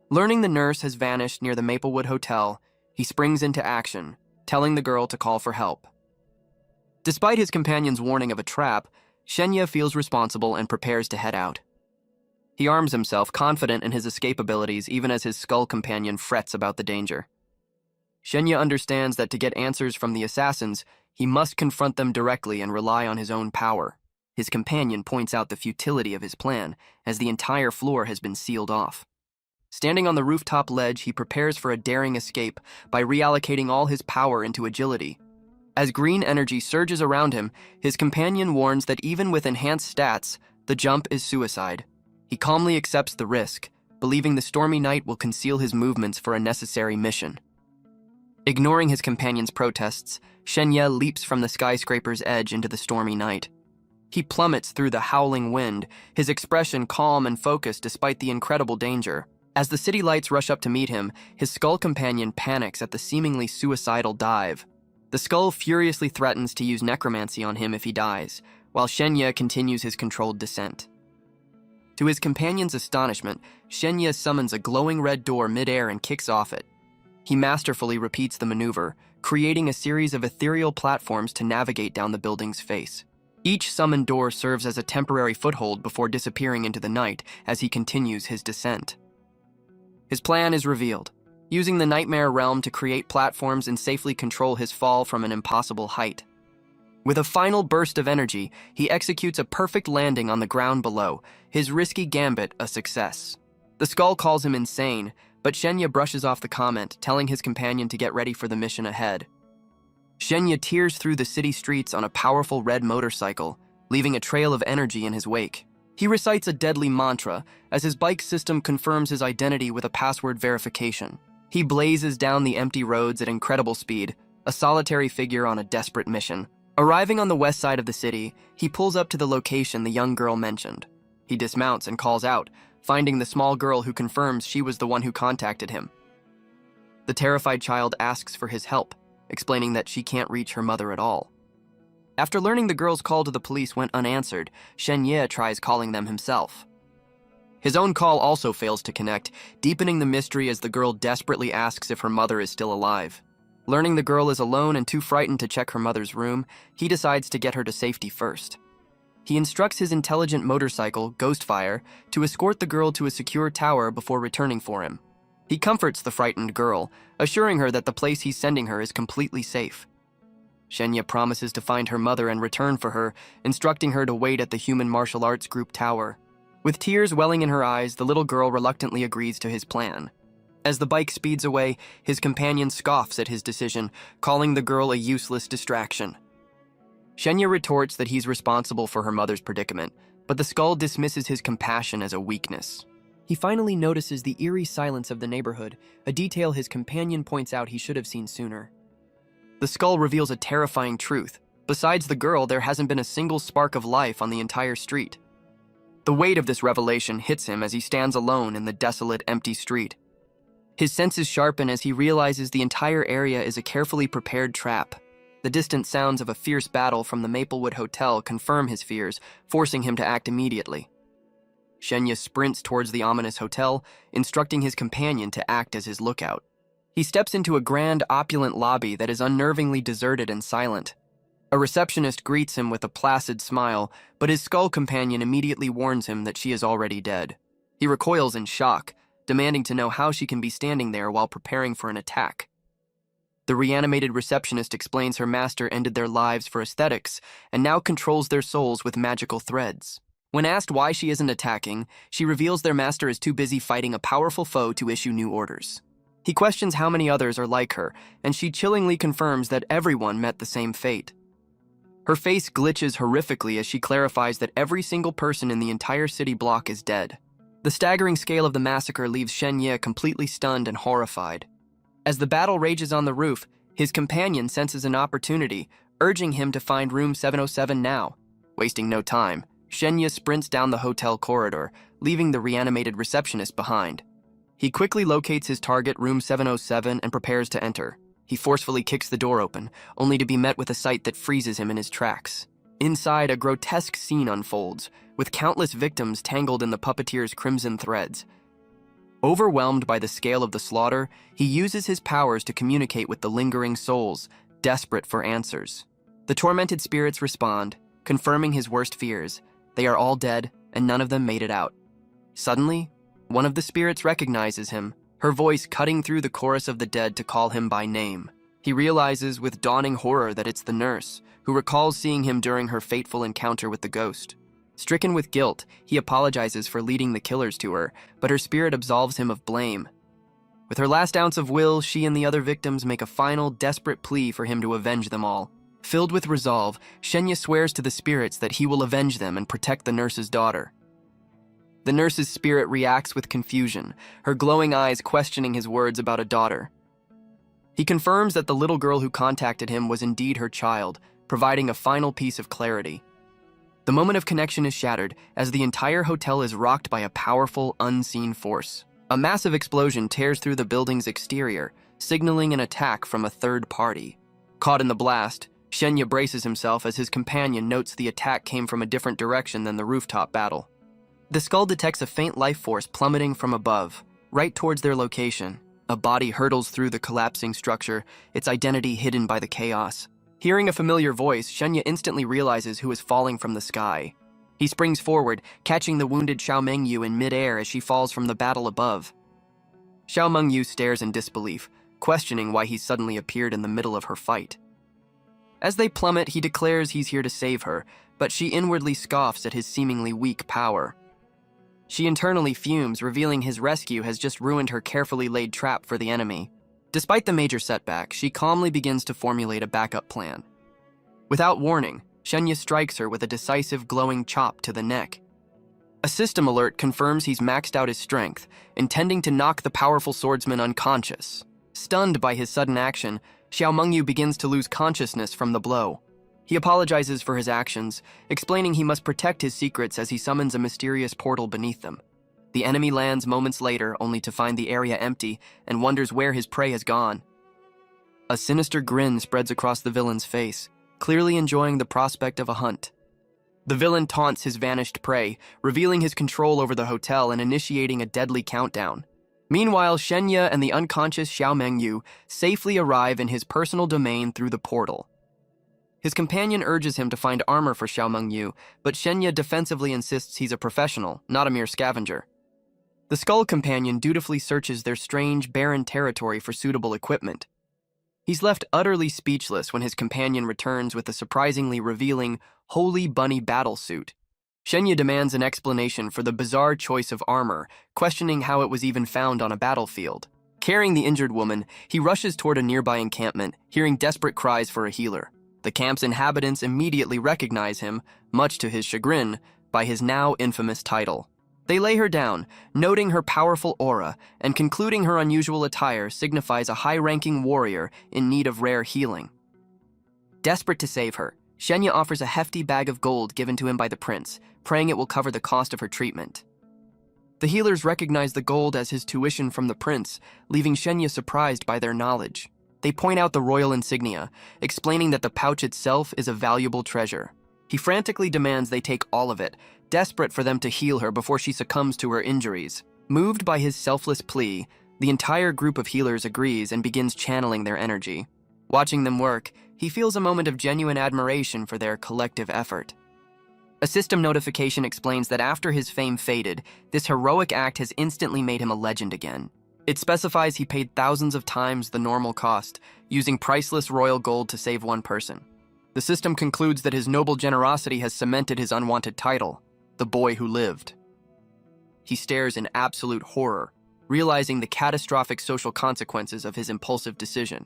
Learning the nurse has vanished near the Maplewood Hotel, he springs into action, telling the girl to call for help. Despite his companion's warning of a trap, Shenya feels responsible and prepares to head out. He arms himself, confident in his escape abilities even as his skull companion frets about the danger. Shenya understands that to get answers from the assassins, he must confront them directly and rely on his own power. His companion points out the futility of his plan, as the entire floor has been sealed off. Standing on the rooftop ledge, he prepares for a daring escape by reallocating all his power into agility. As green energy surges around him, his companion warns that even with enhanced stats, the jump is suicide. He calmly accepts the risk, believing the stormy night will conceal his movements for a necessary mission. Ignoring his companion's protests, Shenya leaps from the skyscraper's edge into the stormy night. He plummets through the howling wind, his expression calm and focused despite the incredible danger. As the city lights rush up to meet him, his skull companion panics at the seemingly suicidal dive. The skull furiously threatens to use necromancy on him if he dies, while Shenya continues his controlled descent. To his companion's astonishment, Shenya summons a glowing red door mid-air and kicks off it. He masterfully repeats the maneuver, creating a series of ethereal platforms to navigate down the building's face. Each summoned door serves as a temporary foothold before disappearing into the night as he continues his descent. His plan is revealed, using the nightmare realm to create platforms and safely control his fall from an impossible height. With a final burst of energy, he executes a perfect landing on the ground below, his risky gambit a success. The skull calls him insane, but Shenya brushes off the comment, telling his companion to get ready for the mission ahead. Shenya tears through the city streets on a powerful red motorcycle, leaving a trail of energy in his wake. He recites a deadly mantra as his bike system confirms his identity with a password verification. He blazes down the empty roads at incredible speed, a solitary figure on a desperate mission. Arriving on the west side of the city, he pulls up to the location the young girl mentioned. He dismounts and calls out, finding the small girl who confirms she was the one who contacted him. The terrified child asks for his help, explaining that she can't reach her mother at all. After learning the girl's call to the police went unanswered, Shenya tries calling them himself. His own call also fails to connect, deepening the mystery as the girl desperately asks if her mother is still alive. Learning the girl is alone and too frightened to check her mother's room, he decides to get her to safety first. He instructs his intelligent motorcycle, Ghostfire, to escort the girl to a secure tower before returning for him. He comforts the frightened girl, assuring her that the place he's sending her is completely safe. Shenya promises to find her mother and return for her, instructing her to wait at the human martial arts group tower. With tears welling in her eyes, the little girl reluctantly agrees to his plan. As the bike speeds away, his companion scoffs at his decision, calling the girl a useless distraction. Shenya retorts that he's responsible for her mother's predicament, but the skull dismisses his compassion as a weakness. He finally notices the eerie silence of the neighborhood, a detail his companion points out he should have seen sooner. The skull reveals a terrifying truth. Besides the girl, there hasn't been a single spark of life on the entire street. The weight of this revelation hits him as he stands alone in the desolate, empty street. His senses sharpen as he realizes the entire area is a carefully prepared trap. The distant sounds of a fierce battle from the Maplewood Hotel confirm his fears, forcing him to act immediately. Shenya sprints towards the ominous hotel, instructing his companion to act as his lookout. He steps into a grand, opulent lobby that is unnervingly deserted and silent. A receptionist greets him with a placid smile, but his skull companion immediately warns him that she is already dead. He recoils in shock, demanding to know how she can be standing there while preparing for an attack. The reanimated receptionist explains her master ended their lives for aesthetics and now controls their souls with magical threads. When asked why she isn't attacking, she reveals their master is too busy fighting a powerful foe to issue new orders. He questions how many others are like her, and she chillingly confirms that everyone met the same fate. Her face glitches horrifically as she clarifies that every single person in the entire city block is dead. The staggering scale of the massacre leaves Shenya completely stunned and horrified. As the battle rages on the roof, his companion senses an opportunity, urging him to find room 707 now. Wasting no time, Shenya sprints down the hotel corridor, leaving the reanimated receptionist behind. He quickly locates his target, room 707, and prepares to enter. He forcefully kicks the door open, only to be met with a sight that freezes him in his tracks. Inside, a grotesque scene unfolds, with countless victims tangled in the puppeteer's crimson threads. Overwhelmed by the scale of the slaughter, he uses his powers to communicate with the lingering souls, desperate for answers. The tormented spirits respond, confirming his worst fears. They are all dead, and none of them made it out. Suddenly, one of the spirits recognizes him, her voice cutting through the chorus of the dead to call him by name. He realizes with dawning horror that it's the nurse, who recalls seeing him during her fateful encounter with the ghost. Stricken with guilt, he apologizes for leading the killers to her, but her spirit absolves him of blame. With her last ounce of will, she and the other victims make a final, desperate plea for him to avenge them all. Filled with resolve, Shenya swears to the spirits that he will avenge them and protect the nurse's daughter. The nurse's spirit reacts with confusion, her glowing eyes questioning his words about a daughter. He confirms that the little girl who contacted him was indeed her child, providing a final piece of clarity. The moment of connection is shattered as the entire hotel is rocked by a powerful, unseen force. A massive explosion tears through the building's exterior, signaling an attack from a third party. Caught in the blast, Shenya braces himself as his companion notes the attack came from a different direction than the rooftop battle. The skull detects a faint life force plummeting from above, right towards their location. A body hurtles through the collapsing structure, its identity hidden by the chaos. Hearing a familiar voice, Shenya instantly realizes who is falling from the sky. He springs forward, catching the wounded Xiao Mengyu in midair as she falls from the battle above. Xiao Mengyu stares in disbelief, questioning why he suddenly appeared in the middle of her fight. As they plummet, he declares he's here to save her, but she inwardly scoffs at his seemingly weak power. She internally fumes, revealing his rescue has just ruined her carefully laid trap for the enemy. Despite the major setback, she calmly begins to formulate a backup plan. Without warning, Shenya strikes her with a decisive glowing chop to the neck. A system alert confirms he's maxed out his strength, intending to knock the powerful swordsman unconscious. Stunned by his sudden action, Xiao Mengyu begins to lose consciousness from the blow. He apologizes for his actions, explaining he must protect his secrets as he summons a mysterious portal beneath them. The enemy lands moments later, only to find the area empty, and wonders where his prey has gone. A sinister grin spreads across the villain's face, clearly enjoying the prospect of a hunt. The villain taunts his vanished prey, revealing his control over the hotel and initiating a deadly countdown. Meanwhile, Shenya and the unconscious Xiao Mengyu safely arrive in his personal domain through the portal. His companion urges him to find armor for Xiao Mengyu, but Shenya defensively insists he's a professional, not a mere scavenger. The Skull Companion dutifully searches their strange, barren territory for suitable equipment. He's left utterly speechless when his companion returns with a surprisingly revealing, Holy Bunny battlesuit. Shenya demands an explanation for the bizarre choice of armor, questioning how it was even found on a battlefield. Carrying the injured woman, he rushes toward a nearby encampment, hearing desperate cries for a healer. The camp's inhabitants immediately recognize him, much to his chagrin, by his now infamous title. They lay her down, noting her powerful aura, and concluding her unusual attire signifies a high-ranking warrior in need of rare healing. Desperate to save her, Shenya offers a hefty bag of gold given to him by the prince, praying it will cover the cost of her treatment. The healers recognize the gold as his tuition from the prince, leaving Shenya surprised by their knowledge. They point out the royal insignia, explaining that the pouch itself is a valuable treasure. He frantically demands they take all of it, desperate for them to heal her before she succumbs to her injuries. Moved by his selfless plea, the entire group of healers agrees and begins channeling their energy. Watching them work, he feels a moment of genuine admiration for their collective effort. A system notification explains that after his fame faded, this heroic act has instantly made him a legend again. It specifies he paid thousands of times the normal cost, using priceless royal gold to save one person. The system concludes that his noble generosity has cemented his unwanted title, the boy who lived. He stares in absolute horror, realizing the catastrophic social consequences of his impulsive decision.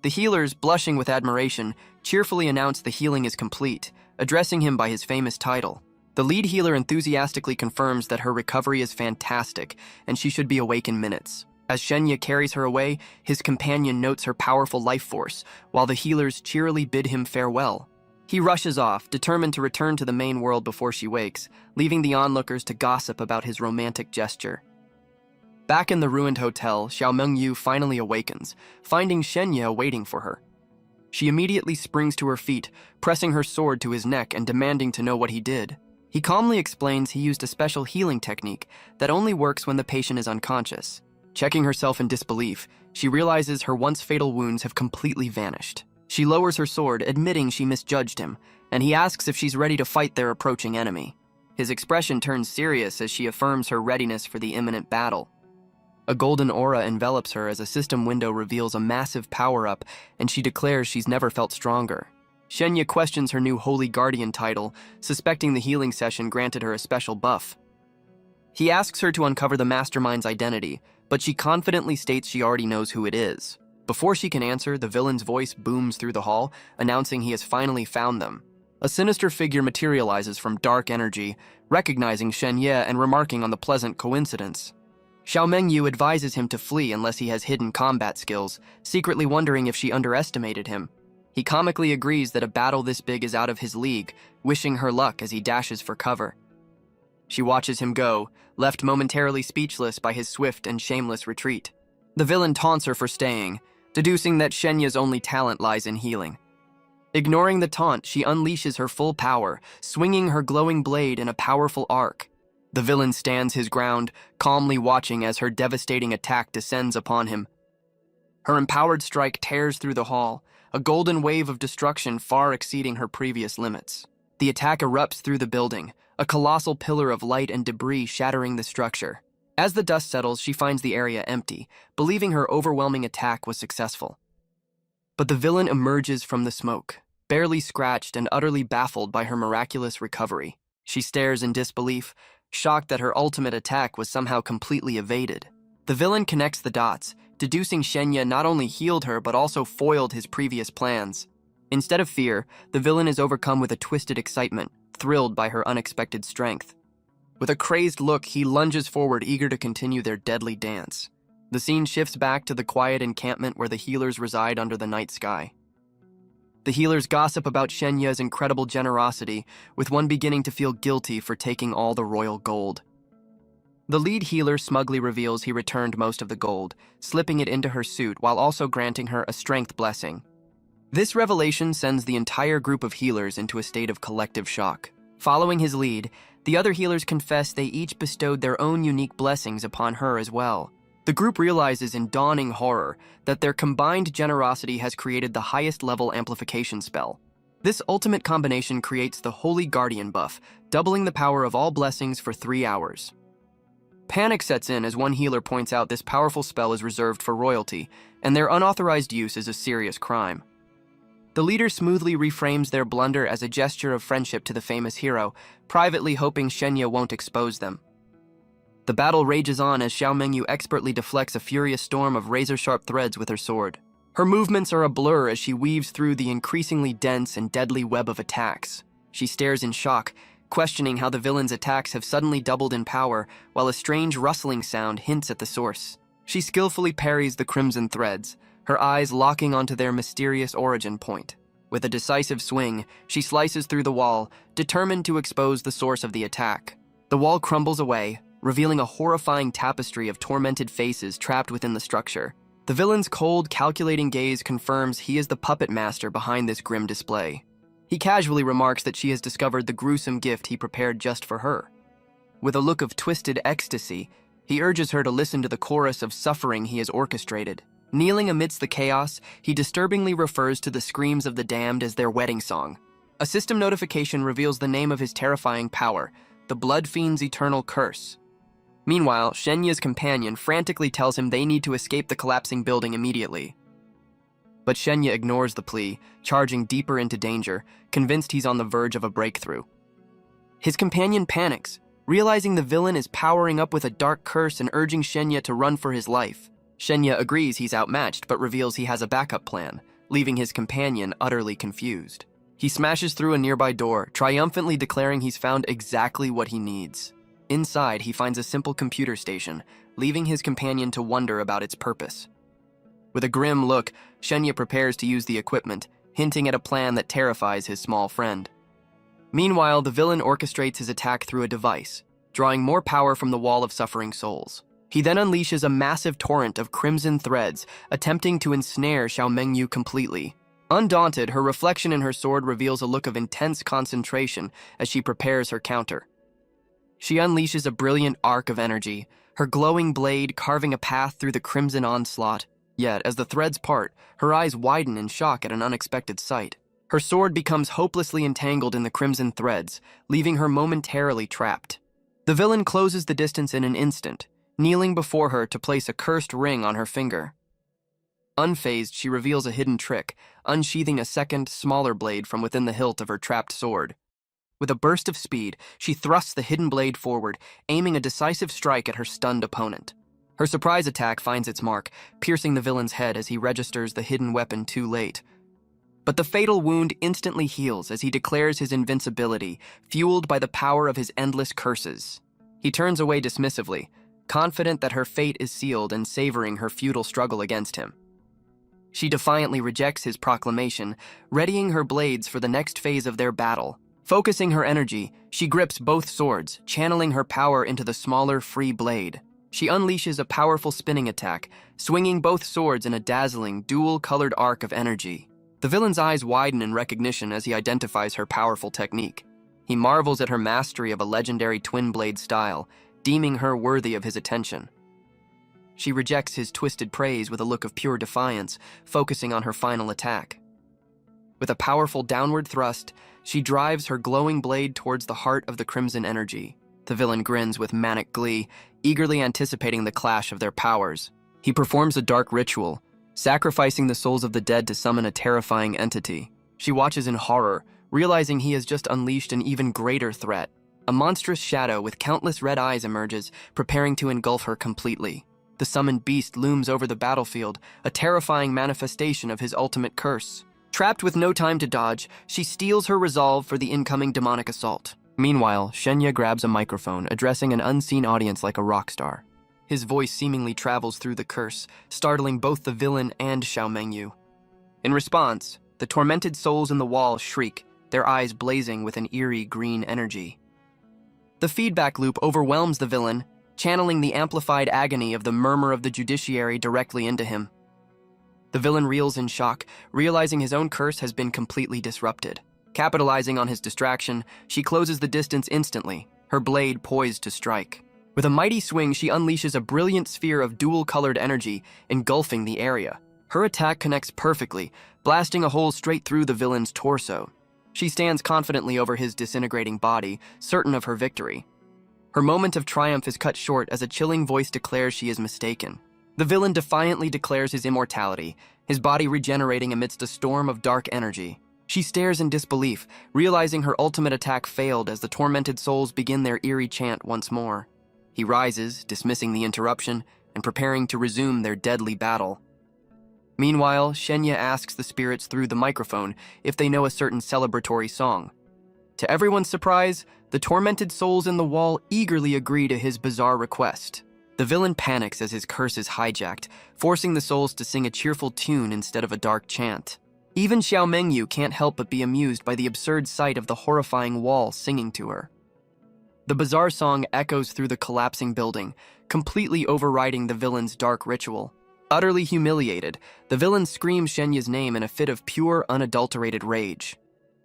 The healers, blushing with admiration, cheerfully announce the healing is complete, addressing him by his famous title. The lead healer enthusiastically confirms that her recovery is fantastic and she should be awake in minutes. As Shenya carries her away, his companion notes her powerful life force, while the healers cheerily bid him farewell. He rushes off, determined to return to the main world before she wakes, leaving the onlookers to gossip about his romantic gesture. Back in the ruined hotel, Xiao Mengyu finally awakens, finding Shenya waiting for her. She immediately springs to her feet, pressing her sword to his neck and demanding to know what he did. He calmly explains he used a special healing technique that only works when the patient is unconscious. Checking herself in disbelief, she realizes her once fatal wounds have completely vanished. She lowers her sword, admitting she misjudged him, and he asks if she's ready to fight their approaching enemy. His expression turns serious as she affirms her readiness for the imminent battle. A golden aura envelops her as a system window reveals a massive power-up, and she declares she's never felt stronger. Shenya questions her new Holy Guardian title, suspecting the healing session granted her a special buff. He asks her to uncover the mastermind's identity, but she confidently states she already knows who it is. Before she can answer, the villain's voice booms through the hall, announcing he has finally found them. A sinister figure materializes from dark energy, recognizing Shenya and remarking on the pleasant coincidence. Xiao Mengyu advises him to flee unless he has hidden combat skills, secretly wondering if she underestimated him. He comically agrees that a battle this big is out of his league, wishing her luck as he dashes for cover. She watches him go, left momentarily speechless by his swift and shameless retreat. The villain taunts her for staying, deducing that Shenya's only talent lies in healing. Ignoring the taunt, she unleashes her full power, swinging her glowing blade in a powerful arc. The villain stands his ground, calmly watching as her devastating attack descends upon him. Her empowered strike tears through the hall, a golden wave of destruction far exceeding her previous limits. The attack erupts through the building, a colossal pillar of light and debris shattering the structure. As the dust settles, she finds the area empty, believing her overwhelming attack was successful. But the villain emerges from the smoke, barely scratched and utterly baffled by her miraculous recovery. She stares in disbelief, shocked that her ultimate attack was somehow completely evaded. The villain connects the dots, deducing Shenya not only healed her but also foiled his previous plans. Instead of fear, the villain is overcome with a twisted excitement, thrilled by her unexpected strength. With a crazed look, he lunges forward, eager to continue their deadly dance. The scene shifts back to the quiet encampment where the healers reside under the night sky. The healers gossip about Shenya's incredible generosity, with one beginning to feel guilty for taking all the royal gold. The lead healer smugly reveals he returned most of the gold, slipping it into her suit while also granting her a strength blessing. This revelation sends the entire group of healers into a state of collective shock. Following his lead, the other healers confess they each bestowed their own unique blessings upon her as well. The group realizes in dawning horror that their combined generosity has created the highest level amplification spell. This ultimate combination creates the Holy Guardian buff, doubling the power of all blessings for 3 hours. Panic sets in as one healer points out this powerful spell is reserved for royalty, and their unauthorized use is a serious crime. The leader smoothly reframes their blunder as a gesture of friendship to the famous hero, privately hoping Shenya won't expose them. The battle rages on as Xiao Mengyu expertly deflects a furious storm of razor-sharp threads with her sword. Her movements are a blur as she weaves through the increasingly dense and deadly web of attacks. She stares in shock, questioning how the villain's attacks have suddenly doubled in power, while a strange rustling sound hints at the source. She skillfully parries the crimson threads, her eyes locking onto their mysterious origin point. With a decisive swing, she slices through the wall, determined to expose the source of the attack. The wall crumbles away, revealing a horrifying tapestry of tormented faces trapped within the structure. The villain's cold, calculating gaze confirms he is the puppet master behind this grim display. He casually remarks that she has discovered the gruesome gift he prepared just for her. With a look of twisted ecstasy, he urges her to listen to the chorus of suffering he has orchestrated. Kneeling amidst the chaos, he disturbingly refers to the screams of the damned as their wedding song. A system notification reveals the name of his terrifying power, the Blood Fiend's eternal curse. Meanwhile, Shenya's companion frantically tells him they need to escape the collapsing building immediately. But Shenya ignores the plea, charging deeper into danger, convinced he's on the verge of a breakthrough. His companion panics, realizing the villain is powering up with a dark curse and urging Shenya to run for his life. Shenya agrees he's outmatched, but reveals he has a backup plan, leaving his companion utterly confused. He smashes through a nearby door, triumphantly declaring he's found exactly what he needs. Inside, he finds a simple computer station, leaving his companion to wonder about its purpose. With a grim look, Shenya prepares to use the equipment, hinting at a plan that terrifies his small friend. Meanwhile, the villain orchestrates his attack through a device, drawing more power from the Wall of Suffering Souls. He then unleashes a massive torrent of crimson threads, attempting to ensnare Xiao Mengyu completely. Undaunted, her reflection in her sword reveals a look of intense concentration as she prepares her counter. She unleashes a brilliant arc of energy, her glowing blade carving a path through the crimson onslaught. Yet, as the threads part, her eyes widen in shock at an unexpected sight. Her sword becomes hopelessly entangled in the crimson threads, leaving her momentarily trapped. The villain closes the distance in an instant, kneeling before her to place a cursed ring on her finger. Unfazed, she reveals a hidden trick, unsheathing a second, smaller blade from within the hilt of her trapped sword. With a burst of speed, she thrusts the hidden blade forward, aiming a decisive strike at her stunned opponent. Her surprise attack finds its mark, piercing the villain's head as he registers the hidden weapon too late. But the fatal wound instantly heals as he declares his invincibility, fueled by the power of his endless curses. He turns away dismissively, confident that her fate is sealed and savoring her futile struggle against him. She defiantly rejects his proclamation, readying her blades for the next phase of their battle. Focusing her energy, she grips both swords, channeling her power into the smaller, free blade. She unleashes a powerful spinning attack, swinging both swords in a dazzling, dual-colored arc of energy. The villain's eyes widen in recognition as he identifies her powerful technique. He marvels at her mastery of a legendary twin-blade style, deeming her worthy of his attention. She rejects his twisted praise with a look of pure defiance, focusing on her final attack. With a powerful downward thrust, she drives her glowing blade towards the heart of the crimson energy. The villain grins with manic glee, eagerly anticipating the clash of their powers. He performs a dark ritual, sacrificing the souls of the dead to summon a terrifying entity. She watches in horror, realizing he has just unleashed an even greater threat. A monstrous shadow with countless red eyes emerges, preparing to engulf her completely. The summoned beast looms over the battlefield, a terrifying manifestation of his ultimate curse. Trapped with no time to dodge, she steels her resolve for the incoming demonic assault. Meanwhile, Shenya grabs a microphone, addressing an unseen audience like a rock star. His voice seemingly travels through the curse, startling both the villain and Xiao Mengyu. In response, the tormented souls in the wall shriek, their eyes blazing with an eerie green energy. The feedback loop overwhelms the villain, channeling the amplified agony of the murmur of the judiciary directly into him. The villain reels in shock, realizing his own curse has been completely disrupted. Capitalizing on his distraction, she closes the distance instantly, her blade poised to strike. With a mighty swing, she unleashes a brilliant sphere of dual-colored energy, engulfing the area. Her attack connects perfectly, blasting a hole straight through the villain's torso. She stands confidently over his disintegrating body, certain of her victory. Her moment of triumph is cut short as a chilling voice declares she is mistaken. The villain defiantly declares his immortality, his body regenerating amidst a storm of dark energy. She stares in disbelief, realizing her ultimate attack failed as the tormented souls begin their eerie chant once more. He rises, dismissing the interruption, and preparing to resume their deadly battle. Meanwhile, Shenya asks the spirits through the microphone if they know a certain celebratory song. To everyone's surprise, the tormented souls in the wall eagerly agree to his bizarre request. The villain panics as his curse is hijacked, forcing the souls to sing a cheerful tune instead of a dark chant. Even Xiao Mengyu can't help but be amused by the absurd sight of the horrifying wall singing to her. The bizarre song echoes through the collapsing building, completely overriding the villain's dark ritual. Utterly humiliated, the villain screams Shenya's name in a fit of pure, unadulterated rage.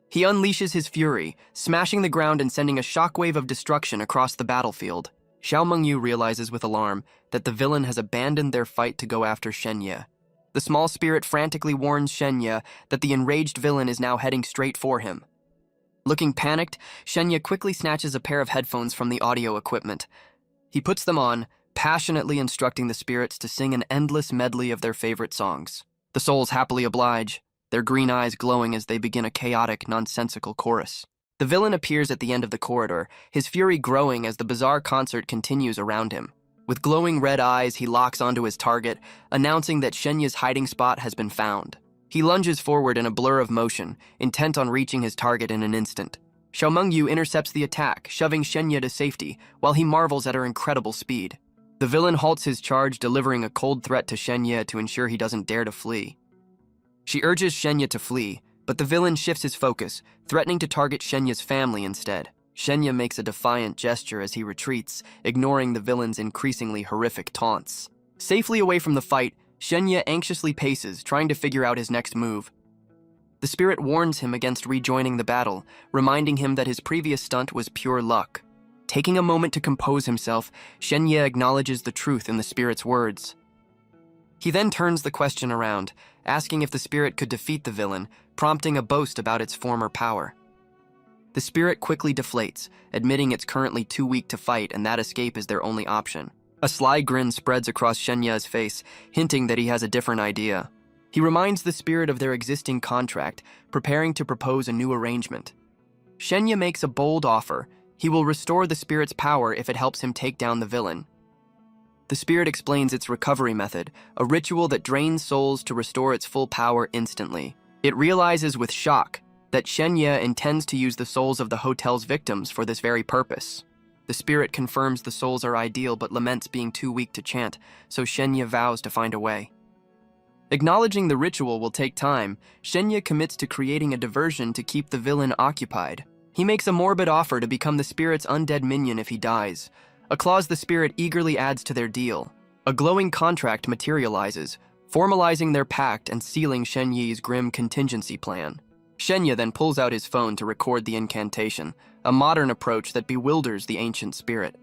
He unleashes his fury, smashing the ground and sending a shockwave of destruction across the battlefield. Xiao Mengyu realizes with alarm that the villain has abandoned their fight to go after Shenya. The small spirit frantically warns Shenya that the enraged villain is now heading straight for him. Looking panicked, Shenya quickly snatches a pair of headphones from the audio equipment. He puts them on, passionately instructing the spirits to sing an endless medley of their favorite songs. The souls happily oblige, their green eyes glowing as they begin a chaotic, nonsensical chorus. The villain appears at the end of the corridor, his fury growing as the bizarre concert continues around him. With glowing red eyes, he locks onto his target, announcing that Shenya's hiding spot has been found. He lunges forward in a blur of motion, intent on reaching his target in an instant. Xiao Mengyu intercepts the attack, shoving Shenya to safety, while he marvels at her incredible speed. The villain halts his charge, delivering a cold threat to Shenya to ensure he doesn't dare to flee. She urges Shenya to flee, but the villain shifts his focus, threatening to target Shenya's family instead. Shenya makes a defiant gesture as he retreats, ignoring the villain's increasingly horrific taunts. Safely away from the fight, Shenya anxiously paces, trying to figure out his next move. The spirit warns him against rejoining the battle, reminding him that his previous stunt was pure luck. Taking a moment to compose himself, Shenya acknowledges the truth in the spirit's words. He then turns the question around, asking if the spirit could defeat the villain, prompting a boast about its former power. The spirit quickly deflates, admitting it's currently too weak to fight and that escape is their only option. A sly grin spreads across Shenya's face, hinting that he has a different idea. He reminds the spirit of their existing contract, preparing to propose a new arrangement. Shenya makes a bold offer. He will restore the spirit's power if it helps him take down the villain. The spirit explains its recovery method, a ritual that drains souls to restore its full power instantly. It realizes with shock that Shenya intends to use the souls of the hotel's victims for this very purpose. The spirit confirms the souls are ideal but laments being too weak to chant, so Shenya vows to find a way. Acknowledging the ritual will take time, Shenya commits to creating a diversion to keep the villain occupied. He makes a morbid offer to become the spirit's undead minion if he dies, a clause the spirit eagerly adds to their deal. A glowing contract materializes, formalizing their pact and sealing Shenyi's grim contingency plan. Shenya then pulls out his phone to record the incantation, a modern approach that bewilders the ancient spirit.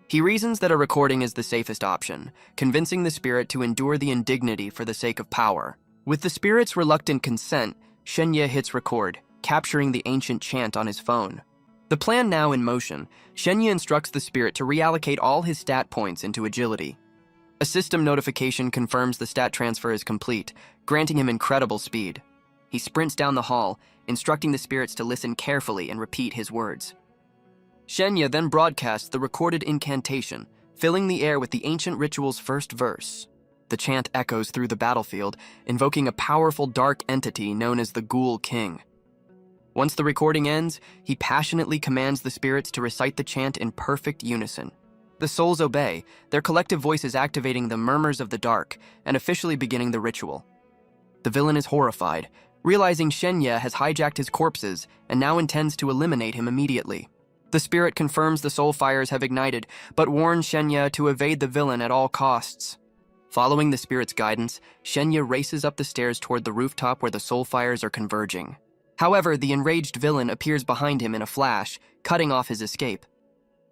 He reasons that a recording is the safest option, convincing the spirit to endure the indignity for the sake of power. With the spirit's reluctant consent, Shenya hits record, capturing the ancient chant on his phone. The plan now in motion, Shenya instructs the spirit to reallocate all his stat points into agility. A system notification confirms the stat transfer is complete, granting him incredible speed. He sprints down the hall, instructing the spirits to listen carefully and repeat his words. Shenya then broadcasts the recorded incantation, filling the air with the ancient ritual's first verse. The chant echoes through the battlefield, invoking a powerful dark entity known as the Ghoul King. Once the recording ends, he passionately commands the spirits to recite the chant in perfect unison. The souls obey, their collective voices activating the murmurs of the dark and officially beginning the ritual. The villain is horrified, realizing Shenya has hijacked his corpses and now intends to eliminate him immediately. The spirit confirms the soul fires have ignited, but warns Shenya to evade the villain at all costs. Following the spirit's guidance, Shenya races up the stairs toward the rooftop where the soul fires are converging. However, the enraged villain appears behind him in a flash, cutting off his escape.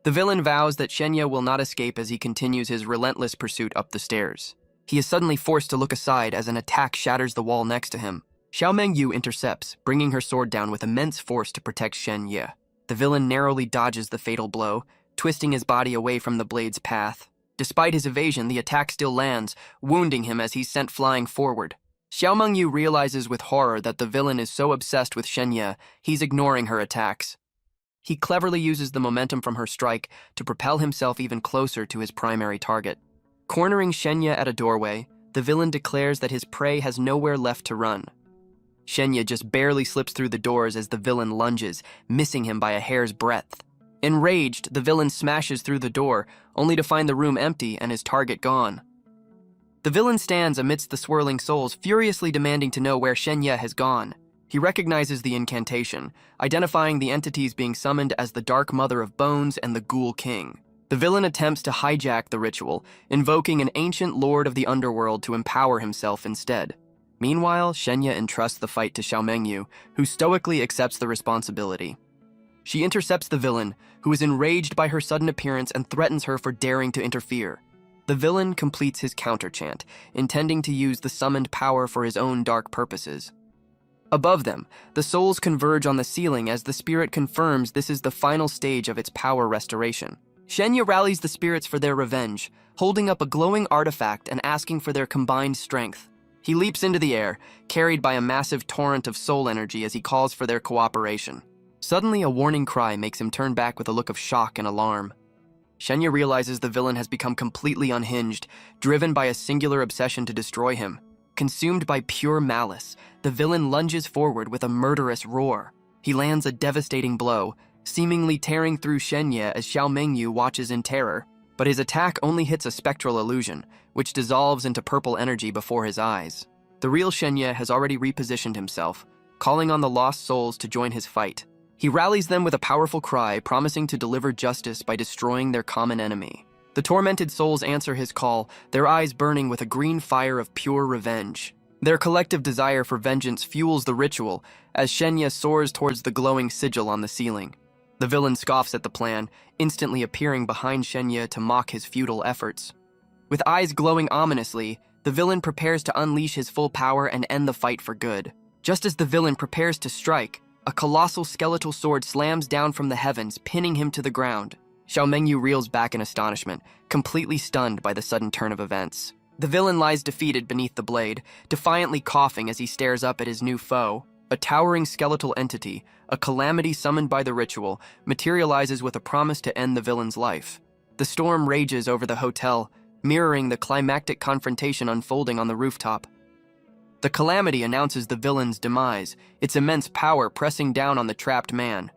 The villain vows that Shenya will not escape as he continues his relentless pursuit up the stairs. He is suddenly forced to look aside as an attack shatters the wall next to him. Xiao Mengyu intercepts, bringing her sword down with immense force to protect Shenya. The villain narrowly dodges the fatal blow, twisting his body away from the blade's path. Despite his evasion, the attack still lands, wounding him as he's sent flying forward. Xiao Mengyu realizes with horror that the villain is so obsessed with Shenya, he's ignoring her attacks. He cleverly uses the momentum from her strike to propel himself even closer to his primary target. Cornering Shenya at a doorway, the villain declares that his prey has nowhere left to run. Shenya just barely slips through the doors as the villain lunges, missing him by a hair's breadth. Enraged, the villain smashes through the door, only to find the room empty and his target gone. The villain stands amidst the swirling souls, furiously demanding to know where Shenya has gone. He recognizes the incantation, identifying the entities being summoned as the Dark Mother of Bones and the Ghoul King. The villain attempts to hijack the ritual, invoking an ancient lord of the underworld to empower himself instead. Meanwhile, Shenya entrusts the fight to Xiao Mengyu, who stoically accepts the responsibility. She intercepts the villain, who is enraged by her sudden appearance and threatens her for daring to interfere. The villain completes his counter-chant, intending to use the summoned power for his own dark purposes. Above them, the souls converge on the ceiling as the spirit confirms this is the final stage of its power restoration. Shenya rallies the spirits for their revenge, holding up a glowing artifact and asking for their combined strength. He leaps into the air, carried by a massive torrent of soul energy as he calls for their cooperation. Suddenly, a warning cry makes him turn back with a look of shock and alarm. Shenya realizes the villain has become completely unhinged, driven by a singular obsession to destroy him. Consumed by pure malice, the villain lunges forward with a murderous roar. He lands a devastating blow, seemingly tearing through Shenya as Xiao Mengyu watches in terror, but his attack only hits a spectral illusion, which dissolves into purple energy before his eyes. The real Shenya has already repositioned himself, calling on the lost souls to join his fight. He rallies them with a powerful cry, promising to deliver justice by destroying their common enemy. The tormented souls answer his call, their eyes burning with a green fire of pure revenge. Their collective desire for vengeance fuels the ritual as Shenya soars towards the glowing sigil on the ceiling. The villain scoffs at the plan, instantly appearing behind Shenya to mock his futile efforts. With eyes glowing ominously, the villain prepares to unleash his full power and end the fight for good. Just as the villain prepares to strike, a colossal skeletal sword slams down from the heavens, pinning him to the ground. Xiao Mengyu reels back in astonishment, completely stunned by the sudden turn of events. The villain lies defeated beneath the blade, defiantly coughing as he stares up at his new foe. A towering skeletal entity, a calamity summoned by the ritual, materializes with a promise to end the villain's life. The storm rages over the hotel, mirroring the climactic confrontation unfolding on the rooftop. The calamity announces the villain's demise, its immense power pressing down on the trapped man.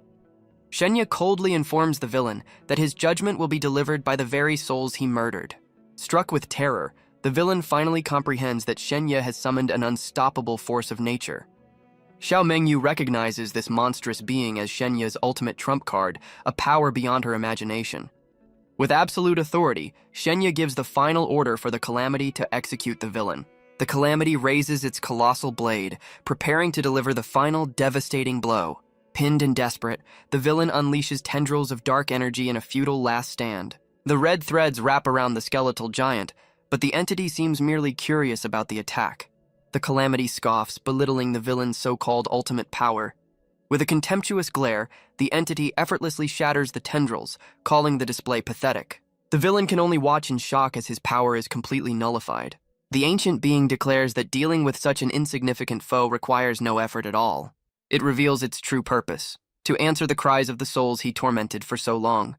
Shenya coldly informs the villain that his judgment will be delivered by the very souls he murdered. Struck with terror, the villain finally comprehends that Shenya has summoned an unstoppable force of nature. Xiao Mengyu recognizes this monstrous being as Shenya's ultimate trump card, a power beyond her imagination. With absolute authority, Shenya gives the final order for the calamity to execute the villain. The calamity raises its colossal blade, preparing to deliver the final devastating blow. Pinned and desperate, the villain unleashes tendrils of dark energy in a futile last stand. The red threads wrap around the skeletal giant, but the entity seems merely curious about the attack. The calamity scoffs, belittling the villain's so-called ultimate power. With a contemptuous glare, the entity effortlessly shatters the tendrils, calling the display pathetic. The villain can only watch in shock as his power is completely nullified. The ancient being declares that dealing with such an insignificant foe requires no effort at all. It reveals its true purpose, to answer the cries of the souls he tormented for so long.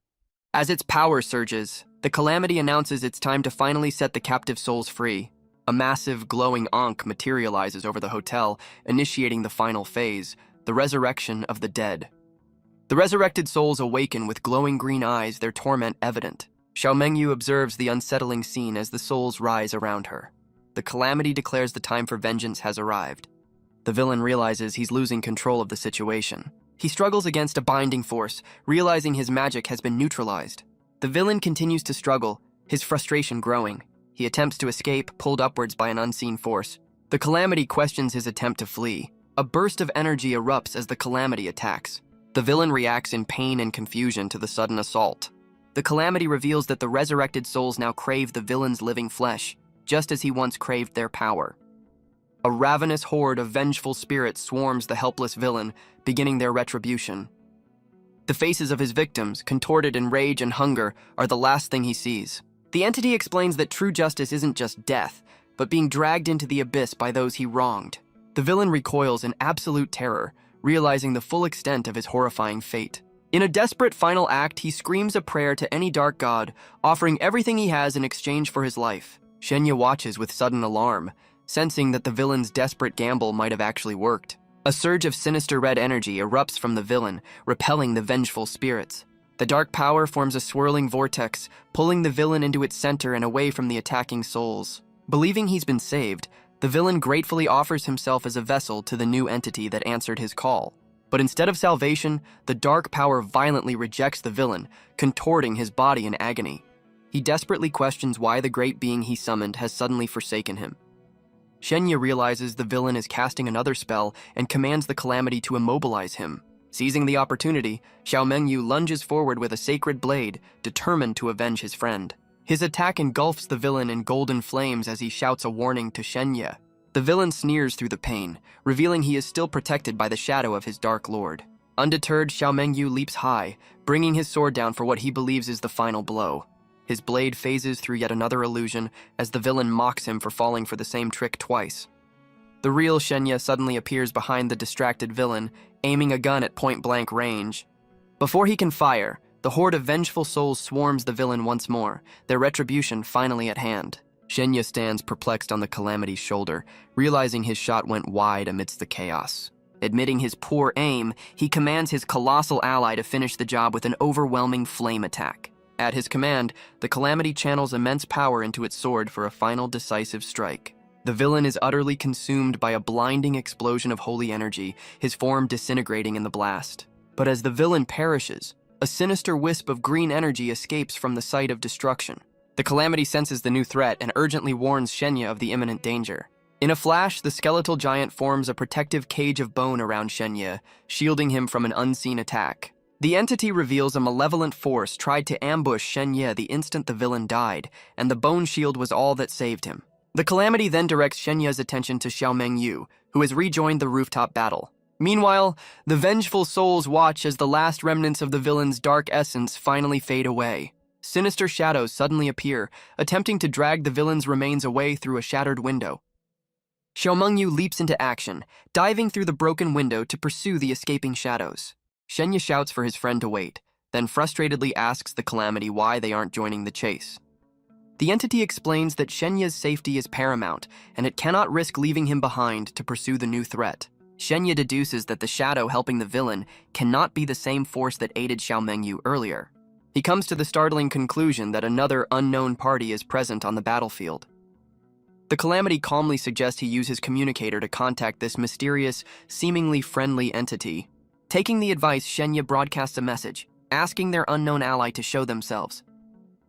As its power surges, the calamity announces it's time to finally set the captive souls free. A massive, glowing ankh materializes over the hotel, initiating the final phase, the resurrection of the dead. The resurrected souls awaken with glowing green eyes, their torment evident. Xiaomengyu observes the unsettling scene as the souls rise around her. The calamity declares the time for vengeance has arrived. The villain realizes he's losing control of the situation. He struggles against a binding force, realizing his magic has been neutralized. The villain continues to struggle, his frustration growing. He attempts to escape, pulled upwards by an unseen force. The calamity questions his attempt to flee. A burst of energy erupts as the calamity attacks. The villain reacts in pain and confusion to the sudden assault. The calamity reveals that the resurrected souls now crave the villain's living flesh, just as he once craved their power. A ravenous horde of vengeful spirits swarms the helpless villain, beginning their retribution. The faces of his victims, contorted in rage and hunger, are the last thing he sees. The entity explains that true justice isn't just death, but being dragged into the abyss by those he wronged. The villain recoils in absolute terror, realizing the full extent of his horrifying fate. In a desperate final act, he screams a prayer to any dark god, offering everything he has in exchange for his life. Shenya watches with sudden alarm, sensing that the villain's desperate gamble might have actually worked. A surge of sinister red energy erupts from the villain, repelling the vengeful spirits. The dark power forms a swirling vortex, pulling the villain into its center and away from the attacking souls. Believing he's been saved, the villain gratefully offers himself as a vessel to the new entity that answered his call. But instead of salvation, the dark power violently rejects the villain, contorting his body in agony. He desperately questions why the great being he summoned has suddenly forsaken him. Shenya realizes the villain is casting another spell and commands the calamity to immobilize him. Seizing the opportunity, Xiaomengyu lunges forward with a sacred blade, determined to avenge his friend. His attack engulfs the villain in golden flames as he shouts a warning to Shenya. The villain sneers through the pain, revealing he is still protected by the shadow of his dark lord. Undeterred, Xiaomengyu leaps high, bringing his sword down for what he believes is the final blow. His blade phases through yet another illusion as the villain mocks him for falling for the same trick twice. The real Shenya suddenly appears behind the distracted villain, aiming a gun at point-blank range. Before he can fire, the horde of vengeful souls swarms the villain once more, their retribution finally at hand. Shenya stands perplexed on the calamity's shoulder, realizing his shot went wide amidst the chaos. Admitting his poor aim, he commands his colossal ally to finish the job with an overwhelming flame attack. At his command, the calamity channels immense power into its sword for a final decisive strike. The villain is utterly consumed by a blinding explosion of holy energy, his form disintegrating in the blast. But as the villain perishes, a sinister wisp of green energy escapes from the site of destruction. The calamity senses the new threat and urgently warns Shenya of the imminent danger. In a flash, the skeletal giant forms a protective cage of bone around Shenya, shielding him from an unseen attack. The entity reveals a malevolent force tried to ambush Shenya the instant the villain died, and the bone shield was all that saved him. The calamity then directs Shenya's attention to Xiaomengyu, who has rejoined the rooftop battle. Meanwhile, the vengeful souls watch as the last remnants of the villain's dark essence finally fade away. Sinister shadows suddenly appear, attempting to drag the villain's remains away through a shattered window. Xiaomengyu leaps into action, diving through the broken window to pursue the escaping shadows. Shenya shouts for his friend to wait, then frustratedly asks the calamity why they aren't joining the chase. The entity explains that Shenya's safety is paramount, and it cannot risk leaving him behind to pursue the new threat. Shenya deduces that the shadow helping the villain cannot be the same force that aided Xiaomengyu earlier. He comes to the startling conclusion that another unknown party is present on the battlefield. The calamity calmly suggests he use his communicator to contact this mysterious, seemingly friendly entity. Taking the advice, Shenya broadcasts a message, asking their unknown ally to show themselves.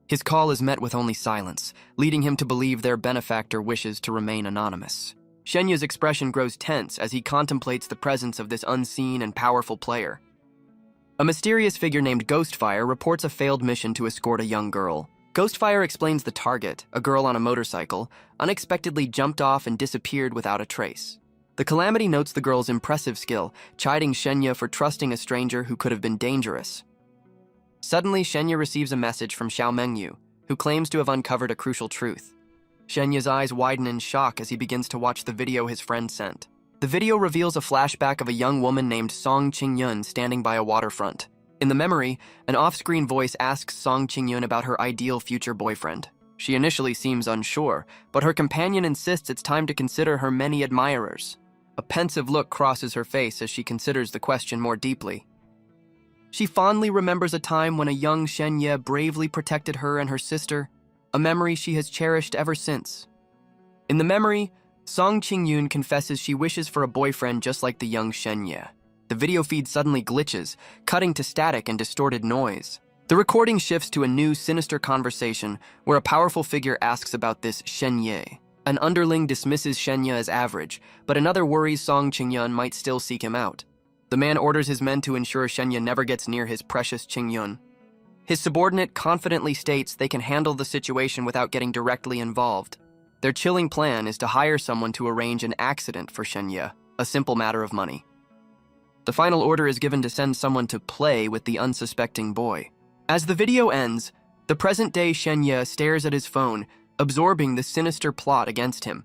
His call is met with only silence, leading him to believe their benefactor wishes to remain anonymous. Shenya's expression grows tense as he contemplates the presence of this unseen and powerful player. A mysterious figure named Ghostfire reports a failed mission to escort a young girl. Ghostfire explains the target, a girl on a motorcycle, unexpectedly jumped off and disappeared without a trace. The Calamity notes the girl's impressive skill, chiding Shenya for trusting a stranger who could have been dangerous. Suddenly, Shenya receives a message from Xiao Mengyu, who claims to have uncovered a crucial truth. Shenya's eyes widen in shock as he begins to watch the video his friend sent. The video reveals a flashback of a young woman named Song Qingyun standing by a waterfront. In the memory, an off-screen voice asks Song Qingyun about her ideal future boyfriend. She initially seems unsure, but her companion insists it's time to consider her many admirers. A pensive look crosses her face as she considers the question more deeply. She fondly remembers a time when a young Shenya bravely protected her and her sister, a memory she has cherished ever since. In the memory, Song Qingyun confesses she wishes for a boyfriend just like the young Shenya. The video feed suddenly glitches, cutting to static and distorted noise. The recording shifts to a new, sinister conversation where a powerful figure asks about this Shenya. An underling dismisses Shenya as average, but another worries Song Qingyun might still seek him out. The man orders his men to ensure Shenya never gets near his precious Qingyun. His subordinate confidently states they can handle the situation without getting directly involved. Their chilling plan is to hire someone to arrange an accident for Shenya, a simple matter of money. The final order is given to send someone to play with the unsuspecting boy. As the video ends, the present-day Shenya stares at his phone, absorbing the sinister plot against him.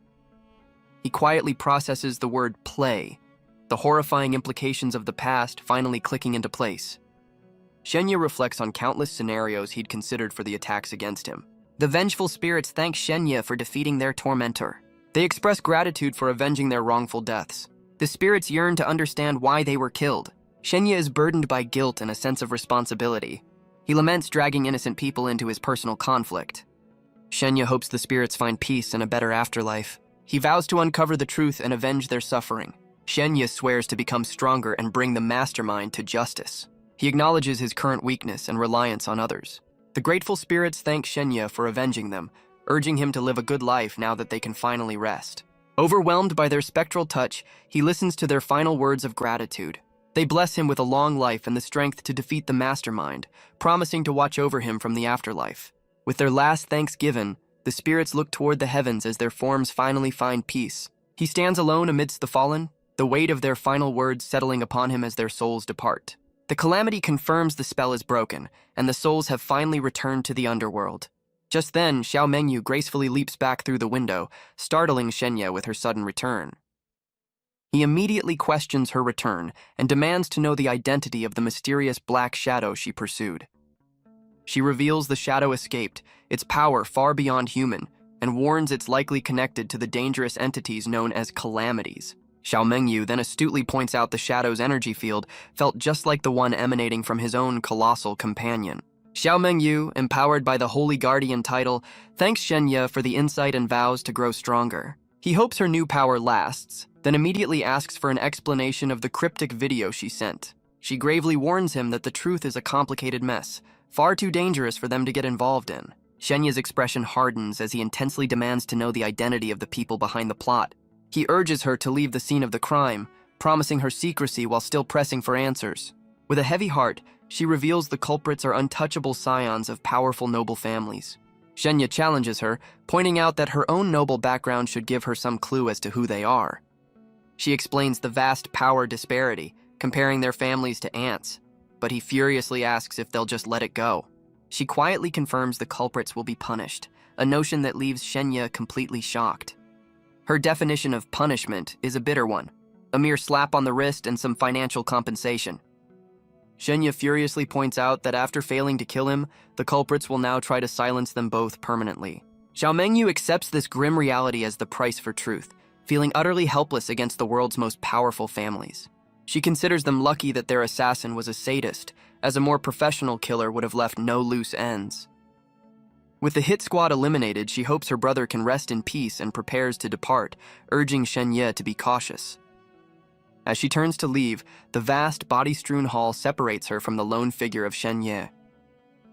He quietly processes the word play, the horrifying implications of the past finally clicking into place. Shenya reflects on countless scenarios he'd considered for the attacks against him. The vengeful spirits thank Shenya for defeating their tormentor. They express gratitude for avenging their wrongful deaths. The spirits yearn to understand why they were killed. Shenya is burdened by guilt and a sense of responsibility. He laments dragging innocent people into his personal conflict. Shenya hopes the spirits find peace and a better afterlife. He vows to uncover the truth and avenge their suffering. Shenya swears to become stronger and bring the mastermind to justice. He acknowledges his current weakness and reliance on others. The grateful spirits thank Shenya for avenging them, urging him to live a good life now that they can finally rest. Overwhelmed by their spectral touch, he listens to their final words of gratitude. They bless him with a long life and the strength to defeat the mastermind, promising to watch over him from the afterlife. With their last thanks given, the spirits look toward the heavens as their forms finally find peace. He stands alone amidst the fallen, the weight of their final words settling upon him as their souls depart. The Calamity confirms the spell is broken, and the souls have finally returned to the underworld. Just then, Xiao Mengyu gracefully leaps back through the window, startling Shenya with her sudden return. He immediately questions her return and demands to know the identity of the mysterious black shadow she pursued. She reveals the shadow escaped, its power far beyond human, and warns it's likely connected to the dangerous entities known as calamities. Xiao Mengyu then astutely points out the shadow's energy field felt just like the one emanating from his own colossal companion. Xiao Mengyu, empowered by the Holy Guardian title, thanks Shenya for the insight and vows to grow stronger. He hopes her new power lasts, then immediately asks for an explanation of the cryptic video she sent. She gravely warns him that the truth is a complicated mess, far too dangerous for them to get involved in. Shenya's expression hardens as he intensely demands to know the identity of the people behind the plot. He urges her to leave the scene of the crime, promising her secrecy while still pressing for answers. With a heavy heart, she reveals the culprits are untouchable scions of powerful noble families. Shenya challenges her, pointing out that her own noble background should give her some clue as to who they are. She explains the vast power disparity, comparing their families to ants, but he furiously asks if they'll just let it go. She quietly confirms the culprits will be punished, a notion that leaves Shenya completely shocked. Her definition of punishment is a bitter one, a mere slap on the wrist and some financial compensation. Shenya furiously points out that after failing to kill him, the culprits will now try to silence them both permanently. Xiao Mengyu accepts this grim reality as the price for truth, feeling utterly helpless against the world's most powerful families. She considers them lucky that their assassin was a sadist, as a more professional killer would have left no loose ends. With the hit squad eliminated, she hopes her brother can rest in peace and prepares to depart, urging Shenya to be cautious. As she turns to leave, the vast, body-strewn hall separates her from the lone figure of Shenya.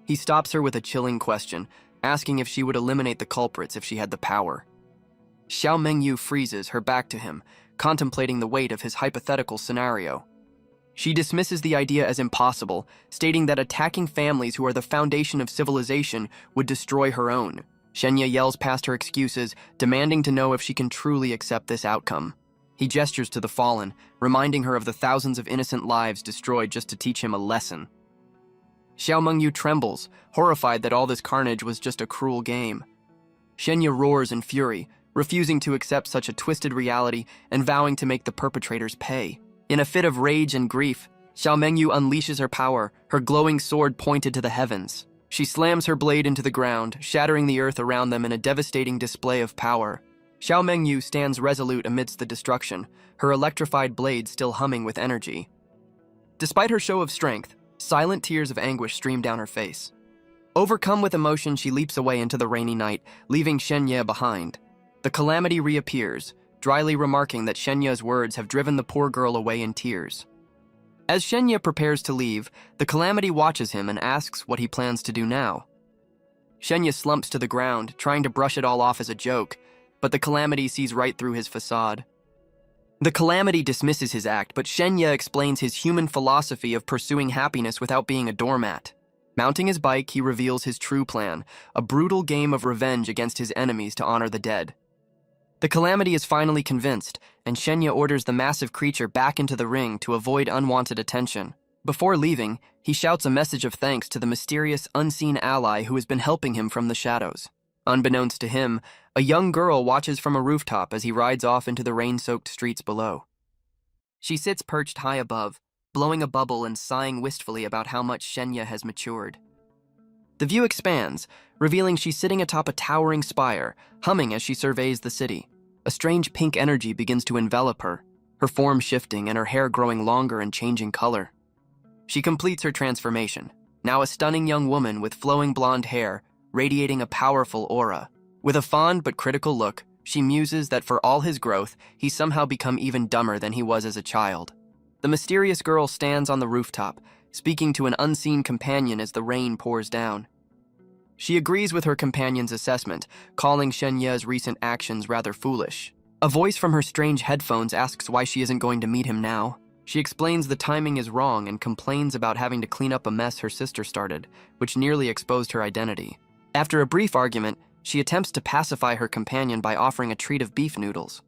He stops her with a chilling question, asking if she would eliminate the culprits if she had the power. Xiao Mengyu freezes, her back to him, contemplating the weight of his hypothetical scenario. She dismisses the idea as impossible, stating that attacking families who are the foundation of civilization would destroy her own. Shenya yells past her excuses, demanding to know if she can truly accept this outcome. He gestures to the fallen, reminding her of the thousands of innocent lives destroyed just to teach him a lesson. Xiao Mengyu trembles, horrified that all this carnage was just a cruel game. Shenya roars in fury, refusing to accept such a twisted reality and vowing to make the perpetrators pay. In a fit of rage and grief, Xiao Mengyu unleashes her power, her glowing sword pointed to the heavens. She slams her blade into the ground, shattering the earth around them in a devastating display of power. Xiao Mengyu stands resolute amidst the destruction, her electrified blade still humming with energy. Despite her show of strength, silent tears of anguish stream down her face. Overcome with emotion, she leaps away into the rainy night, leaving Shenya behind. The calamity reappears, dryly remarking that Shenya's words have driven the poor girl away in tears. As Shenya prepares to leave, the calamity watches him and asks what he plans to do now. Shenya slumps to the ground, trying to brush it all off as a joke, but the calamity sees right through his facade. The calamity dismisses his act, but Shenya explains his human philosophy of pursuing happiness without being a doormat. Mounting his bike, he reveals his true plan, a brutal game of revenge against his enemies to honor the dead. The calamity is finally convinced, and Shenya orders the massive creature back into the ring to avoid unwanted attention. Before leaving, he shouts a message of thanks to the mysterious, unseen ally who has been helping him from the shadows. Unbeknownst to him, a young girl watches from a rooftop as he rides off into the rain-soaked streets below. She sits perched high above, blowing a bubble and sighing wistfully about how much Shenya has matured. The view expands, revealing she's sitting atop a towering spire, humming as she surveys the city. A strange pink energy begins to envelop her, her form shifting and her hair growing longer and changing color. She completes her transformation, now a stunning young woman with flowing blonde hair, radiating a powerful aura. With a fond but critical look, she muses that for all his growth, he's somehow become even dumber than he was as a child. The mysterious girl stands on the rooftop, speaking to an unseen companion as the rain pours down. She agrees with her companion's assessment, calling Shenya's recent actions rather foolish. A voice from her strange headphones asks why she isn't going to meet him now. She explains the timing is wrong and complains about having to clean up a mess her sister started, which nearly exposed her identity. After a brief argument, she attempts to pacify her companion by offering a treat of beef noodles.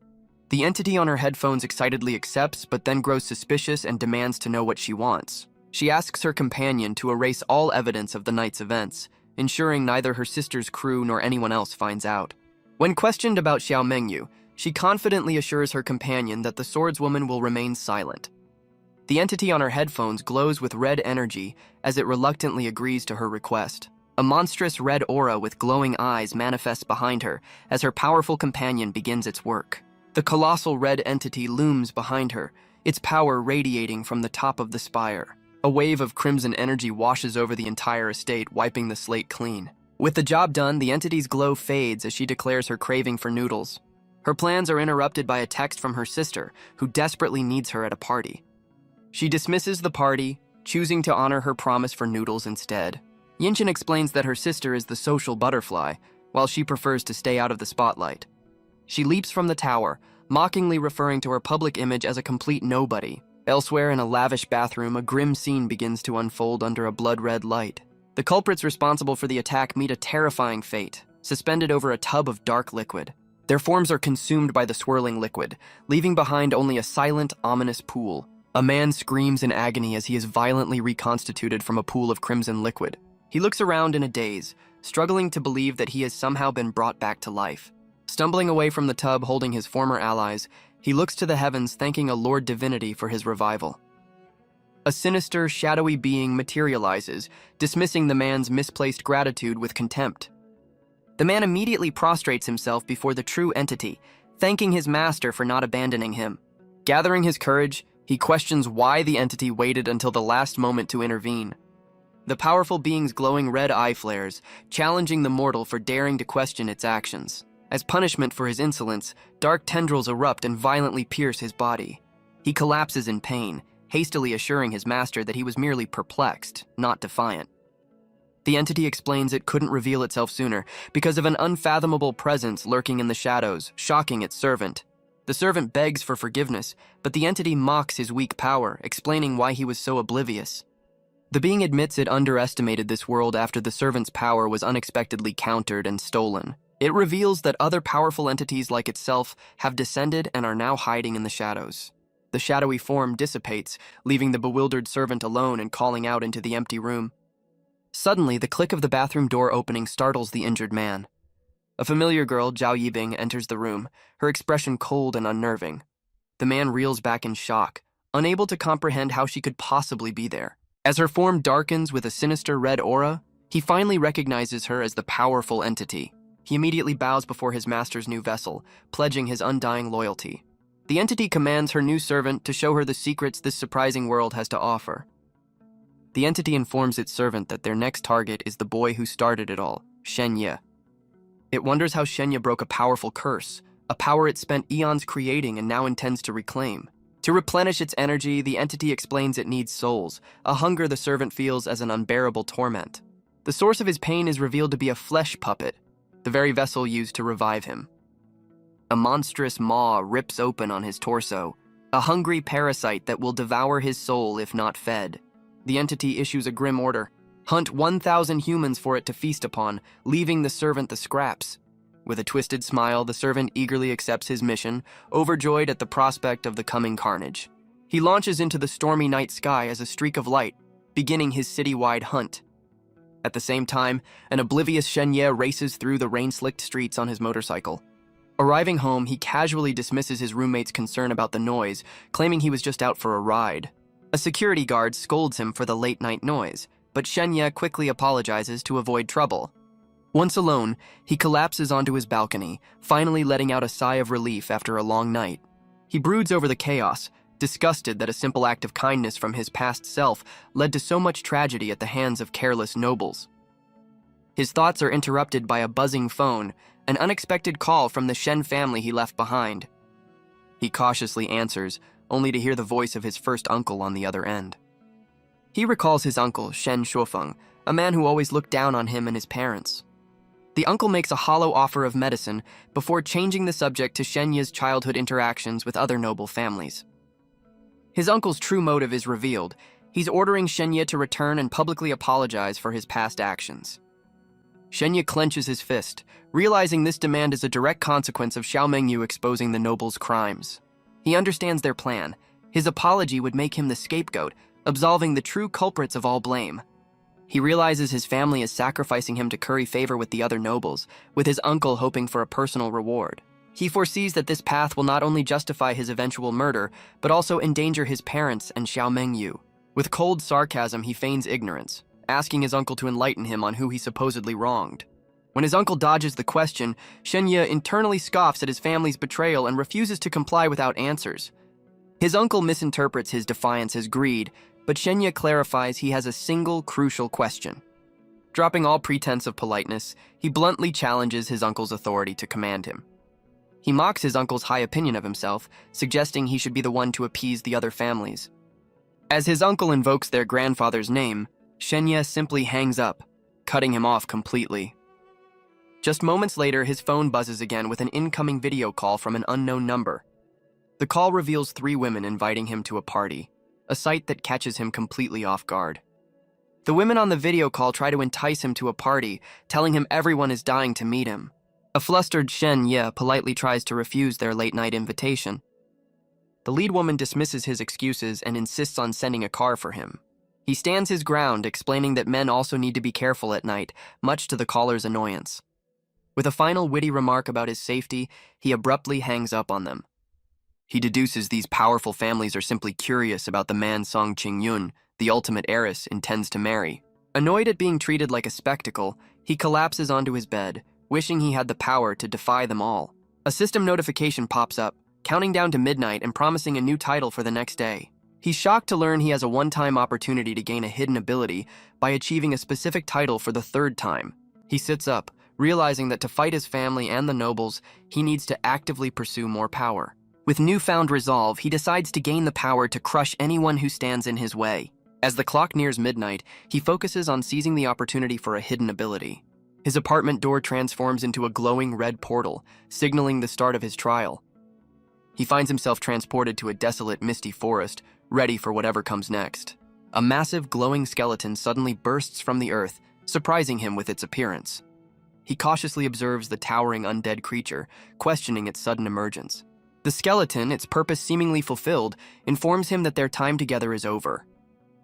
The entity on her headphones excitedly accepts, but then grows suspicious and demands to know what she wants. She asks her companion to erase all evidence of the night's events, ensuring neither her sister's crew nor anyone else finds out. When questioned about Xiao Mengyu, she confidently assures her companion that the swordswoman will remain silent. The entity on her headphones glows with red energy as it reluctantly agrees to her request. A monstrous red aura with glowing eyes manifests behind her as her powerful companion begins its work. The colossal red entity looms behind her, its power radiating from the top of the spire. A wave of crimson energy washes over the entire estate, wiping the slate clean. With the job done, the entity's glow fades as she declares her craving for noodles. Her plans are interrupted by a text from her sister, who desperately needs her at a party. She dismisses the party, choosing to honor her promise for noodles instead. Yinchin explains that her sister is the social butterfly, while she prefers to stay out of the spotlight. She leaps from the tower, mockingly referring to her public image as a complete nobody. Elsewhere in a lavish bathroom, a grim scene begins to unfold under a blood-red light. The culprits responsible for the attack meet a terrifying fate, suspended over a tub of dark liquid. Their forms are consumed by the swirling liquid, leaving behind only a silent, ominous pool. A man screams in agony as he is violently reconstituted from a pool of crimson liquid. He looks around in a daze, struggling to believe that he has somehow been brought back to life. Stumbling away from the tub holding his former allies, he looks to the heavens thanking a Lord Divinity for his revival. A sinister, shadowy being materializes, dismissing the man's misplaced gratitude with contempt. The man immediately prostrates himself before the true entity, thanking his master for not abandoning him. Gathering his courage, he questions why the entity waited until the last moment to intervene. The powerful being's glowing red eye flares, challenging the mortal for daring to question its actions. As punishment for his insolence, dark tendrils erupt and violently pierce his body. He collapses in pain, hastily assuring his master that he was merely perplexed, not defiant. The entity explains it couldn't reveal itself sooner because of an unfathomable presence lurking in the shadows, shocking its servant. The servant begs for forgiveness, but the entity mocks his weak power, explaining why he was so oblivious. The being admits it underestimated this world after the servant's power was unexpectedly countered and stolen. It reveals that other powerful entities like itself have descended and are now hiding in the shadows. The shadowy form dissipates, leaving the bewildered servant alone and calling out into the empty room. Suddenly, the click of the bathroom door opening startles the injured man. A familiar girl, Zhao Yibing, enters the room, her expression cold and unnerving. The man reels back in shock, unable to comprehend how she could possibly be there. As her form darkens with a sinister red aura, he finally recognizes her as the powerful entity. He immediately bows before his master's new vessel, pledging his undying loyalty. The entity commands her new servant to show her the secrets this surprising world has to offer. The entity informs its servant that their next target is the boy who started it all, Shenye. It wonders how Shenye broke a powerful curse, a power it spent eons creating and now intends to reclaim. To replenish its energy, the entity explains it needs souls, a hunger the servant feels as an unbearable torment. The source of his pain is revealed to be a flesh puppet, the very vessel used to revive him. A monstrous maw rips open on his torso, a hungry parasite that will devour his soul if not fed. The entity issues a grim order: hunt 1,000 humans for it to feast upon, leaving the servant the scraps. With a twisted smile, the servant eagerly accepts his mission, overjoyed at the prospect of the coming carnage. He launches into the stormy night sky as a streak of light, beginning his city-wide hunt. At the same time, an oblivious Shenye races through the rain-slicked streets on his motorcycle. Arriving home, he casually dismisses his roommate's concern about the noise, claiming he was just out for a ride. A security guard scolds him for the late-night noise, but Shenye quickly apologizes to avoid trouble. Once alone, he collapses onto his balcony, finally letting out a sigh of relief after a long night. He broods over the chaos, disgusted that a simple act of kindness from his past self led to so much tragedy at the hands of careless nobles. His thoughts are interrupted by a buzzing phone, an unexpected call from the Shen family he left behind. He cautiously answers, only to hear the voice of his first uncle on the other end. He recalls his uncle, Shen Shuofeng, a man who always looked down on him and his parents. The uncle makes a hollow offer of medicine before changing the subject to Shenye's childhood interactions with other noble families. His uncle's true motive is revealed. He's ordering Shenye to return and publicly apologize for his past actions. Shenye clenches his fist, realizing this demand is a direct consequence of Xiao Mengyu exposing the noble's crimes. He understands their plan. His apology would make him the scapegoat, absolving the true culprits of all blame. He realizes his family is sacrificing him to curry favor with the other nobles, with his uncle hoping for a personal reward. He foresees that this path will not only justify his eventual murder, but also endanger his parents and Xiao Mengyu. With cold sarcasm, he feigns ignorance, asking his uncle to enlighten him on who he supposedly wronged. When his uncle dodges the question, Shenye internally scoffs at his family's betrayal and refuses to comply without answers. His uncle misinterprets his defiance as greed, but Shenye clarifies he has a single crucial question. Dropping all pretense of politeness, he bluntly challenges his uncle's authority to command him. He mocks his uncle's high opinion of himself, suggesting he should be the one to appease the other families. As his uncle invokes their grandfather's name, Shenye simply hangs up, cutting him off completely. Just moments later, his phone buzzes again with an incoming video call from an unknown number. The call reveals 3 women inviting him to a party, a sight that catches him completely off guard. The women on the video call try to entice him to a party, telling him everyone is dying to meet him. A flustered Shen Ye politely tries to refuse their late-night invitation. The lead woman dismisses his excuses and insists on sending a car for him. He stands his ground, explaining that men also need to be careful at night, much to the caller's annoyance. With a final witty remark about his safety, he abruptly hangs up on them. He deduces these powerful families are simply curious about the man Song Qingyun, the ultimate heiress, intends to marry. Annoyed at being treated like a spectacle, he collapses onto his bed, wishing he had the power to defy them all. A system notification pops up, counting down to midnight and promising a new title for the next day. He's shocked to learn he has a one-time opportunity to gain a hidden ability by achieving a specific title for the 3rd time. He sits up, realizing that to fight his family and the nobles, he needs to actively pursue more power. With newfound resolve, he decides to gain the power to crush anyone who stands in his way. As the clock nears midnight, he focuses on seizing the opportunity for a hidden ability. His apartment door transforms into a glowing red portal, signaling the start of his trial. He finds himself transported to a desolate, misty forest, ready for whatever comes next. A massive, glowing skeleton suddenly bursts from the earth, surprising him with its appearance. He cautiously observes the towering undead creature, questioning its sudden emergence. The skeleton, its purpose seemingly fulfilled, informs him that their time together is over.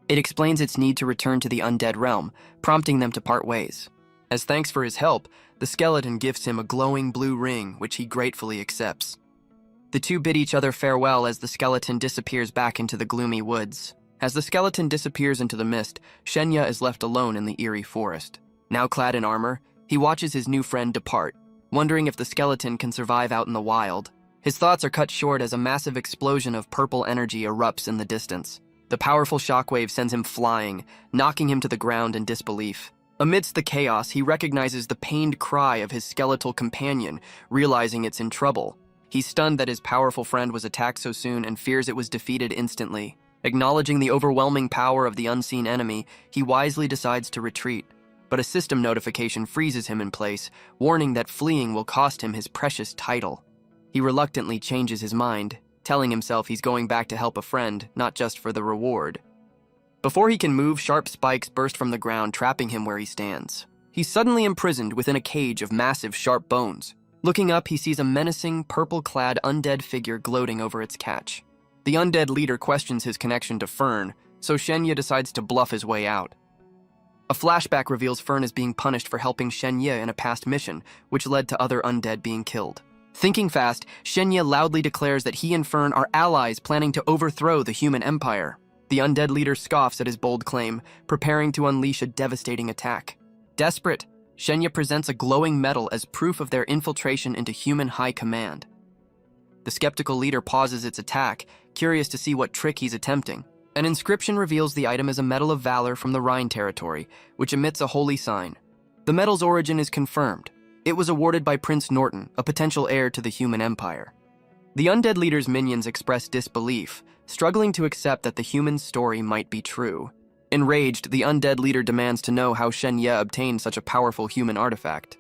It explains its need to return to the undead realm, prompting them to part ways. As thanks for his help, the skeleton gifts him a glowing blue ring, which he gratefully accepts. The two bid each other farewell as the skeleton disappears back into the gloomy woods. As the skeleton disappears into the mist, Shenya is left alone in the eerie forest. Now clad in armor, he watches his new friend depart, wondering if the skeleton can survive out in the wild. His thoughts are cut short as a massive explosion of purple energy erupts in the distance. The powerful shockwave sends him flying, knocking him to the ground in disbelief. Amidst the chaos, he recognizes the pained cry of his skeletal companion, realizing it's in trouble. He's stunned that his powerful friend was attacked so soon and fears it was defeated instantly. Acknowledging the overwhelming power of the unseen enemy, he wisely decides to retreat. But a system notification freezes him in place, warning that fleeing will cost him his precious title. He reluctantly changes his mind, telling himself he's going back to help a friend, not just for the reward. Before he can move, sharp spikes burst from the ground, trapping him where he stands. He's suddenly imprisoned within a cage of massive, sharp bones. Looking up, he sees a menacing, purple-clad undead figure gloating over its catch. The undead leader questions his connection to Fern, so Shenya decides to bluff his way out. A flashback reveals Fern is being punished for helping Shenya in a past mission, which led to other undead being killed. Thinking fast, Shenya loudly declares that he and Fern are allies planning to overthrow the human empire. The undead leader scoffs at his bold claim, preparing to unleash a devastating attack. Desperate, Shenya presents a glowing medal as proof of their infiltration into human high command. The skeptical leader pauses its attack, curious to see what trick he's attempting. An inscription reveals the item is a medal of valor from the Rhine territory, which emits a holy sign. The medal's origin is confirmed. It was awarded by Prince Norton, a potential heir to the human empire. The undead leader's minions express disbelief, struggling to accept that the human story might be true. Enraged, the undead leader demands to know how Shenya obtained such a powerful human artifact.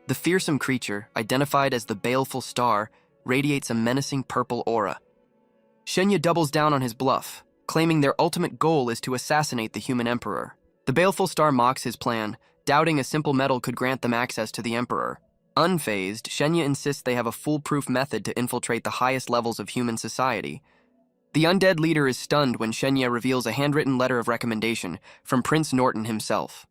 The fearsome creature, identified as the Baleful Star, radiates a menacing purple aura. Shenya doubles down on his bluff, claiming their ultimate goal is to assassinate the human emperor. The Baleful Star mocks his plan, doubting a simple medal could grant them access to the emperor. Unfazed, Shenya insists they have a foolproof method to infiltrate the highest levels of human society. The undead leader is stunned when Shenya reveals a handwritten letter of recommendation from Prince Norton himself.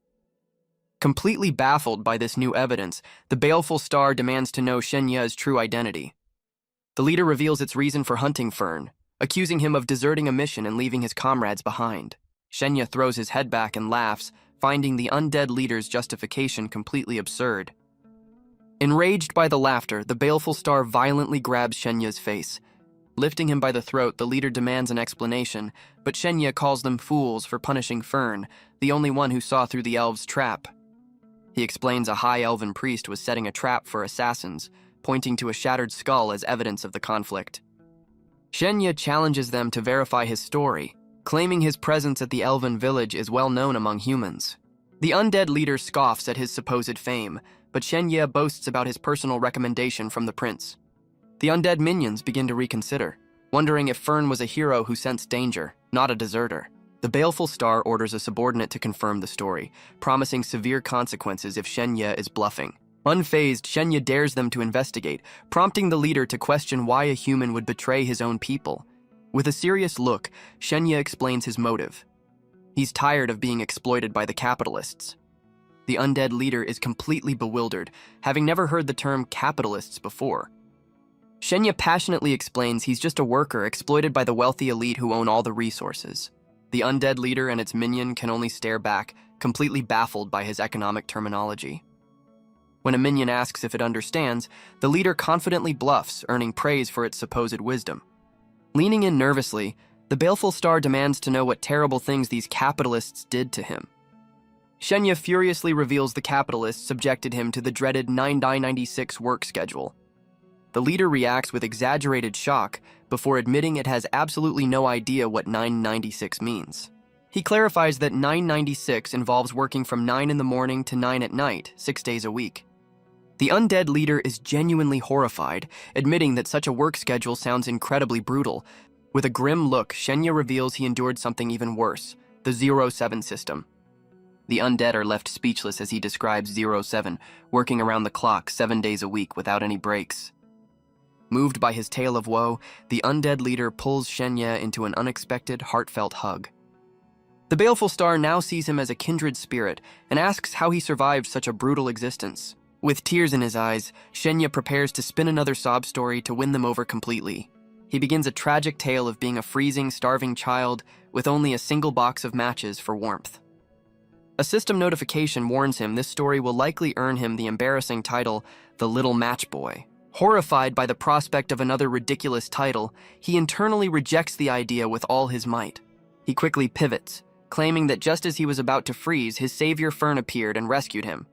Completely baffled by this new evidence, the Baleful Star demands to know Shenya's true identity. The leader reveals its reason for hunting Fern, accusing him of deserting a mission and leaving his comrades behind. Shenya throws his head back and laughs, finding the undead leader's justification completely absurd. Enraged by the laughter, the Baleful Star violently grabs Shenya's face. Lifting him by the throat, the leader demands an explanation, but Shenya calls them fools for punishing Fern, the only one who saw through the elves' trap. He explains a high elven priest was setting a trap for assassins, pointing to a shattered skull as evidence of the conflict. Shenya challenges them to verify his story, claiming his presence at the elven village is well known among humans. The undead leader scoffs at his supposed fame, but Shenya boasts about his personal recommendation from the prince. The undead minions begin to reconsider, wondering if Fern was a hero who sensed danger, not a deserter. The Baleful Star orders a subordinate to confirm the story, promising severe consequences if Shenya is bluffing. Unfazed, Shenya dares them to investigate, prompting the leader to question why a human would betray his own people. With a serious look, Shenya explains his motive. He's tired of being exploited by the capitalists. The undead leader is completely bewildered, having never heard the term capitalists before. Shenya passionately explains he's just a worker exploited by the wealthy elite who own all the resources. The undead leader and its minion can only stare back, completely baffled by his economic terminology. When a minion asks if it understands, the leader confidently bluffs, earning praise for its supposed wisdom. Leaning in nervously, the Baleful Star demands to know what terrible things these capitalists did to him. Shenya furiously reveals the capitalists subjected him to the dreaded 9-96 work schedule. The leader reacts with exaggerated shock before admitting it has absolutely no idea what 996 means. He clarifies that 996 involves working from 9 in the morning to 9 at night, 6 days a week. The undead leader is genuinely horrified, admitting that such a work schedule sounds incredibly brutal. With a grim look, Shenya reveals he endured something even worse, the 07 system. The undead are left speechless as he describes 07, working around the clock 7 days a week without any breaks. Moved by his tale of woe, the undead leader pulls Shenya into an unexpected, heartfelt hug. The baleful star now sees him as a kindred spirit and asks how he survived such a brutal existence. With tears in his eyes, Shenya prepares to spin another sob story to win them over completely. He begins a tragic tale of being a freezing, starving child with only a single box of matches for warmth. A system notification warns him this story will likely earn him the embarrassing title, The Little Match Boy. Horrified by the prospect of another ridiculous title, he internally rejects the idea with all his might. He quickly pivots, claiming that just as he was about to freeze, his savior Fern appeared and rescued him.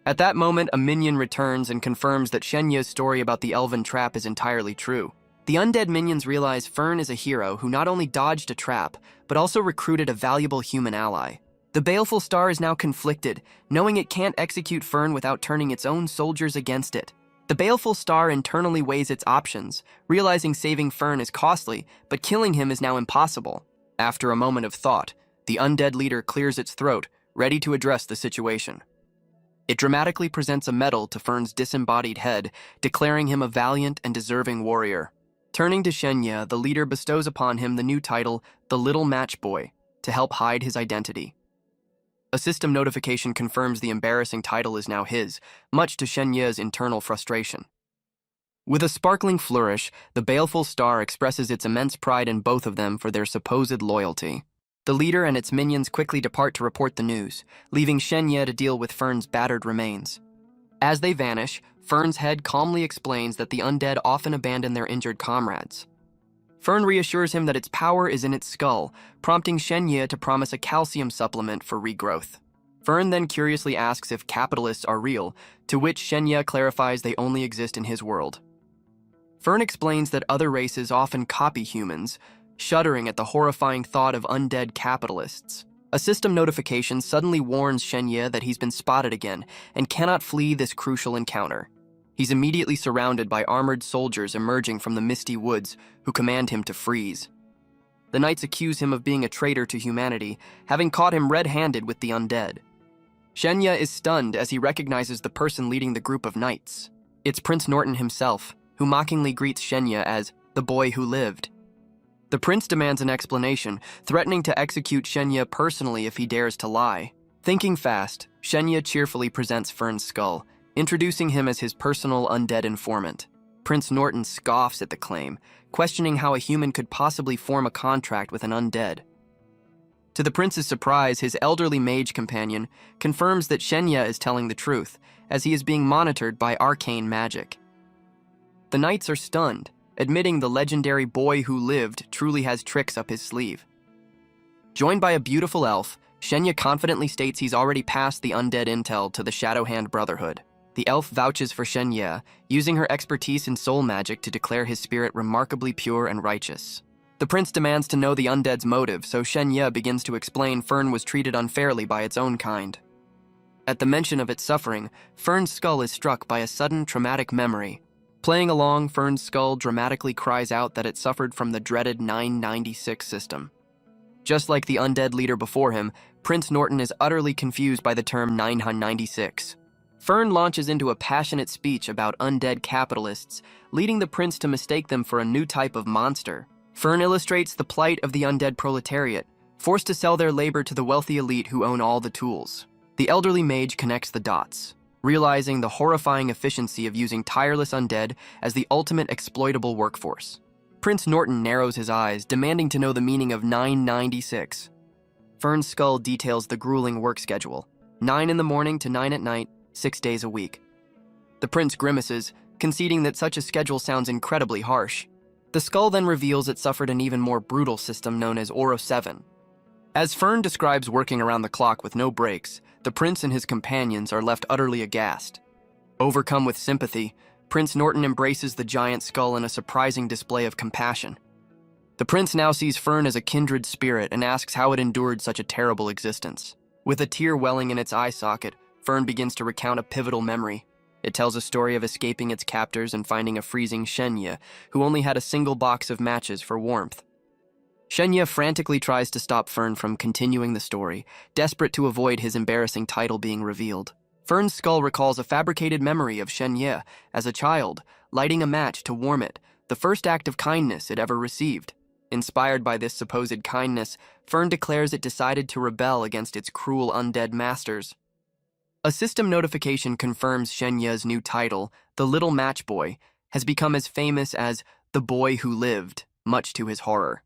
At that moment, a minion returns and confirms that Shenya's story about the elven trap is entirely true. The undead minions realize Fern is a hero who not only dodged a trap, but also recruited a valuable human ally. The baleful star is now conflicted, knowing it can't execute Fern without turning its own soldiers against it. The baleful star internally weighs its options, realizing saving Fern is costly, but killing him is now impossible. After a moment of thought, the undead leader clears its throat, ready to address the situation. It dramatically presents a medal to Fern's disembodied head, declaring him a valiant and deserving warrior. Turning to Shenya, the leader bestows upon him the new title, The Little Match Boy, to help hide his identity. A system notification confirms the embarrassing title is now his, much to Shenya's internal frustration. With a sparkling flourish, the baleful star expresses its immense pride in both of them for their supposed loyalty. The leader and its minions quickly depart to report the news, leaving Shenya to deal with Fern's battered remains. As they vanish, Fern's head calmly explains that the undead often abandon their injured comrades. Fern reassures him that its power is in its skull, prompting Shenya to promise a calcium supplement for regrowth. Fern then curiously asks if capitalists are real, to which Shenya clarifies they only exist in his world. Fern explains that other races often copy humans, shuddering at the horrifying thought of undead capitalists. A system notification suddenly warns Shenya that he's been spotted again and cannot flee this crucial encounter. He's immediately surrounded by armored soldiers emerging from the misty woods who command him to freeze. The knights accuse him of being a traitor to humanity, having caught him red-handed with the undead. Shenya is stunned as he recognizes the person leading the group of knights. It's Prince Norton himself, who mockingly greets Shenya as the boy who lived. The prince demands an explanation, threatening to execute Shenya personally if he dares to lie. Thinking fast, Shenya cheerfully presents Fern's skull, introducing him as his personal undead informant. Prince Norton scoffs at the claim, questioning how a human could possibly form a contract with an undead. To the prince's surprise, his elderly mage companion confirms that Shenya is telling the truth, as he is being monitored by arcane magic. The knights are stunned, admitting the legendary boy who lived truly has tricks up his sleeve. Joined by a beautiful elf, Shenya confidently states he's already passed the undead intel to the Shadowhand Brotherhood. The elf vouches for Shenya, using her expertise in soul magic to declare his spirit remarkably pure and righteous. The prince demands to know the undead's motive, so Shenya begins to explain Fern was treated unfairly by its own kind. At the mention of its suffering, Fern's skull is struck by a sudden traumatic memory. Playing along, Fern's skull dramatically cries out that it suffered from the dreaded 996 system. Just like the undead leader before him, Prince Norton is utterly confused by the term 996. Fern launches into a passionate speech about undead capitalists, leading the prince to mistake them for a new type of monster. Fern illustrates the plight of the undead proletariat, forced to sell their labor to the wealthy elite who own all the tools. The elderly mage connects the dots, realizing the horrifying efficiency of using tireless undead as the ultimate exploitable workforce. Prince Norton narrows his eyes, demanding to know the meaning of 996. Fern's skull details the grueling work schedule, 9 in the morning to 9 at night, 6 days a week. The prince grimaces, conceding that such a schedule sounds incredibly harsh. The skull then reveals it suffered an even more brutal system known as Oro 7. As Fern describes working around the clock with no breaks, the prince and his companions are left utterly aghast. Overcome with sympathy, Prince Norton embraces the giant skull in a surprising display of compassion. The prince now sees Fern as a kindred spirit and asks how it endured such a terrible existence. With a tear welling in its eye socket, Fern begins to recount a pivotal memory. It tells a story of escaping its captors and finding a freezing Shenya, who only had a single box of matches for warmth. Shenya frantically tries to stop Fern from continuing the story, desperate to avoid his embarrassing title being revealed. Fern's skull recalls a fabricated memory of Shenya as a child, lighting a match to warm it, the first act of kindness it ever received. Inspired by this supposed kindness, Fern declares it decided to rebel against its cruel undead masters. A system notification confirms Shenya's new title, the Little Match Boy, has become as famous as the Boy Who Lived, much to his horror.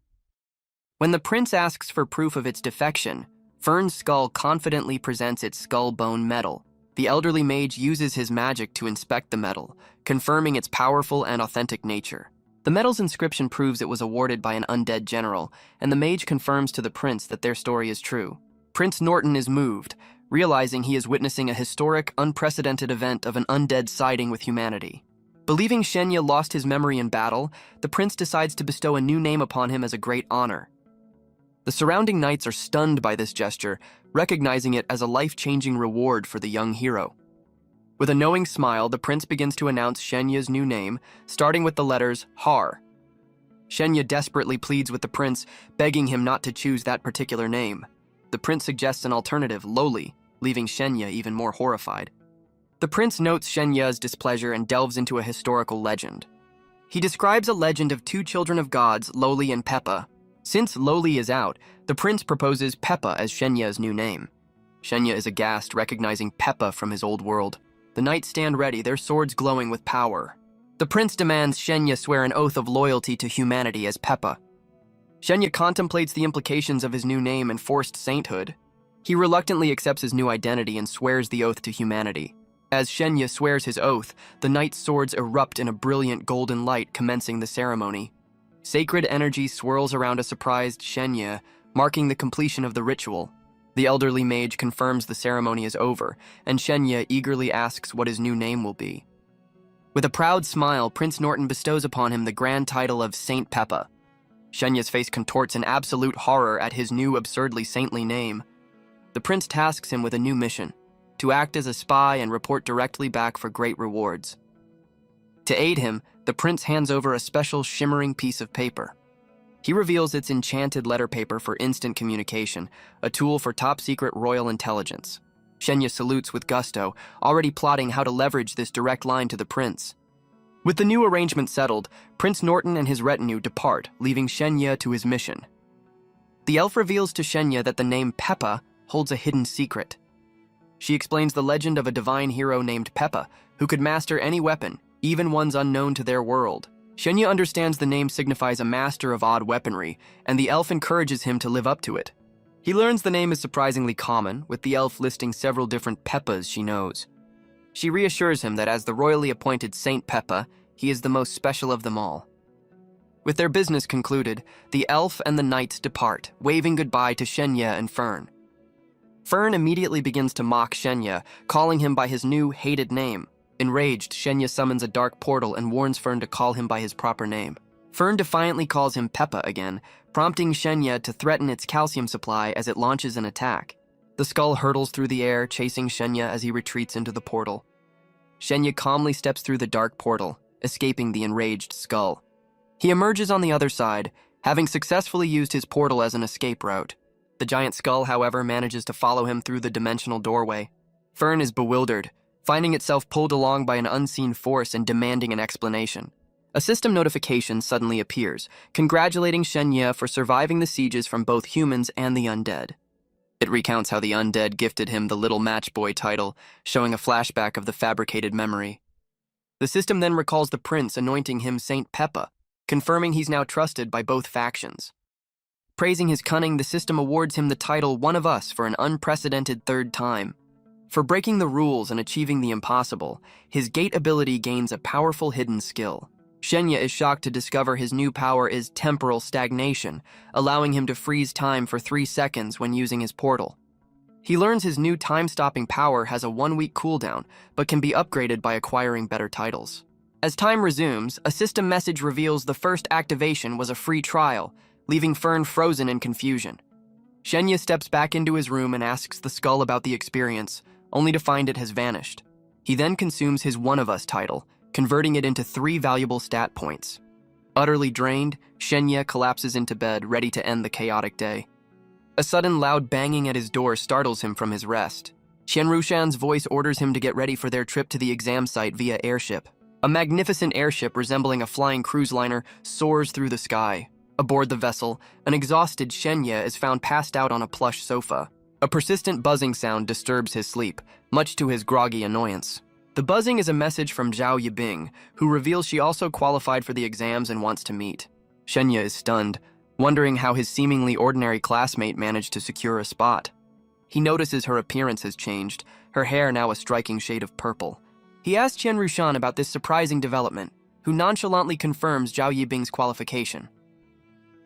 When the prince asks for proof of its defection, Fern's skull confidently presents its skull bone metal. The elderly mage uses his magic to inspect the metal, confirming its powerful and authentic nature. The metal's inscription proves it was awarded by an undead general, and the mage confirms to the prince that their story is true. Prince Norton is moved, realizing he is witnessing a historic, unprecedented event of an undead siding with humanity. Believing Shenya lost his memory in battle, the prince decides to bestow a new name upon him as a great honor. The surrounding knights are stunned by this gesture, recognizing it as a life-changing reward for the young hero. With a knowing smile, the prince begins to announce Shenya's new name, starting with the letters Har. Shenya desperately pleads with the prince, begging him not to choose that particular name. The prince suggests an alternative, Loli, leaving Shenya even more horrified. The prince notes Shenya's displeasure and delves into a historical legend. He describes a legend of two children of gods, Loli and Peppa. Since Loli is out, the prince proposes Peppa as Shenya's new name. Shenya is aghast, recognizing Peppa from his old world. The knights stand ready, their swords glowing with power. The prince demands Shenya swear an oath of loyalty to humanity as Peppa. Shenya contemplates the implications of his new name and forced sainthood. He reluctantly accepts his new identity and swears the oath to humanity. As Shenya swears his oath, the knights' swords erupt in a brilliant golden light, commencing the ceremony. Sacred energy swirls around a surprised Shenya, marking the completion of the ritual. The elderly mage confirms the ceremony is over, and Shenya eagerly asks what his new name will be. With a proud smile, Prince Norton bestows upon him the grand title of Saint Peppa. Shenya's face contorts in absolute horror at his new absurdly saintly name. The prince tasks him with a new mission, to act as a spy and report directly back for great rewards. To aid him, the prince hands over a special shimmering piece of paper. He reveals its enchanted letter paper for instant communication, a tool for top-secret royal intelligence. Shenya salutes with gusto, already plotting how to leverage this direct line to the prince. With the new arrangement settled, Prince Norton and his retinue depart, leaving Shenya to his mission. The elf reveals to Shenya that the name Peppa holds a hidden secret. She explains the legend of a divine hero named Peppa, who could master any weapon, even ones unknown to their world. Shenya understands the name signifies a master of odd weaponry, and the elf encourages him to live up to it. He learns the name is surprisingly common, with the elf listing several different Peppas she knows. She reassures him that as the royally appointed Saint Peppa, he is the most special of them all. With their business concluded, the elf and the knights depart, waving goodbye to Shenya and Fern. Fern immediately begins to mock Shenya, calling him by his new, hated name. Enraged, Shenya summons a dark portal and warns Fern to call him by his proper name. Fern defiantly calls him Peppa again, prompting Shenya to threaten its calcium supply as it launches an attack. The skull hurtles through the air, chasing Shenya as he retreats into the portal. Shenya calmly steps through the dark portal, escaping the enraged skull. He emerges on the other side, having successfully used his portal as an escape route. The giant skull, however, manages to follow him through the dimensional doorway. Fern is bewildered, finding itself pulled along by an unseen force and demanding an explanation. A system notification suddenly appears, congratulating Shenya for surviving the sieges from both humans and the undead. It recounts how the undead gifted him the Little Match Boy title, showing a flashback of the fabricated memory. The system then recalls the prince anointing him Saint Peppa, confirming he's now trusted by both factions. Praising his cunning, the system awards him the title One of Us for an unprecedented third time. For breaking the rules and achieving the impossible, his gate ability gains a powerful hidden skill. Shenya is shocked to discover his new power is temporal stagnation, allowing him to freeze time for 3 seconds when using his portal. He learns his new time-stopping power has a 1-week cooldown, but can be upgraded by acquiring better titles. As time resumes, a system message reveals the first activation was a free trial, leaving Fern frozen in confusion. Shenya steps back into his room and asks the skull about the experience, only to find it has vanished. He then consumes his One of Us title, converting it into 3 valuable stat points. Utterly drained, Shenya collapses into bed, ready to end the chaotic day. A sudden loud banging at his door startles him from his rest. Qianrushan's voice orders him to get ready for their trip to the exam site via airship. A magnificent airship resembling a flying cruise liner soars through the sky. Aboard the vessel, an exhausted Shenya is found passed out on a plush sofa. A persistent buzzing sound disturbs his sleep, much to his groggy annoyance. The buzzing is a message from Zhao Yibing, who reveals she also qualified for the exams and wants to meet. Shenya is stunned, wondering how his seemingly ordinary classmate managed to secure a spot. He notices her appearance has changed, her hair now a striking shade of purple. He asks Qianrushan about this surprising development, who nonchalantly confirms Zhao Yibing's qualification.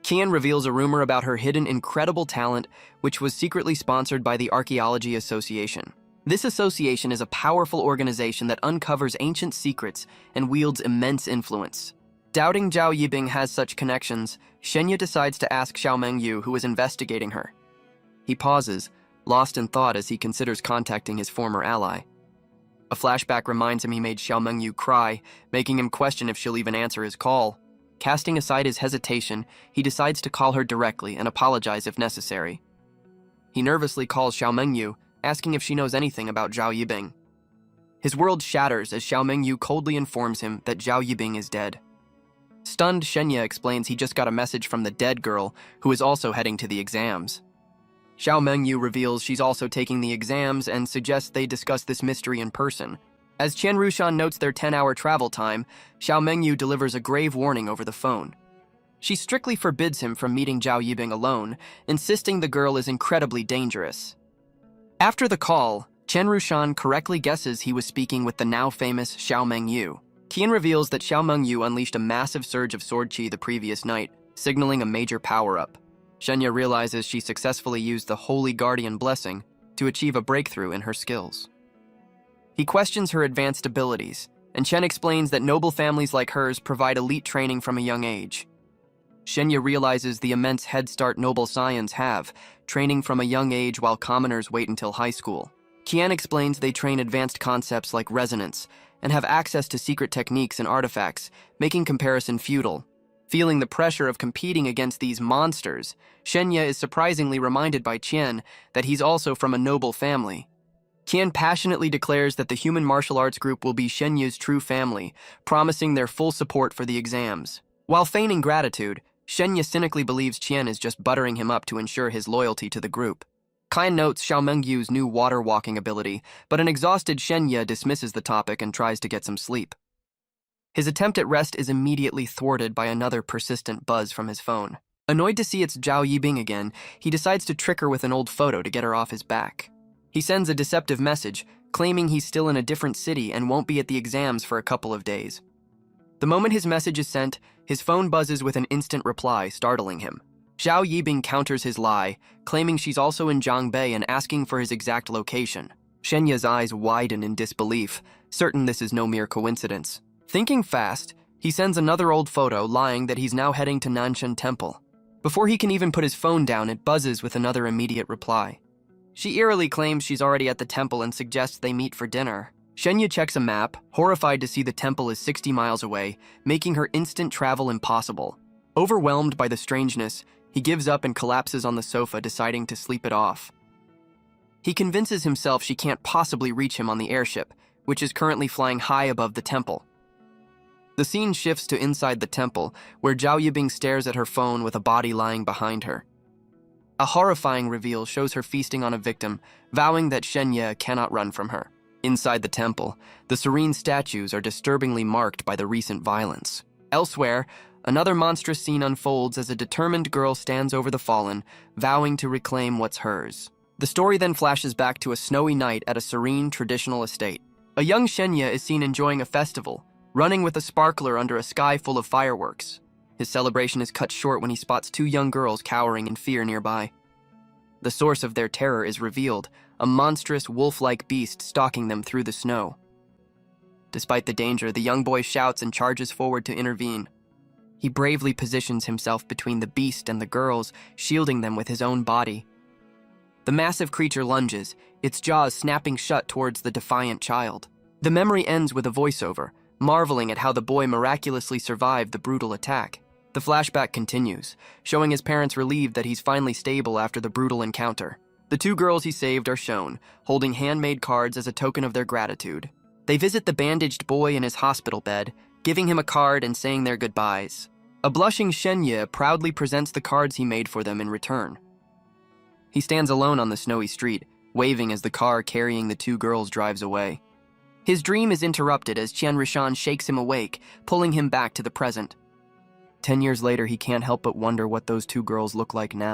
Qian reveals a rumor about her hidden incredible talent, which was secretly sponsored by the Archaeology Association. This association is a powerful organization that uncovers ancient secrets and wields immense influence. Doubting Zhao Yibing has such connections, Shenya decides to ask Xiao Mengyu, who is investigating her. He pauses, lost in thought as he considers contacting his former ally. A flashback reminds him he made Xiao Mengyu cry, making him question if she'll even answer his call. Casting aside his hesitation, he decides to call her directly and apologize if necessary. He nervously calls Xiao Mengyu, asking if she knows anything about Zhao Yibing. His world shatters as Xiao Mengyu coldly informs him that Zhao Yibing is dead. Stunned, Shenya explains he just got a message from the dead girl, who is also heading to the exams. Xiao Mengyu reveals she's also taking the exams and suggests they discuss this mystery in person. As Qianrushan notes their 10-hour travel time, Xiao Mengyu delivers a grave warning over the phone. She strictly forbids him from meeting Zhao Yibing alone, insisting the girl is incredibly dangerous. After the call, Qianrushan correctly guesses he was speaking with the now famous Xiao Mengyu. Qian reveals that Xiao Mengyu unleashed a massive surge of sword chi the previous night, signaling a major power-up. Shenya realizes she successfully used the Holy Guardian Blessing to achieve a breakthrough in her skills. He questions her advanced abilities, and Chen explains that noble families like hers provide elite training from a young age. Shenya realizes the immense head start noble scions have, training from a young age while commoners wait until high school. Qian explains they train advanced concepts like resonance, and have access to secret techniques and artifacts, making comparison futile. Feeling the pressure of competing against these monsters, Shenya is surprisingly reminded by Qian that he's also from a noble family. Qian passionately declares that the human martial arts group will be Shenya's true family, promising their full support for the exams. While feigning gratitude, Shenya cynically believes Qian is just buttering him up to ensure his loyalty to the group. Qian notes Xiao Mengyu's new water-walking ability, but an exhausted Shenya dismisses the topic and tries to get some sleep. His attempt at rest is immediately thwarted by another persistent buzz from his phone. Annoyed to see it's Zhao Yibing again, he decides to trick her with an old photo to get her off his back. He sends a deceptive message, claiming he's still in a different city and won't be at the exams for a couple of days. The moment his message is sent, his phone buzzes with an instant reply, startling him. Zhao Yibing counters his lie, claiming she's also in Zhangbei and asking for his exact location. Shenya's eyes widen in disbelief, certain this is no mere coincidence. Thinking fast, he sends another old photo, lying that he's now heading to Nanshan Temple. Before he can even put his phone down, it buzzes with another immediate reply. She eerily claims she's already at the temple and suggests they meet for dinner. Shenya checks a map, horrified to see the temple is 60 miles away, making her instant travel impossible. Overwhelmed by the strangeness, he gives up and collapses on the sofa, deciding to sleep it off. He convinces himself she can't possibly reach him on the airship, which is currently flying high above the temple. The scene shifts to inside the temple, where Zhao Yibing stares at her phone with a body lying behind her. A horrifying reveal shows her feasting on a victim, vowing that Shenya cannot run from her. Inside the temple, the serene statues are disturbingly marked by the recent violence. Elsewhere, another monstrous scene unfolds as a determined girl stands over the fallen, vowing to reclaim what's hers. The story then flashes back to a snowy night at a serene traditional estate. A young Shenya is seen enjoying a festival, running with a sparkler under a sky full of fireworks. His celebration is cut short when he spots two young girls cowering in fear nearby. The source of their terror is revealed, a monstrous wolf-like beast stalking them through the snow. Despite the danger, the young boy shouts and charges forward to intervene. He bravely positions himself between the beast and the girls, shielding them with his own body. The massive creature lunges, its jaws snapping shut towards the defiant child. The memory ends with a voiceover, marveling at how the boy miraculously survived the brutal attack. The flashback continues, showing his parents relieved that he's finally stable after the brutal encounter. The 2 girls he saved are shown, holding handmade cards as a token of their gratitude. They visit the bandaged boy in his hospital bed, giving him a card and saying their goodbyes. A blushing Shenye proudly presents the cards he made for them in return. He stands alone on the snowy street, waving as the car carrying the 2 girls drives away. His dream is interrupted as Qian Rishan shakes him awake, pulling him back to the present. 10 years later, he can't help but wonder what those 2 girls look like now.